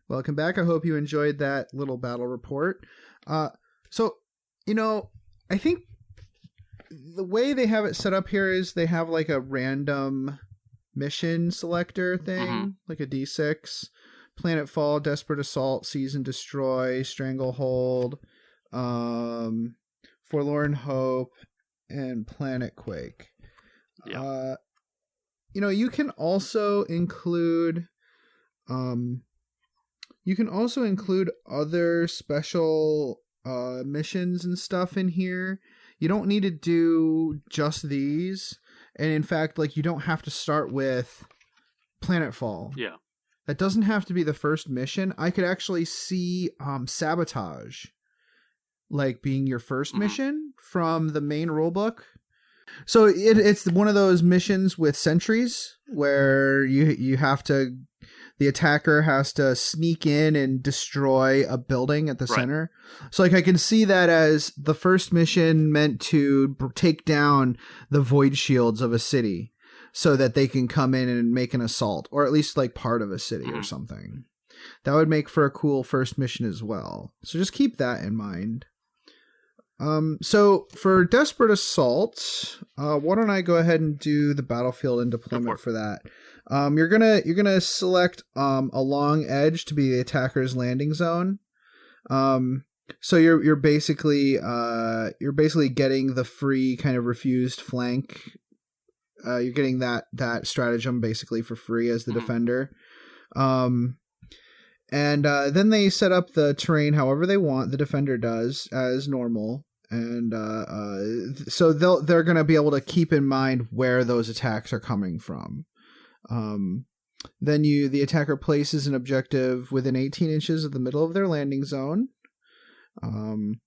Welcome back. I hope you enjoyed that little battle report. So, I think the way they have it set up here is they have like a random mission selector thing, like a D6. Planetfall, Desperate Assault, Seize and Destroy, Stranglehold, Forlorn Hope, and Planetquake. Yeah. You can also include other special missions and stuff in here. You don't need to do just these. And in fact, like, you don't have to start with Planetfall. Yeah. That doesn't have to be the first mission. I could actually see Sabotage like being your first mission from the main rulebook. So it's one of those missions with sentries where you have to, the attacker has to sneak in and destroy a building at the center. So like I can see that as the first mission meant to take down the void shields of a city so that they can come in and make an assault, or at least like part of a city or something. That would make for a cool first mission as well. So just keep that in mind. So for Desperate Assault, why don't I go ahead and do the battlefield and deployment for that? You're gonna select a long edge to be the attacker's landing zone. So you're basically getting the free kind of refused flank. You're getting that stratagem basically for free as the defender. And then they set up the terrain however they want. The defender does as normal. And so they're going to be able to keep in mind where those attacks are coming from. Then the attacker places an objective within 18 inches of the middle of their landing zone. Then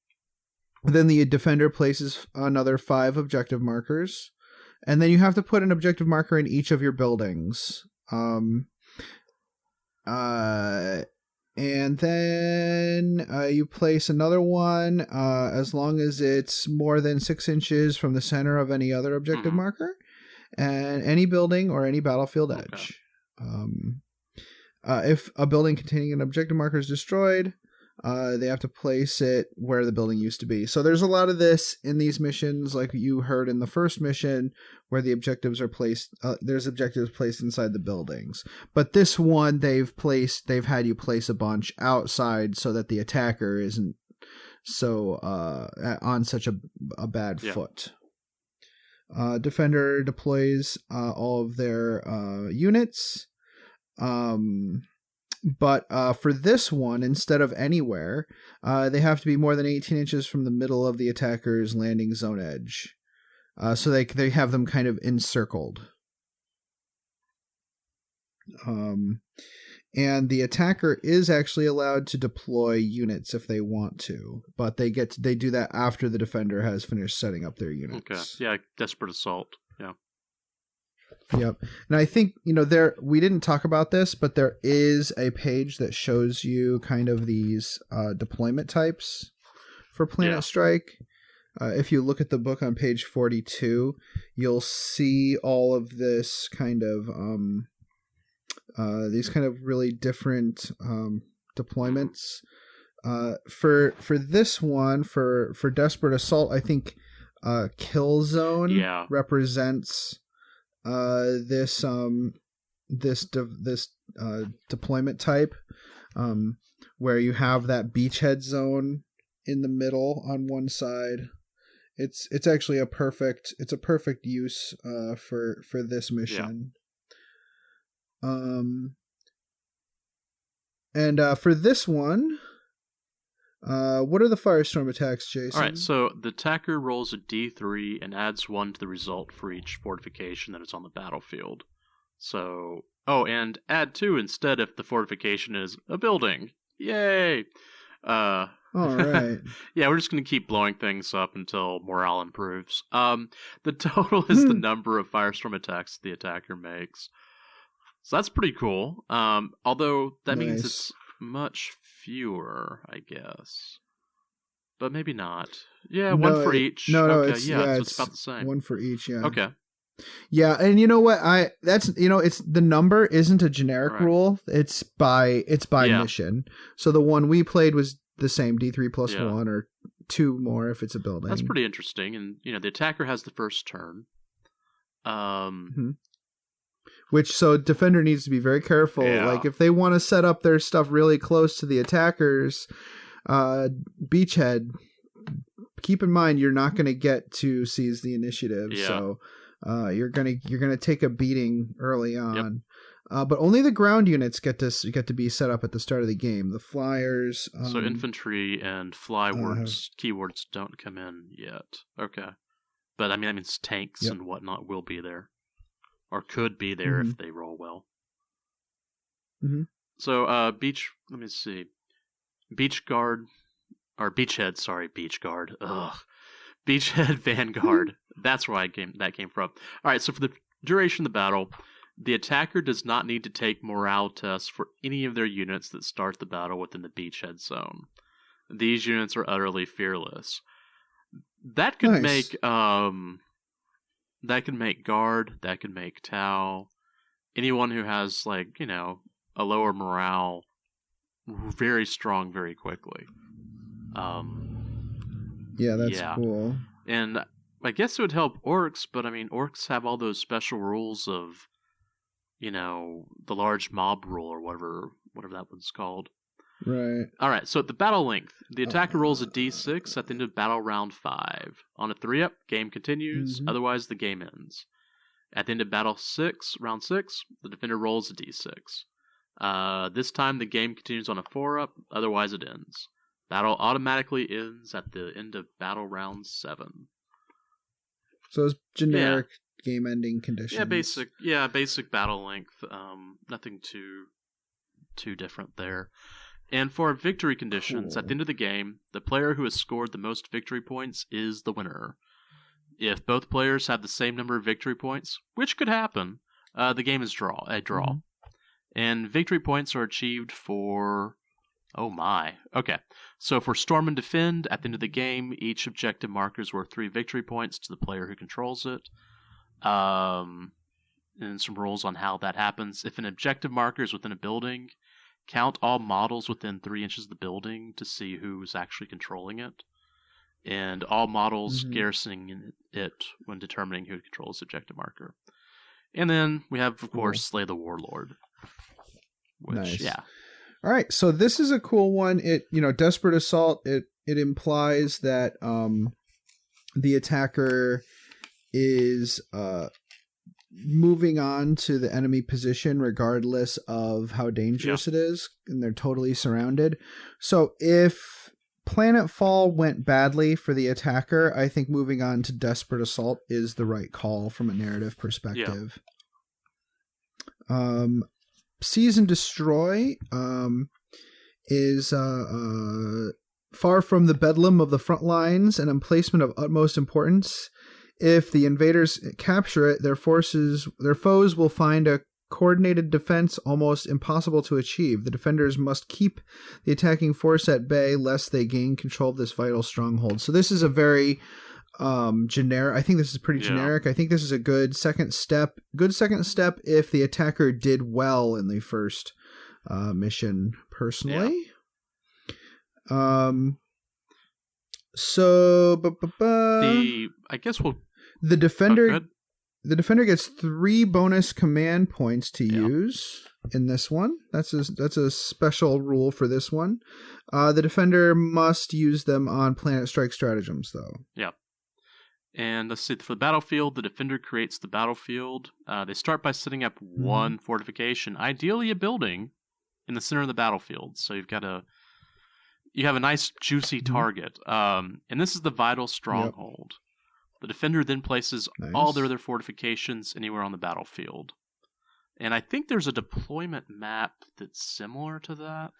the defender places another 5 objective markers. And then you have to put an objective marker in each of your buildings. And then you place another one as long as it's more than 6 inches from the center of any other objective marker, and any building or any battlefield edge. If a building containing an objective marker is destroyed, they have to place it where the building used to be. So there's a lot of this in these missions, like you heard in the first mission, where the objectives are placed. There's objectives placed inside the buildings, but this one they've had you place a bunch outside so that the attacker isn't so on such a bad foot. Defender deploys all of their units. But for this one, instead of anywhere, they have to be more than 18 inches from the middle of the attacker's landing zone edge. So they have them kind of encircled. And the attacker is actually allowed to deploy units if they want to, but they do that after the defender has finished setting up their units. Okay. Yeah, Desperate Assault. Yeah. Yep. And I think, we didn't talk about this, but there is a page that shows you kind of these deployment types for Planetstrike. If you look at the book on page 42, you'll see all of this kind of these kind of really different deployments. For this one, for Desperate Assault, I think Kill Zone represents this deployment type, where you have that beachhead zone in the middle on one side. It's actually a perfect use for this mission. And for this one, what are the firestorm attacks, Jason? All right, so the attacker rolls a d3 and adds 1 to the result for each fortification that is on the battlefield. So, and add 2 instead if the fortification is a building. Yay! All right. Yeah, we're just going to keep blowing things up until morale improves. The total is the number of firestorm attacks the attacker makes. So that's pretty cool. Although that means it's much fewer, I guess. But maybe not. Yeah, one for each. So it's about the same. One for each, yeah. Okay. Yeah, and you know what? It's the number isn't a generic rule. It's by mission. So the one we played was the same, D3 plus 1 or 2 more if it's a building. That's pretty interesting. And the attacker has the first turn. Which, so defender needs to be very careful. Yeah. Like if they want to set up their stuff really close to the attacker's beachhead, keep in mind you're not going to get to seize the initiative. Yeah. So you're gonna take a beating early on. But only the ground units get to be set up at the start of the game. The flyers. So infantry and flywords keywords don't come in yet. Okay, but that means tanks and whatnot will be there, or could be there if they roll well. Mm-hmm. So beach. Let me see. Beach guard or beachhead. Sorry, beach guard. Ugh. Beachhead Vanguard. That's where that came from. All right. So for the duration of the battle, The attacker does not need to take morale tests for any of their units that start the battle within the beachhead zone. These units are utterly fearless. That could make guard, that could make Tau, anyone who has like, a lower morale very strong very quickly. Yeah, that's cool. And I guess it would help orcs, but I mean, orcs have all those special rules of, the large mob rule or whatever that one's called. Right. All right, so at the battle length, the attacker rolls a d6 at the end of battle round 5. On a 3-up, game continues, otherwise the game ends. At the end of battle 6, round 6, the defender rolls a d6. This time the game continues on a 4-up, otherwise it ends. Battle automatically ends at the end of battle round 7. So it's generic game-ending conditions. Basic battle length. Nothing too different there. And for victory conditions, at the end of the game, the player who has scored the most victory points is the winner. If both players have the same number of victory points, which could happen, the game is a draw. Mm-hmm. And victory points are achieved for... Oh my. Okay. So for Storm and Defend, at the end of the game, each objective marker is worth 3 victory points to the player who controls it. And some rules on how that happens. If an objective marker is within a building, count all models within 3 inches of the building to see who's actually controlling it. And all models garrisoning it when determining who controls the objective marker. And then we have, of course, Slay the Warlord. Which, All right, so this is a cool one. It, Desperate Assault, it implies that the attacker is moving on to the enemy position regardless of how dangerous it is, and they're totally surrounded. So if Planetfall went badly for the attacker, I think moving on to Desperate Assault is the right call from a narrative perspective. Seize and Destroy is far from the bedlam of the front lines, an emplacement of utmost importance. If the invaders capture it, their foes will find a coordinated defense almost impossible to achieve. The defenders must keep the attacking force at bay lest they gain control of this vital stronghold. So this is a very generic. I think this is pretty generic. I think this is a good second step. Good second step if the attacker did well in the first mission. Personally, the defender. The defender gets 3 bonus command points to use in this one. That's a special rule for this one. The defender must use them on Planetstrike stratagems, though. Yeah. And let's see, for the battlefield, the defender creates the battlefield. They start by setting up one fortification, ideally a building, in the center of the battlefield. So you have a nice juicy target. And this is the vital stronghold. Yep. The defender then places all their other fortifications anywhere on the battlefield. And I think there's a deployment map that's similar to that.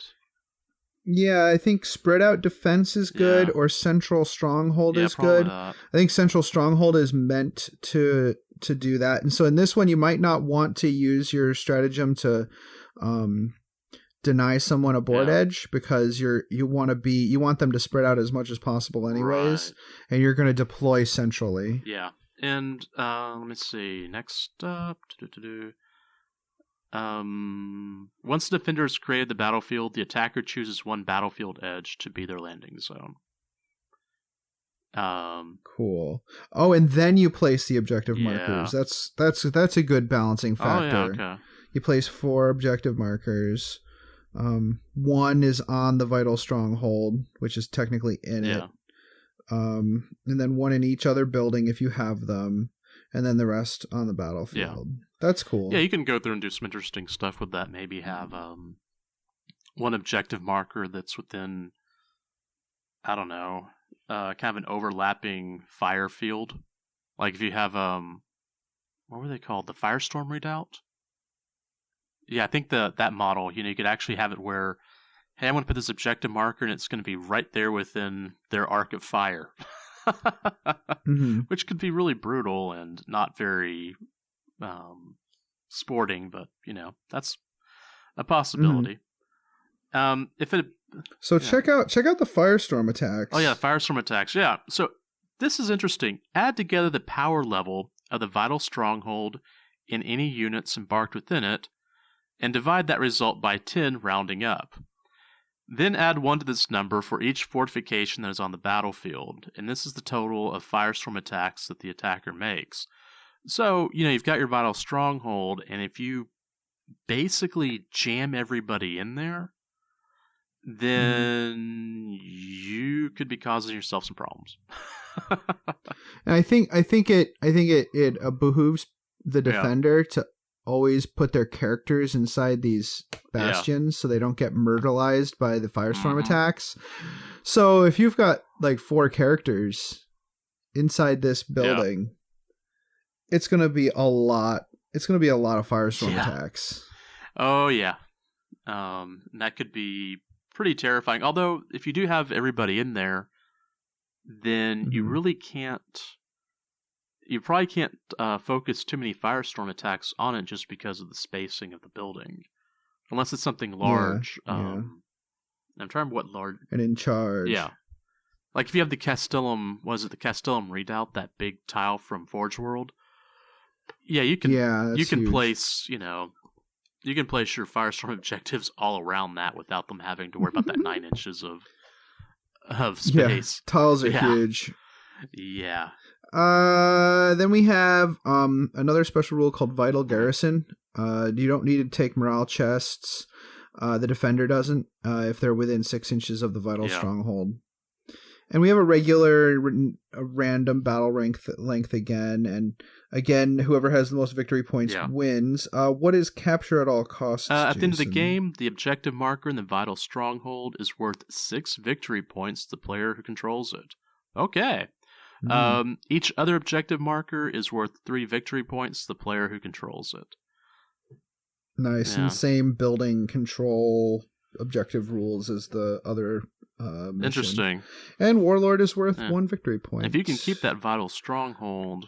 Yeah, I think Spread Out Defense is good, or Central Stronghold is good. I think Central Stronghold is meant to do that. And so in this one, you might not want to use your stratagem to deny someone a board edge, because you want them to spread out as much as possible anyways, and you're going to deploy centrally. Yeah. And let me see. Next up, once the defender has created the battlefield, the attacker chooses one battlefield edge to be their landing zone. Cool. Oh, and then you place the objective markers. That's a good balancing factor. Oh, yeah, okay. You place 4 objective markers. 1 is on the vital stronghold, which is technically in it. And then 1 in each other building if you have them, and then the rest on the battlefield. That's cool. Yeah, you can go through and do some interesting stuff with that. Maybe have 1 objective marker that's within, I don't know, kind of an overlapping fire field. Like if you have, what were they called? The Firestorm Redoubt? Yeah, I think that model, you could actually have it where, hey, I'm going to put this objective marker and it's going to be right there within their arc of fire. Which could be really brutal and not very sporting, but that's a possibility. If it check out the firestorm attacks. Oh yeah, firestorm attacks. Yeah. So this is interesting. Add together the power level of the vital stronghold in any units embarked within it, and divide that result by 10, rounding up. Then add 1 to this number for each fortification that is on the battlefield, and this is the total of firestorm attacks that the attacker makes. So, you've got your vital stronghold, and if you basically jam everybody in there, then you could be causing yourself some problems. And I think it behooves the defender to always put their characters inside these bastions so they don't get myrtleized by the firestorm attacks. So if you've got like 4 characters inside this building, it's going to be a lot. It's going to be a lot of firestorm attacks. Oh yeah. That could be pretty terrifying. Although if you do have everybody in there, then you really can't. You probably can't focus too many firestorm attacks on it just because of the spacing of the building, unless it's something large. I'm trying to remember what large. And in charge. Yeah, like if you have the Castellum, the Castellum Redoubt, that big tile from Forge World? Yeah, you can. Yeah, you can huge. Place. You can place your firestorm objectives all around that without them having to worry about that 9 inches of space. Yeah, tiles are huge. Yeah. Then we have another special rule called Vital Garrison. You don't need to take morale chests. The defender doesn't if they're within 6 inches of the vital stronghold. And we have a regular random battle length again. And again, whoever has the most victory points wins. What is capture at all costs? At the end of the game, the objective marker in the vital stronghold is worth 6 victory points to the player who controls it. Okay. Each other objective marker is worth 3 victory points to the player who controls it. Nice. And same building control objective rules as the other mission. Interesting. And Warlord is worth 1 victory point. If you can keep that vital stronghold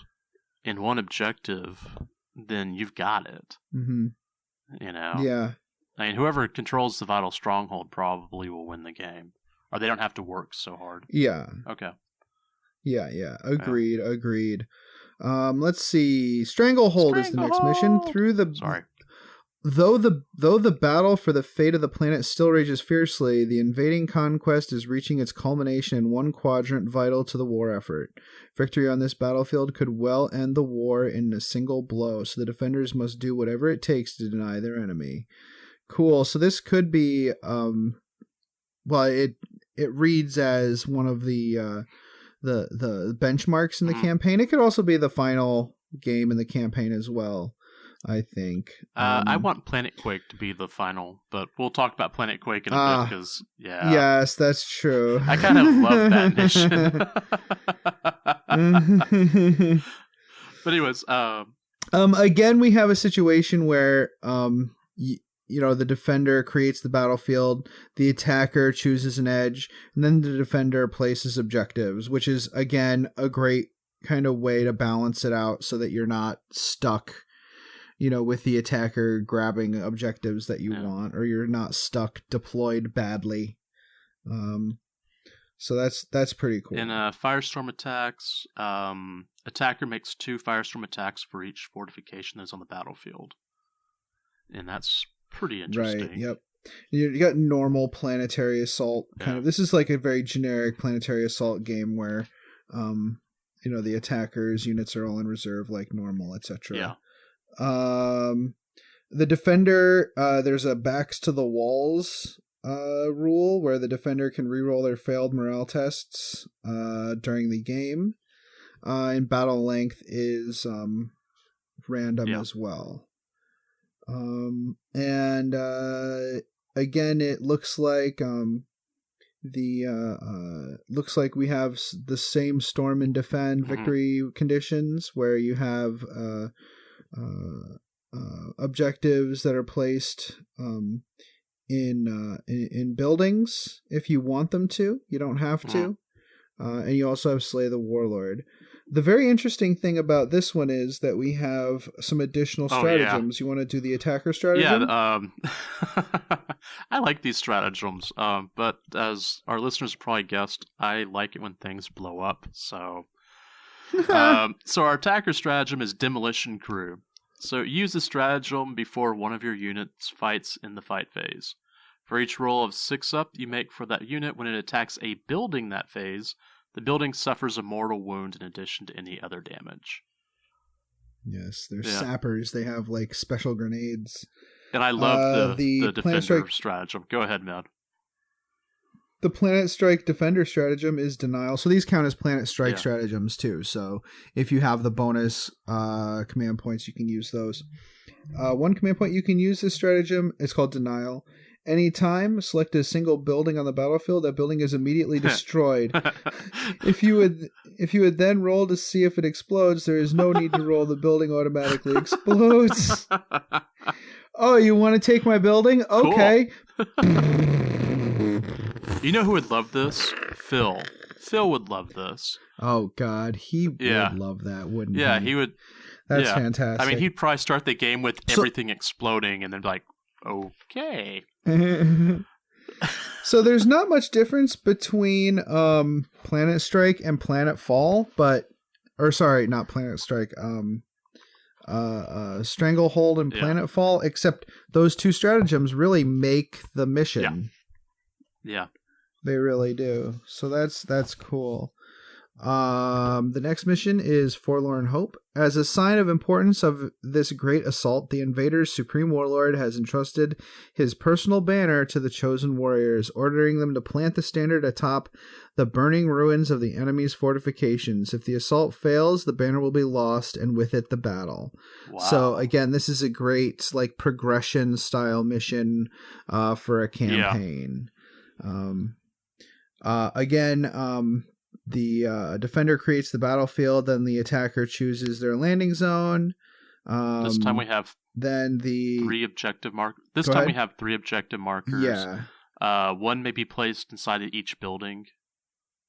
in one objective, then you've got it. Mm-hmm. Yeah. I mean, whoever controls the vital stronghold probably will win the game. Or they don't have to work so hard. Yeah. Okay. Yeah. Agreed. Let's see. Stranglehold is the next mission. Though the battle for the fate of the planet still rages fiercely, the invading conquest is reaching its culmination in one quadrant vital to the war effort. Victory on this battlefield could well end the war in a single blow, so the defenders must do whatever it takes to deny their enemy. Cool. So this could be it reads as one of the benchmarks in the campaign. It could also be the final game in the campaign as well, I think. I want Planet Quake to be the final, but we'll talk about Planet Quake in a bit because, Yes, that's true. I kind of love that mission. But anyways, again, we have a situation where, the defender creates the battlefield, the attacker chooses an edge, and then the defender places objectives, which is, again, a great kind of way to balance it out so that you're not stuck, with the attacker grabbing objectives that you want, or you're not stuck deployed badly. So that's pretty cool. In firestorm attacks, attacker makes 2 firestorm attacks for each fortification that's on the battlefield. And that's pretty interesting. Right, yep. You got normal planetary assault kind of. This is like a very generic planetary assault game where the attacker's units are all in reserve like normal, etc. Yeah. The defender, there's a backs to the walls rule where the defender can reroll their failed morale tests during the game. And battle length is random as well. And again, it looks like looks like we have the same storm and defend victory conditions where you have objectives that are placed in buildings if you want them to. You don't have to. And you also have Slay the Warlord. The very interesting thing about this one is that we have some additional stratagems. You want to do the attacker stratagem? Yeah, I like these stratagems, but as our listeners probably guessed, I like it when things blow up, so... so our attacker stratagem is Demolition Crew. So use the stratagem before one of your units fights in the fight phase. For each roll of 6 up you make for that unit when it attacks a building that phase, the building suffers a mortal wound in addition to any other damage. Yes, they're sappers. They have like special grenades. And I love the defender Planetstrike stratagem. Go ahead, man. The Planetstrike defender stratagem is denial. So these count as Planetstrike stratagems too. So if you have the bonus command points, you can use those. One command point you can use this stratagem is called denial. Anytime, select a single building on the battlefield. That building is immediately destroyed. If you would then roll to see if it explodes, there is no need to roll. The building automatically explodes. Oh, you want to take my building? Okay. Cool. You know who would love this? Phil. Phil would love this. Oh, God. He would love that, wouldn't he? Yeah, he would. That's fantastic. I mean, he'd probably start the game with everything exploding and then be like, okay. So there's not much difference between Planetstrike and Planetfall, not Planetstrike, Stranglehold and Planetfall, except those two stratagems really make the mission. Yeah. They really do. So that's cool. The next mission is Forlorn Hope. As a sign of importance of this great assault, the invader's supreme warlord has entrusted his personal banner to the chosen warriors, ordering them to plant the standard atop the burning ruins of the enemy's fortifications. If the assault fails, the banner will be lost, and with it the battle. Wow. So again, this is a great progression style mission for a campaign. The defender creates the battlefield, then the attacker chooses their landing zone. This time we have we have 3 objective markers. Yeah. One may be placed inside of each building,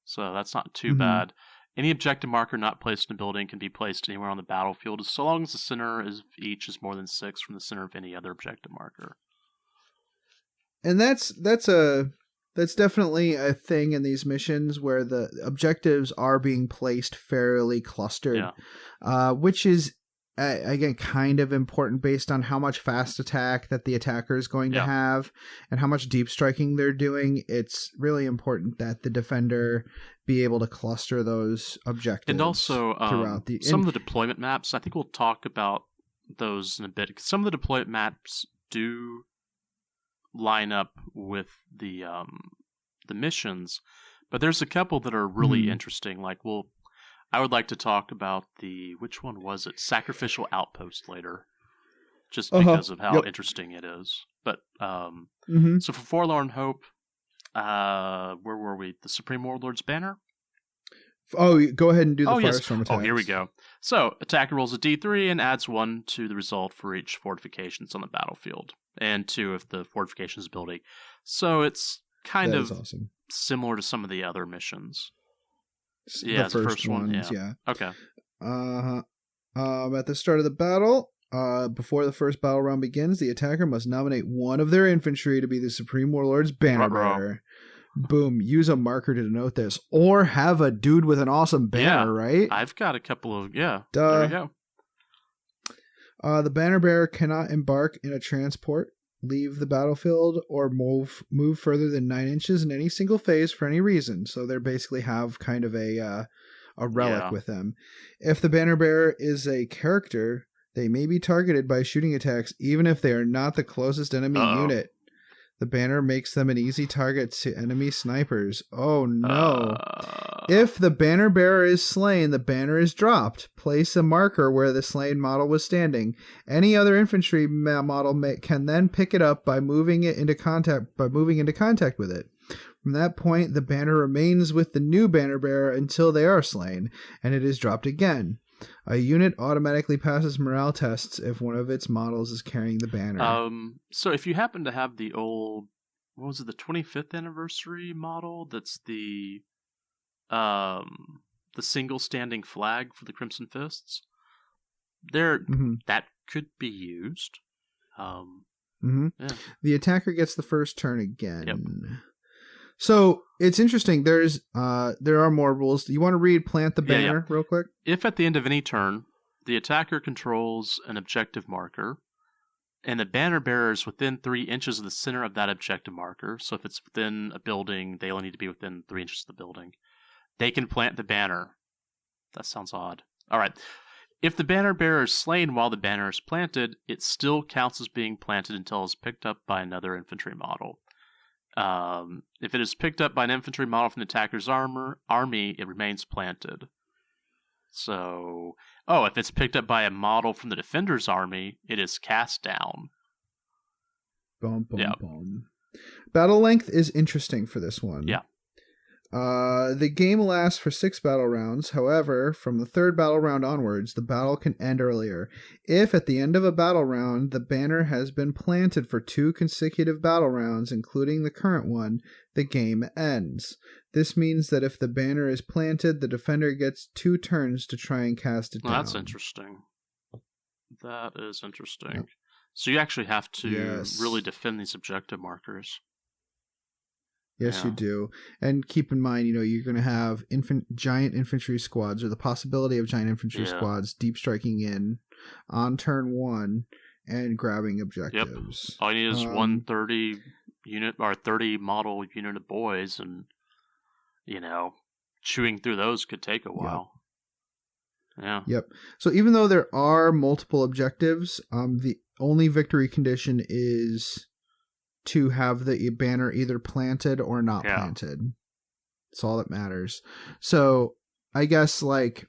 so that's not too bad. Any objective marker not placed in a building can be placed anywhere on the battlefield, so long as the center of each is more than 6 from the center of any other objective marker. And that's definitely a thing in these missions where the objectives are being placed fairly clustered, which is, again, kind of important based on how much fast attack that the attacker is going to have and how much deep striking they're doing. It's really important that the defender be able to cluster those objectives. And also, some of the deployment maps, I think we'll talk about those in a bit. Some of the deployment maps do line up with the missions, but there's a couple that are really interesting. I would like to talk about which one was it? Sacrificial Outpost later, just because of how interesting it is. But so for Forlorn Hope, where were we? The Supreme Warlord's banner. Oh, go ahead and do the Firestorm attacks. Oh, here we go. So, attacker rolls a d3 and adds 1 to the result for each fortifications on the battlefield, and 2 if the fortification is building. So it's kind of similar to some of the other missions. The first ones, yeah. Okay. At the start of the battle, before the first battle round begins, the attacker must nominate one of their infantry to be the Supreme Warlord's banner bearer. Boom, use a marker to denote this. Or have a dude with an awesome banner, right? I've got a couple of, Duh. There we go. The banner bearer cannot embark in a transport, leave the battlefield, or move further than 9 inches in any single phase for any reason. So they basically have kind of a relic with them. If the banner bearer is a character, they may be targeted by shooting attacks even if they are not the closest enemy unit. The banner makes them an easy target to enemy snipers. Oh no. If the banner bearer is slain, the banner is dropped. Place a marker where the slain model was standing. Any other infantry model can then pick it up by moving into contact with it. From that point, the banner remains with the new banner bearer until they are slain, and it is dropped again. A unit automatically passes morale tests if one of its models is carrying the banner. So if you happen to have the old, what was it, the 25th anniversary model? That's the the single standing flag for the Crimson Fists. That could be used. Yeah. The attacker gets the first turn again. Yep. So it's interesting. There are more rules. You want to read Plant the Banner real quick? If at the end of any turn, the attacker controls an objective marker, and the banner bearer is within 3 inches of the center of that objective marker, so if it's within a building, they only need to be within 3 inches of the building, they can plant the banner. That sounds odd. All right. If the banner bearer is slain while the banner is planted, it still counts as being planted until it's picked up by another infantry model. If it is picked up by an infantry model from the attacker's army, it remains planted. So, if it's picked up by a model from the defender's army, it is cast down. Boom, boom, boom. Battle length is interesting for this one. Yeah. The game lasts for 6 battle rounds. However, from the 3rd battle round onwards, the battle can end earlier. If at the end of a battle round, the banner has been planted for 2 consecutive battle rounds, including the current one, the game ends. This means that if the banner is planted, the defender gets 2 turns to try and cast it down. That's interesting. That is interesting. Yep. So you actually have to really defend these objective markers. Yes, you do. And keep in mind, you're going to have giant infantry squads, or the possibility of giant infantry squads deep striking in on turn 1 and grabbing objectives. Yep. All you need is 130 unit or 30 model unit of boys, and chewing through those could take a while. Yeah. Yep. So even though there are multiple objectives, the only victory condition is to have the banner either planted or not planted. That's all that matters. So I guess it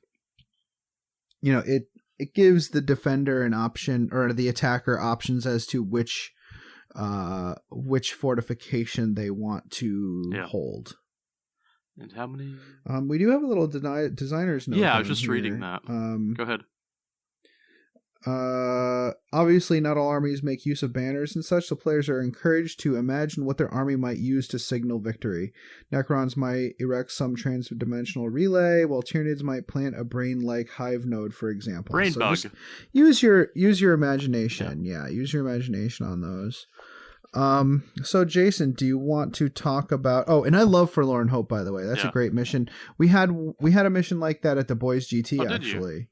gives the defender an option, or the attacker options as to which fortification they want to hold. And how many? We do have a little designer's note. Yeah, I was just reading that. Go ahead. Obviously not all armies make use of banners and such, so players are encouraged to imagine what their army might use to signal victory. Necrons might erect some transdimensional relay, while Tyranids might plant a brain-like hive node, for example. Brain bug. Just use your imagination. Yeah, use your imagination on those. So Jason, do you want to talk about... Oh, and I love Forlorn Hope, by the way. That's a great mission. We had a mission like that at Du Bois GT, actually.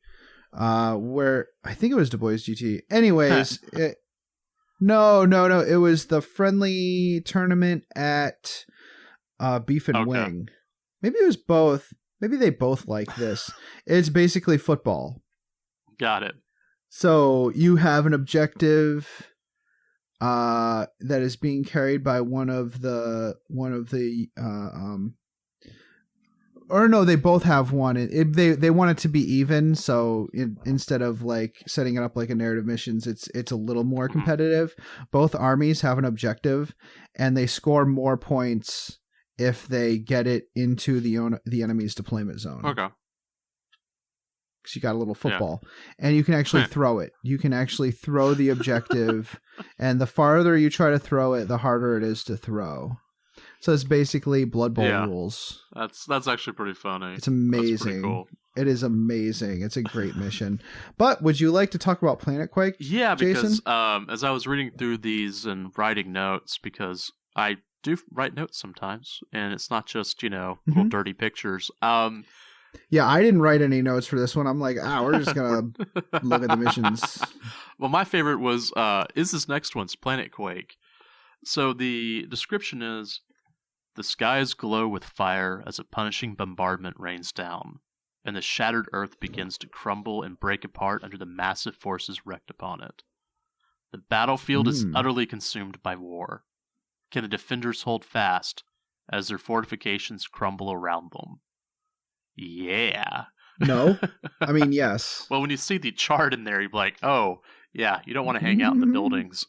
Where I think it was Du Bois GT. Anyways, no. It was the friendly tournament at Beef and Wing. Maybe it was both. Maybe they both like this. It's basically football. Got it. So you have an objective that is being carried by one of the or no, they both have one. They want it to be even, so instead of setting it up like a narrative missions, it's a little more competitive. Both armies have an objective, and they score more points if they get it into the enemy's deployment zone. Okay. Because you got a little football, and you can actually throw it. You can actually throw the objective, and the farther you try to throw it, the harder it is to throw. So it's basically Blood Bowl rules. That's actually pretty funny. It's amazing. That's pretty cool. It is amazing. It's a great mission. But would you like to talk about Planetquake? Yeah, Jason? because as I was reading through these and writing notes, because I do write notes sometimes, and it's not just little dirty pictures. Yeah, I didn't write any notes for this one. I'm like, we're just gonna look at the missions. Well, my favorite was is this next one's Planetquake. So the description is: the skies glow with fire as a punishing bombardment rains down, and the shattered earth begins to crumble and break apart under the massive forces wreaked upon it. The battlefield is utterly consumed by war. Can the defenders hold fast as their fortifications crumble around them? Yeah. No. I mean, yes. Well, when you see the chart in there, you're like, oh, yeah, you don't want to hang out in the buildings.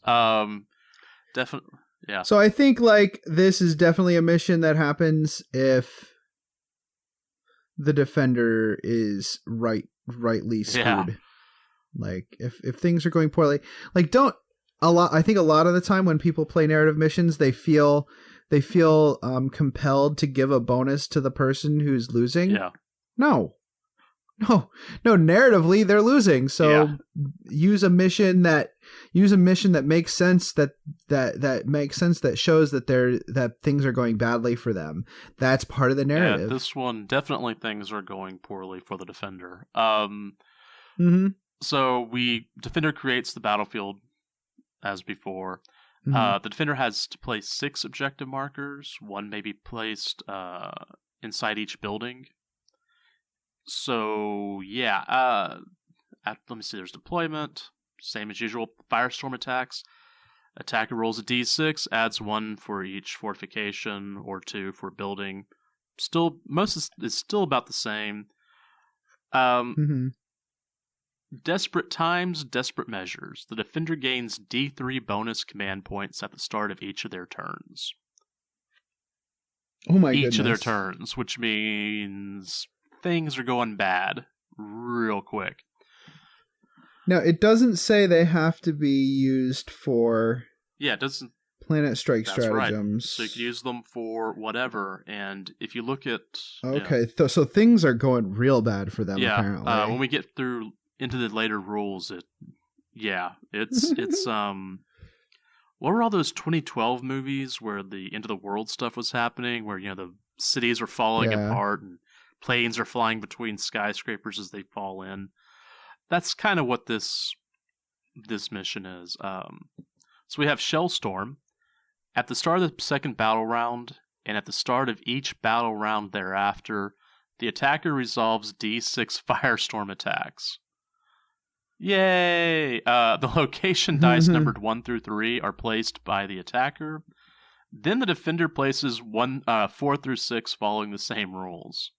Definitely. Yeah. So I think this is definitely a mission that happens if the defender is rightly screwed. Yeah. If things are going poorly, I think a lot of the time when people play narrative missions, they feel compelled to give a bonus to the person who's losing. Yeah. No. Narratively, they're losing. So use a mission that makes sense. That makes sense. That shows that things are going badly for them. That's part of the narrative. Yeah, this one definitely things are going poorly for the defender. So defender creates the battlefield as before. The defender has to place 6 objective markers. 1 may be placed inside each building. So, let me see, there's deployment, same as usual, firestorm attacks. Attacker rolls a d6, adds 1 for each fortification or 2 for building. Most is still about the same. Desperate times, desperate measures. The defender gains D3 bonus command points at the start of each of their turns. Oh my goodness. Each of their turns, which means things are going bad real quick. Now, it doesn't say they have to be used for it doesn't. Planetstrike stratagems. Right. So you can use them for whatever. And if you look at... Okay, so things are going real bad for them, apparently. When we get through into the later rules, it's what were all those 2012 movies where the end of the world stuff was happening, where the cities are falling apart and planes are flying between skyscrapers as they fall in? That's kind of what this mission is. So we have Shellstorm. At the start of the second battle round, and at the start of each battle round thereafter, the attacker resolves D6 firestorm attacks. Yay! The location dice numbered 1 through 3 are placed by the attacker. Then the defender places 4 through 6 following the same rules.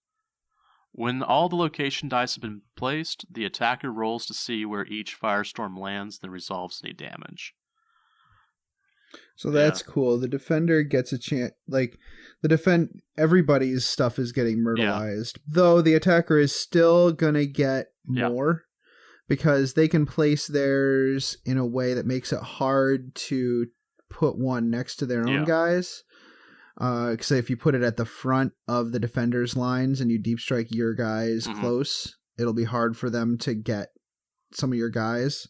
When all the location dice have been placed, the attacker rolls to see where each firestorm lands, then resolves any damage. So that's cool. The defender gets a chance. Everybody's stuff is getting myrtleized, though the attacker is still gonna get more because they can place theirs in a way that makes it hard to put one next to their own guys. Because if you put it at the front of the defender's lines and you deep strike your guys close, it'll be hard for them to get some of your guys.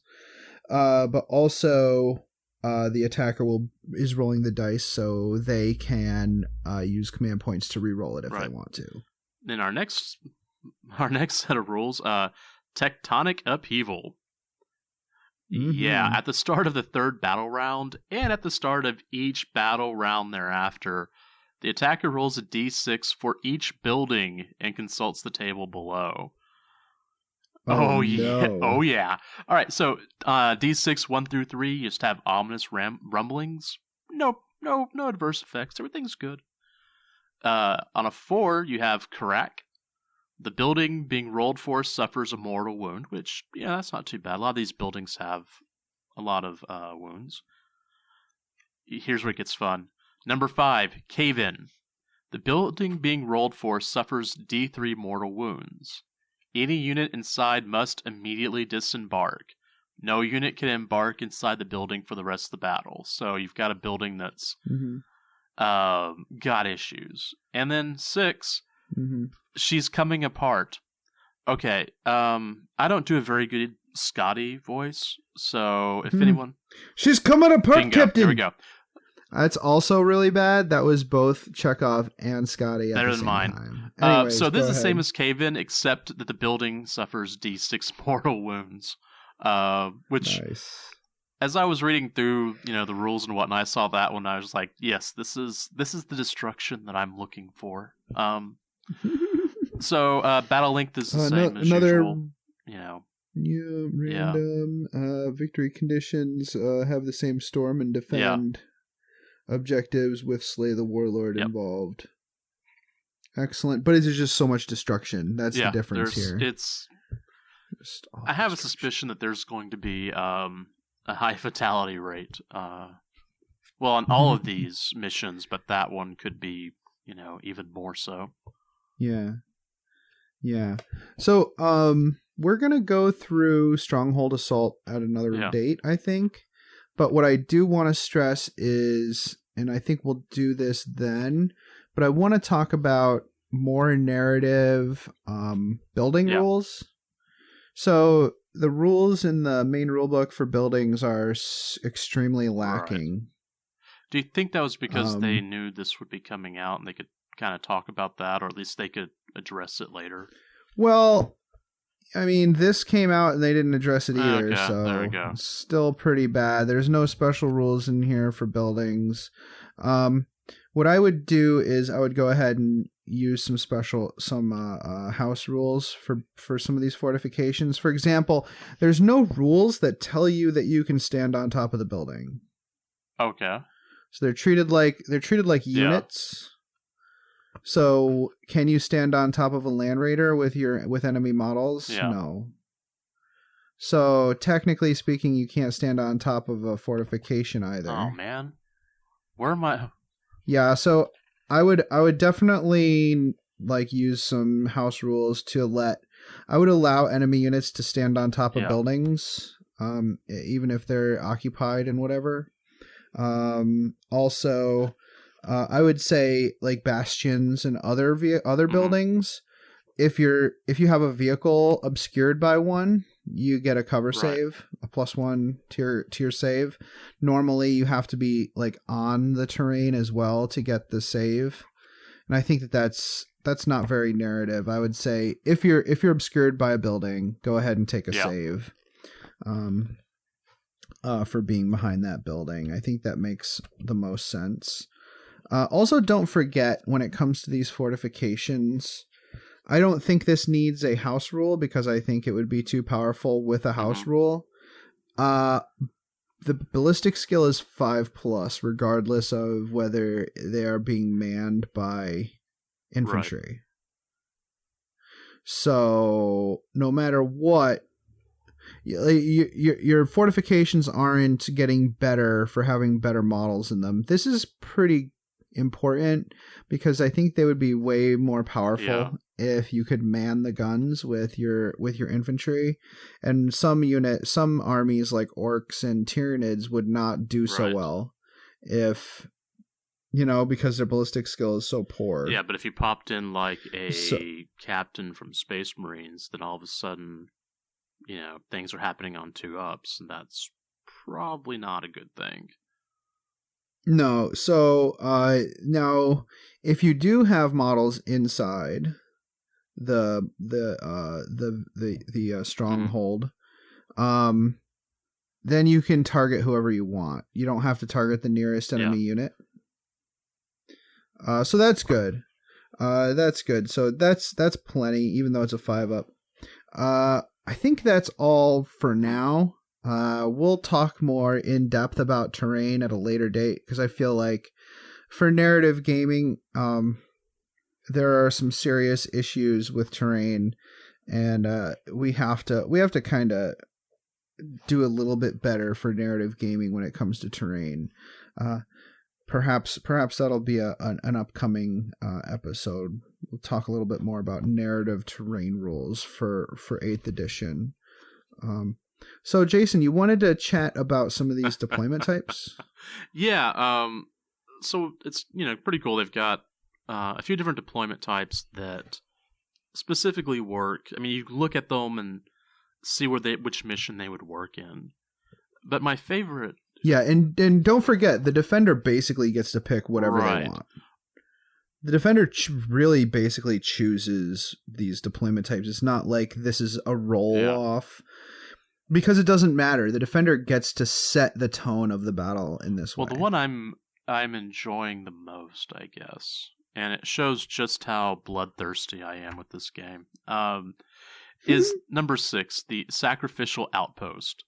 But also, the attacker is rolling the dice, so they can use command points to re-roll it if they want to. Then our next set of rules, tectonic upheaval. Yeah, at the start of the third battle round, and at the start of each battle round thereafter, the attacker rolls a d6 for each building and consults the table below. Oh yeah. No. Oh yeah. All right, so d6 1 through 3, you just have ominous rumblings. No adverse effects. Everything's good. On a 4, you have crack. The building being rolled for suffers a mortal wound, which, that's not too bad. A lot of these buildings have a lot of wounds. Here's where it gets fun. Number 5, cave in. The building being rolled for suffers D3 mortal wounds. Any unit inside must immediately disembark. No unit can embark inside the building for the rest of the battle. So you've got a building that's got issues. And then 6, she's coming apart. Okay, I don't do a very good Scotty voice, so if anyone... She's coming apart, Bingo. Captain! Here we go. That's also really bad. That was both Chekhov and Scotty at Better the than same mine. time. Anyways, so this is the go same ahead. as Cave-In, except that the building suffers D6 mortal wounds. Which, as I was reading through, the rules and whatnot, I saw that one. I was like, yes, this is the destruction that I'm looking for. So battle length is the same as usual. Random victory conditions have the same storm and defend objectives with slay the warlord involved. Excellent, but it's just so much destruction. That's the difference here. I have a suspicion that there's going to be a high fatality rate. On all of these missions, but that one could be, even more so. Yeah. So, we're gonna go through Stronghold Assault at another date, I think. But what I do want to stress is, and I think we'll do this then, but I want to talk about more narrative building rules. So the rules in the main rulebook for buildings are extremely lacking. Right. Do you think that was because they knew this would be coming out and they could kind of talk about that, or at least they could address it later? Well, I mean, this came out and they didn't address it either, so there we go. It's still pretty bad. There's no special rules in here for buildings. What I would do is I would go ahead and use some house rules for some of these fortifications. For example, there's no rules that tell you that you can stand on top of the building. Okay. So they're treated like units. So can you stand on top of a land raider with enemy models? Yeah. No. So technically speaking, you can't stand on top of a fortification either. Oh man. Where am I? Yeah, so I would definitely use some house rules to I would allow enemy units to stand on top of buildings, even if they're occupied and whatever. Also, I would say bastions and other buildings. If you have a vehicle obscured by one, you get a cover save, a +1 tier save. Normally, you have to be on the terrain as well to get the save, and I think that's not very narrative. I would say if you're obscured by a building, go ahead and take a save. For being behind that building, I think that makes the most sense. Also, don't forget when it comes to these fortifications, I don't think this needs a house rule because I think it would be too powerful with a house rule. The ballistic skill is 5+, regardless of whether they are being manned by infantry. Right. So no matter what, your fortifications aren't getting better for having better models in them. This is pretty important because I think they would be way more powerful if you could man the guns with your infantry, and some armies like orcs and tyranids would not do so well if because their ballistic skill is so poor. Yeah, but if you popped in a captain from Space Marines, then all of a sudden things are happening on 2-ups, and that's probably not a good thing. No, so now if you do have models inside the stronghold, then you can target whoever you want. You don't have to target the nearest enemy unit. So that's good. So that's plenty, even though it's a 5-up. I think that's all for now. We'll talk more in depth about terrain at a later date because I feel like for narrative gaming, there are some serious issues with terrain, and we have to kind of do a little bit better for narrative gaming when it comes to terrain. Perhaps that'll be an upcoming episode. We'll talk a little bit more about narrative terrain rules for 8th edition. So, Jason, you wanted to chat about some of these deployment types? Yeah. So it's pretty cool. They've got a few different deployment types that specifically work. I mean, you look at them and see which mission they would work in. But my favorite. Yeah, and don't forget, the defender basically gets to pick whatever they want. The defender really basically chooses these deployment types. It's not like this is a roll-off. Because it doesn't matter. The defender gets to set the tone of the battle in this way. Well, the one I'm enjoying the most, I guess, and it shows just how bloodthirsty I am with this game, is number 6, the Sacrificial Outpost.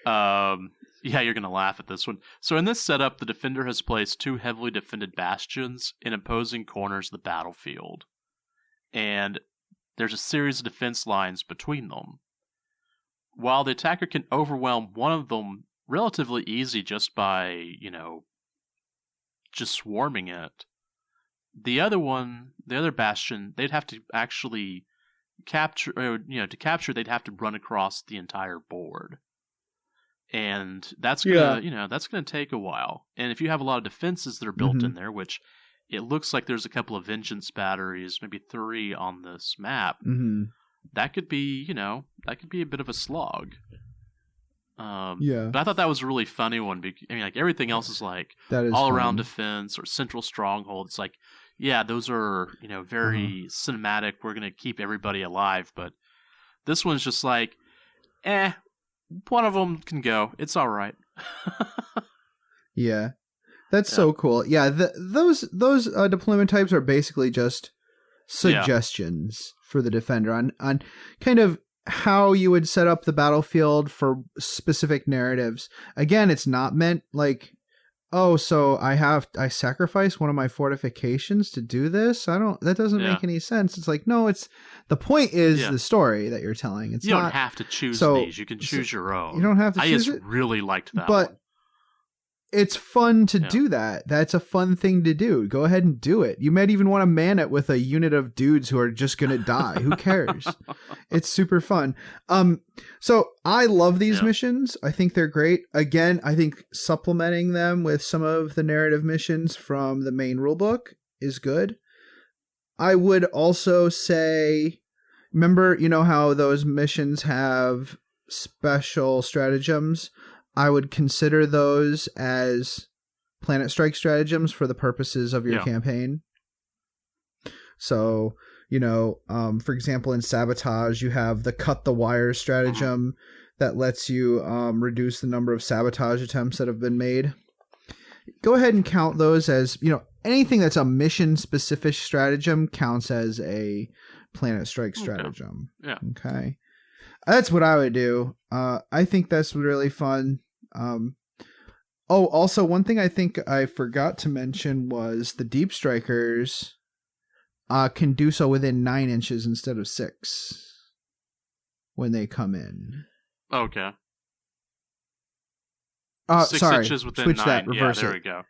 Yeah, you're going to laugh at this one. So in this setup, the defender has placed 2 heavily defended bastions in opposing corners of the battlefield. And there's a series of defense lines between them. While the attacker can overwhelm one of them relatively easy just by, just swarming it, the other bastion, they'd have to actually capture, to capture, they'd have to run across the entire board. And that's gonna, that's gonna take a while. And if you have a lot of defenses that are built in there, which it looks like there's a couple of vengeance batteries, maybe 3 on this map. Mm-hmm. That could be, that could be a bit of a slog. Yeah. But I thought that was a really funny one. I mean, like, everything else is like That is all-around fun. defense or central stronghold. It's like, yeah, those are, very cinematic. We're going to keep everybody alive. But this one's just like, one of them can go. It's all right. Yeah. That's so cool. Yeah, those deployment types are basically just suggestions for the defender on kind of how you would set up the battlefield for specific narratives. Again, it's not meant like, oh, so I sacrifice one of my fortifications to do this. That doesn't make any sense. It's like, no, the point is the story that you're telling. It's you don't not, have to choose so, these. You can choose your own. You don't have to choose I just really liked that but one. It's fun to do that. That's a fun thing to do. Go ahead and do it. You might even want to man it with a unit of dudes who are just going to die. Who cares? It's super fun. So I love these missions. I think they're great. Again, I think supplementing them with some of the narrative missions from the main rulebook is good. I would also say, remember, how those missions have special stratagems? I would consider those as Planetstrike stratagems for the purposes of your campaign. So, for example, in Sabotage, you have the cut the wire stratagem that lets you reduce the number of sabotage attempts that have been made. Go ahead and count those as, anything that's a mission-specific stratagem counts as a Planetstrike stratagem. Yeah. Okay. That's what I would do. I think that's really fun. Also one thing I think I forgot to mention was the Deep Strikers can do so within 9 inches instead of 6 when they come in. Okay. 6 sorry. inches within Switch 9. that. Reverse there it. we go.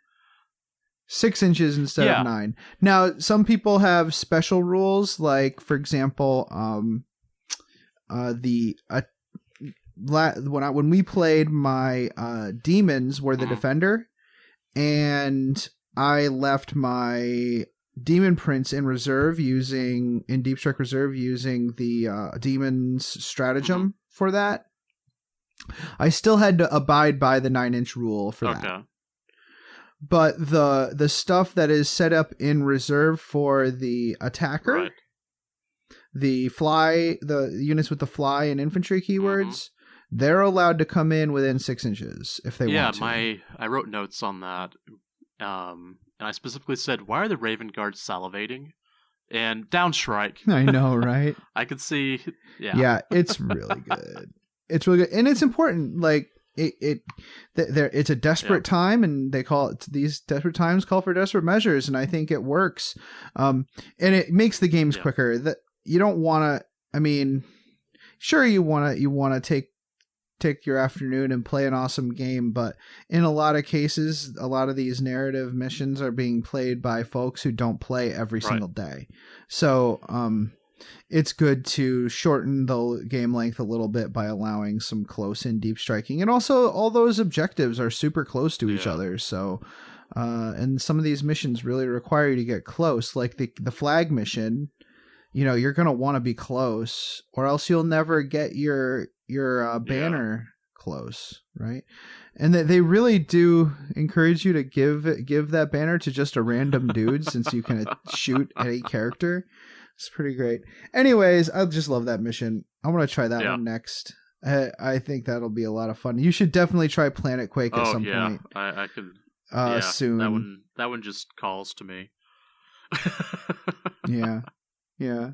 6 inches instead of 9. Now, some people have special rules, like, for example, when we played, my demons were the defender, and I left my demon prince in reserve in Deep Strike Reserve using the demons stratagem for that. I still had to abide by the 9-inch rule for that. But the stuff that is set up in reserve for the attacker, the units with the fly and infantry keywords, they're allowed to come in within 6 inches if they want to. I wrote notes on that. And I specifically said, why are the Raven Guards salivating? And down Shrike. I know, right? I could see. Yeah, it's really good. It's really good. And it's important. Like, it's a desperate time, and they call it, these desperate times call for desperate measures, and I think it works. And it makes the games quicker. That you don't want to, I mean, sure, you want to take your afternoon and play an awesome game, but in a lot of cases, a lot of these narrative missions are being played by folks who don't play every single day. So it's good to shorten the game length a little bit by allowing some close-in deep striking. And also, all those objectives are super close to each other. So, and some of these missions really require you to get close, like the flag mission. You're going to want to be close, or else you'll never get your banner close, right? And they really do encourage you to give that banner to just a random dude, since you can shoot any character. It's pretty great. Anyways, I just love that mission. I want to try that one next. I think that'll be a lot of fun. You should definitely try Planet Quake at some point. I could soon. That one just calls to me. Yeah.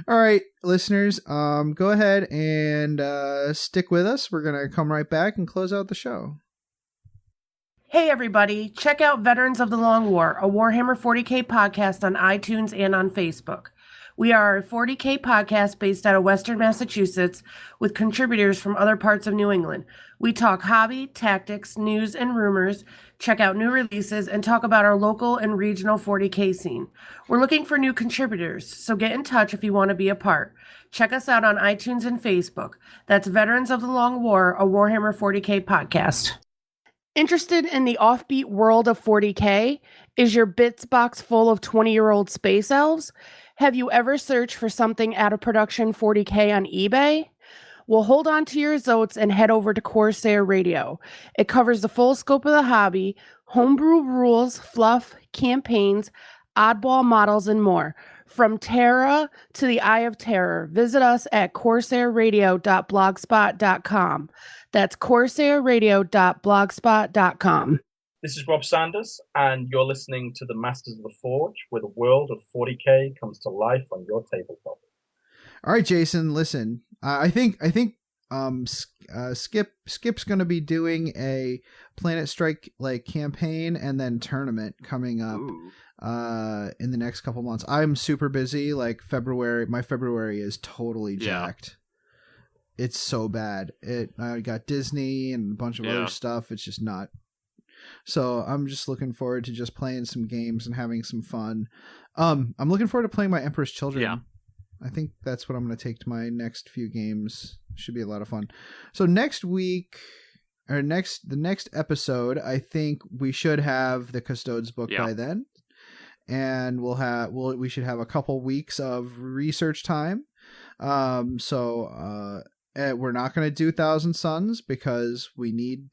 All right, listeners, go ahead and stick with us. We're going to come right back and close out the show. Hey, everybody. Check out Veterans of the Long War, a Warhammer 40K podcast on iTunes and on Facebook. We are a 40K podcast based out of Western Massachusetts with contributors from other parts of New England. We talk hobby, tactics, news, and rumors, check out new releases, and talk about our local and regional 40K scene. We're looking for new contributors, so get in touch if you want to be a part. Check us out on iTunes and Facebook. That's Veterans of the Long War, a Warhammer 40K podcast. Interested in the offbeat world of 40K? Is your bits box full of 20-year-old space elves? Have you ever searched for something out of production 40K on eBay? Well, hold on to your zotes and head over to Corsair Radio. It covers the full scope of the hobby, homebrew rules, fluff, campaigns, oddball models, and more. From Terra to the Eye of Terror, visit us at corsairradio.blogspot.com. That's corsairradio.blogspot.com. This is Rob Sanders, and you're listening to the Masters of the Forge, where the world of 40K comes to life on your tabletop. All right, Jason, listen. I think Skip's going to be doing a Planetstrike like campaign and then tournament coming up in the next couple months. I'm super busy. Like my February is totally jacked. It's so bad. I got Disney and a bunch of other stuff. It's just not. So I'm just looking forward to just playing some games and having some fun. I'm looking forward to playing my Emperor's Children. Yeah. I think that's what I'm going to take to my next few games. Should be a lot of fun. So next week, or the next episode, I think we should have the Custodes book by then, and we should have a couple weeks of research time. So we're not going to do Thousand Suns because we need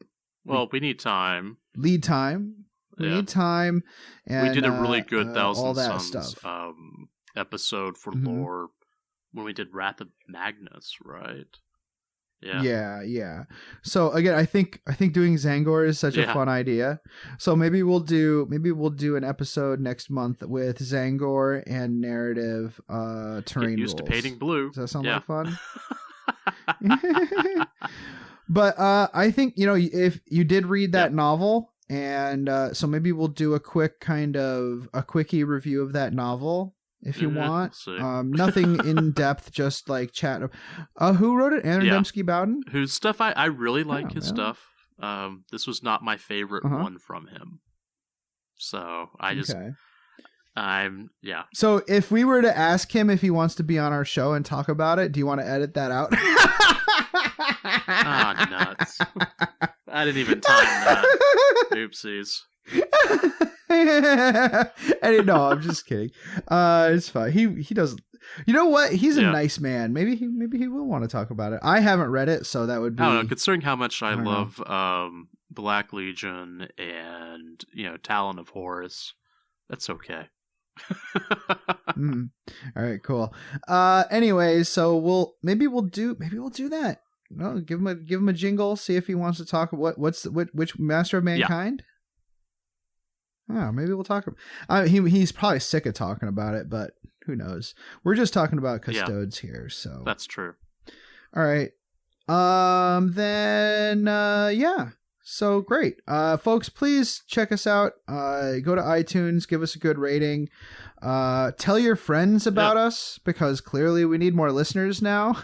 time. Lead time. We need time. And we did a really good Thousand Suns stuff. Episode for lore when we did Wrath of Magnus, right? Yeah. So again, I think doing Zangor is such a fun idea. So maybe we'll do an episode next month with Zangor and narrative terrain Get used rules. to painting blue. Does that sound like fun? But I think, if you did read that novel, and so maybe we'll do a quickie review of that novel if you want. Nothing in depth, just like chat. Who wrote it? Aaron Dembski Bowden? Whose stuff I really like his stuff. This was not my favorite one from him. So So if we were to ask him if he wants to be on our show and talk about it, do you want to edit that out? Nuts. I didn't even time that. Oopsies. No, I'm just kidding. It's fine. He doesn't. You know what? He's a nice man. Maybe he will want to talk about it. I haven't read it, so that would be. I don't know. Considering how much I love Black Legion and Talon of Horus, that's okay. All right, cool. Anyways, so we'll do that. No, give him a jingle. See if he wants to talk. Which Master of Mankind? Oh, maybe we'll talk. He's probably sick of talking about it, but who knows? We're just talking about Custodes here, so that's true. All right. So great. Folks, please check us out. Go to iTunes, give us a good rating. Tell your friends about us, because clearly we need more listeners now.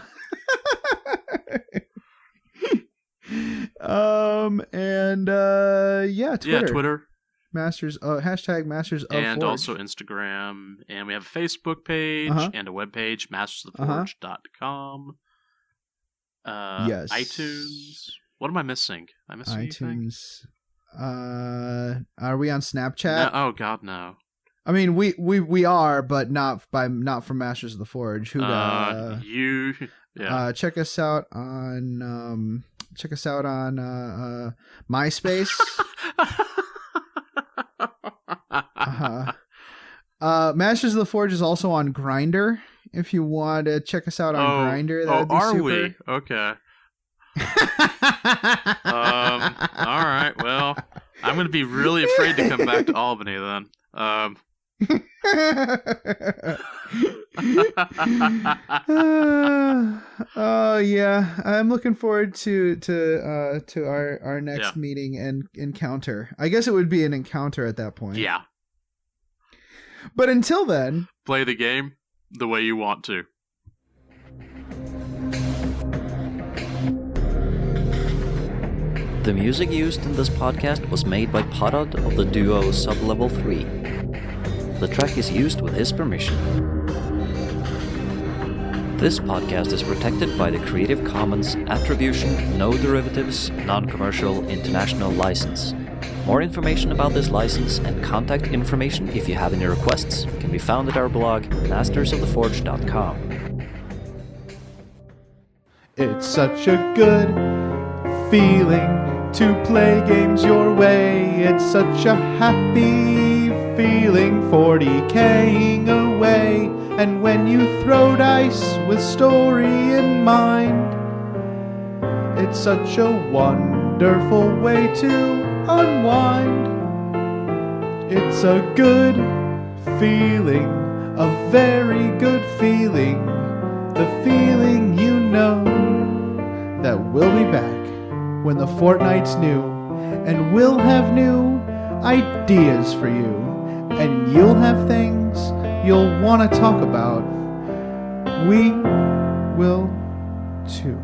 Twitter. Masters hashtag Masters of and Forge. Also Instagram, and we have a Facebook page and a webpage, mastersoftheforge.com. Yes. iTunes. What am I missing? Am I missing iTunes. anything? Are we on Snapchat? No, oh God, no. I mean, we are, but not from Masters of the Forge. Check us out on MySpace. Masters of the Forge is also on Grindr. If you want to check us out on Grindr, that would be super. We? Okay. All right. Well, I'm going to be really afraid to come back to Albany then. Yeah, I'm looking forward to our next meeting and encounter. I guess it would be an encounter at that point. Yeah. But until then, play the game the way you want to. The music used in this podcast was made by Podod of the duo Sublevel 3. The track is used with his permission. This podcast is protected by the Creative Commons Attribution, No Derivatives, Non-Commercial International License. More information about this license and contact information if you have any requests can be found at our blog, mastersoftheforge.com. It's such a good feeling to play games your way. It's such a happy feeling 40K'ing away. And when you throw dice with story in mind, it's such a wonderful way to unwind. It's a good feeling, a very good feeling, the feeling you know that we'll be back when the fortnight's new, and we'll have new ideas for you, and you'll have things you'll want to talk about. We will too.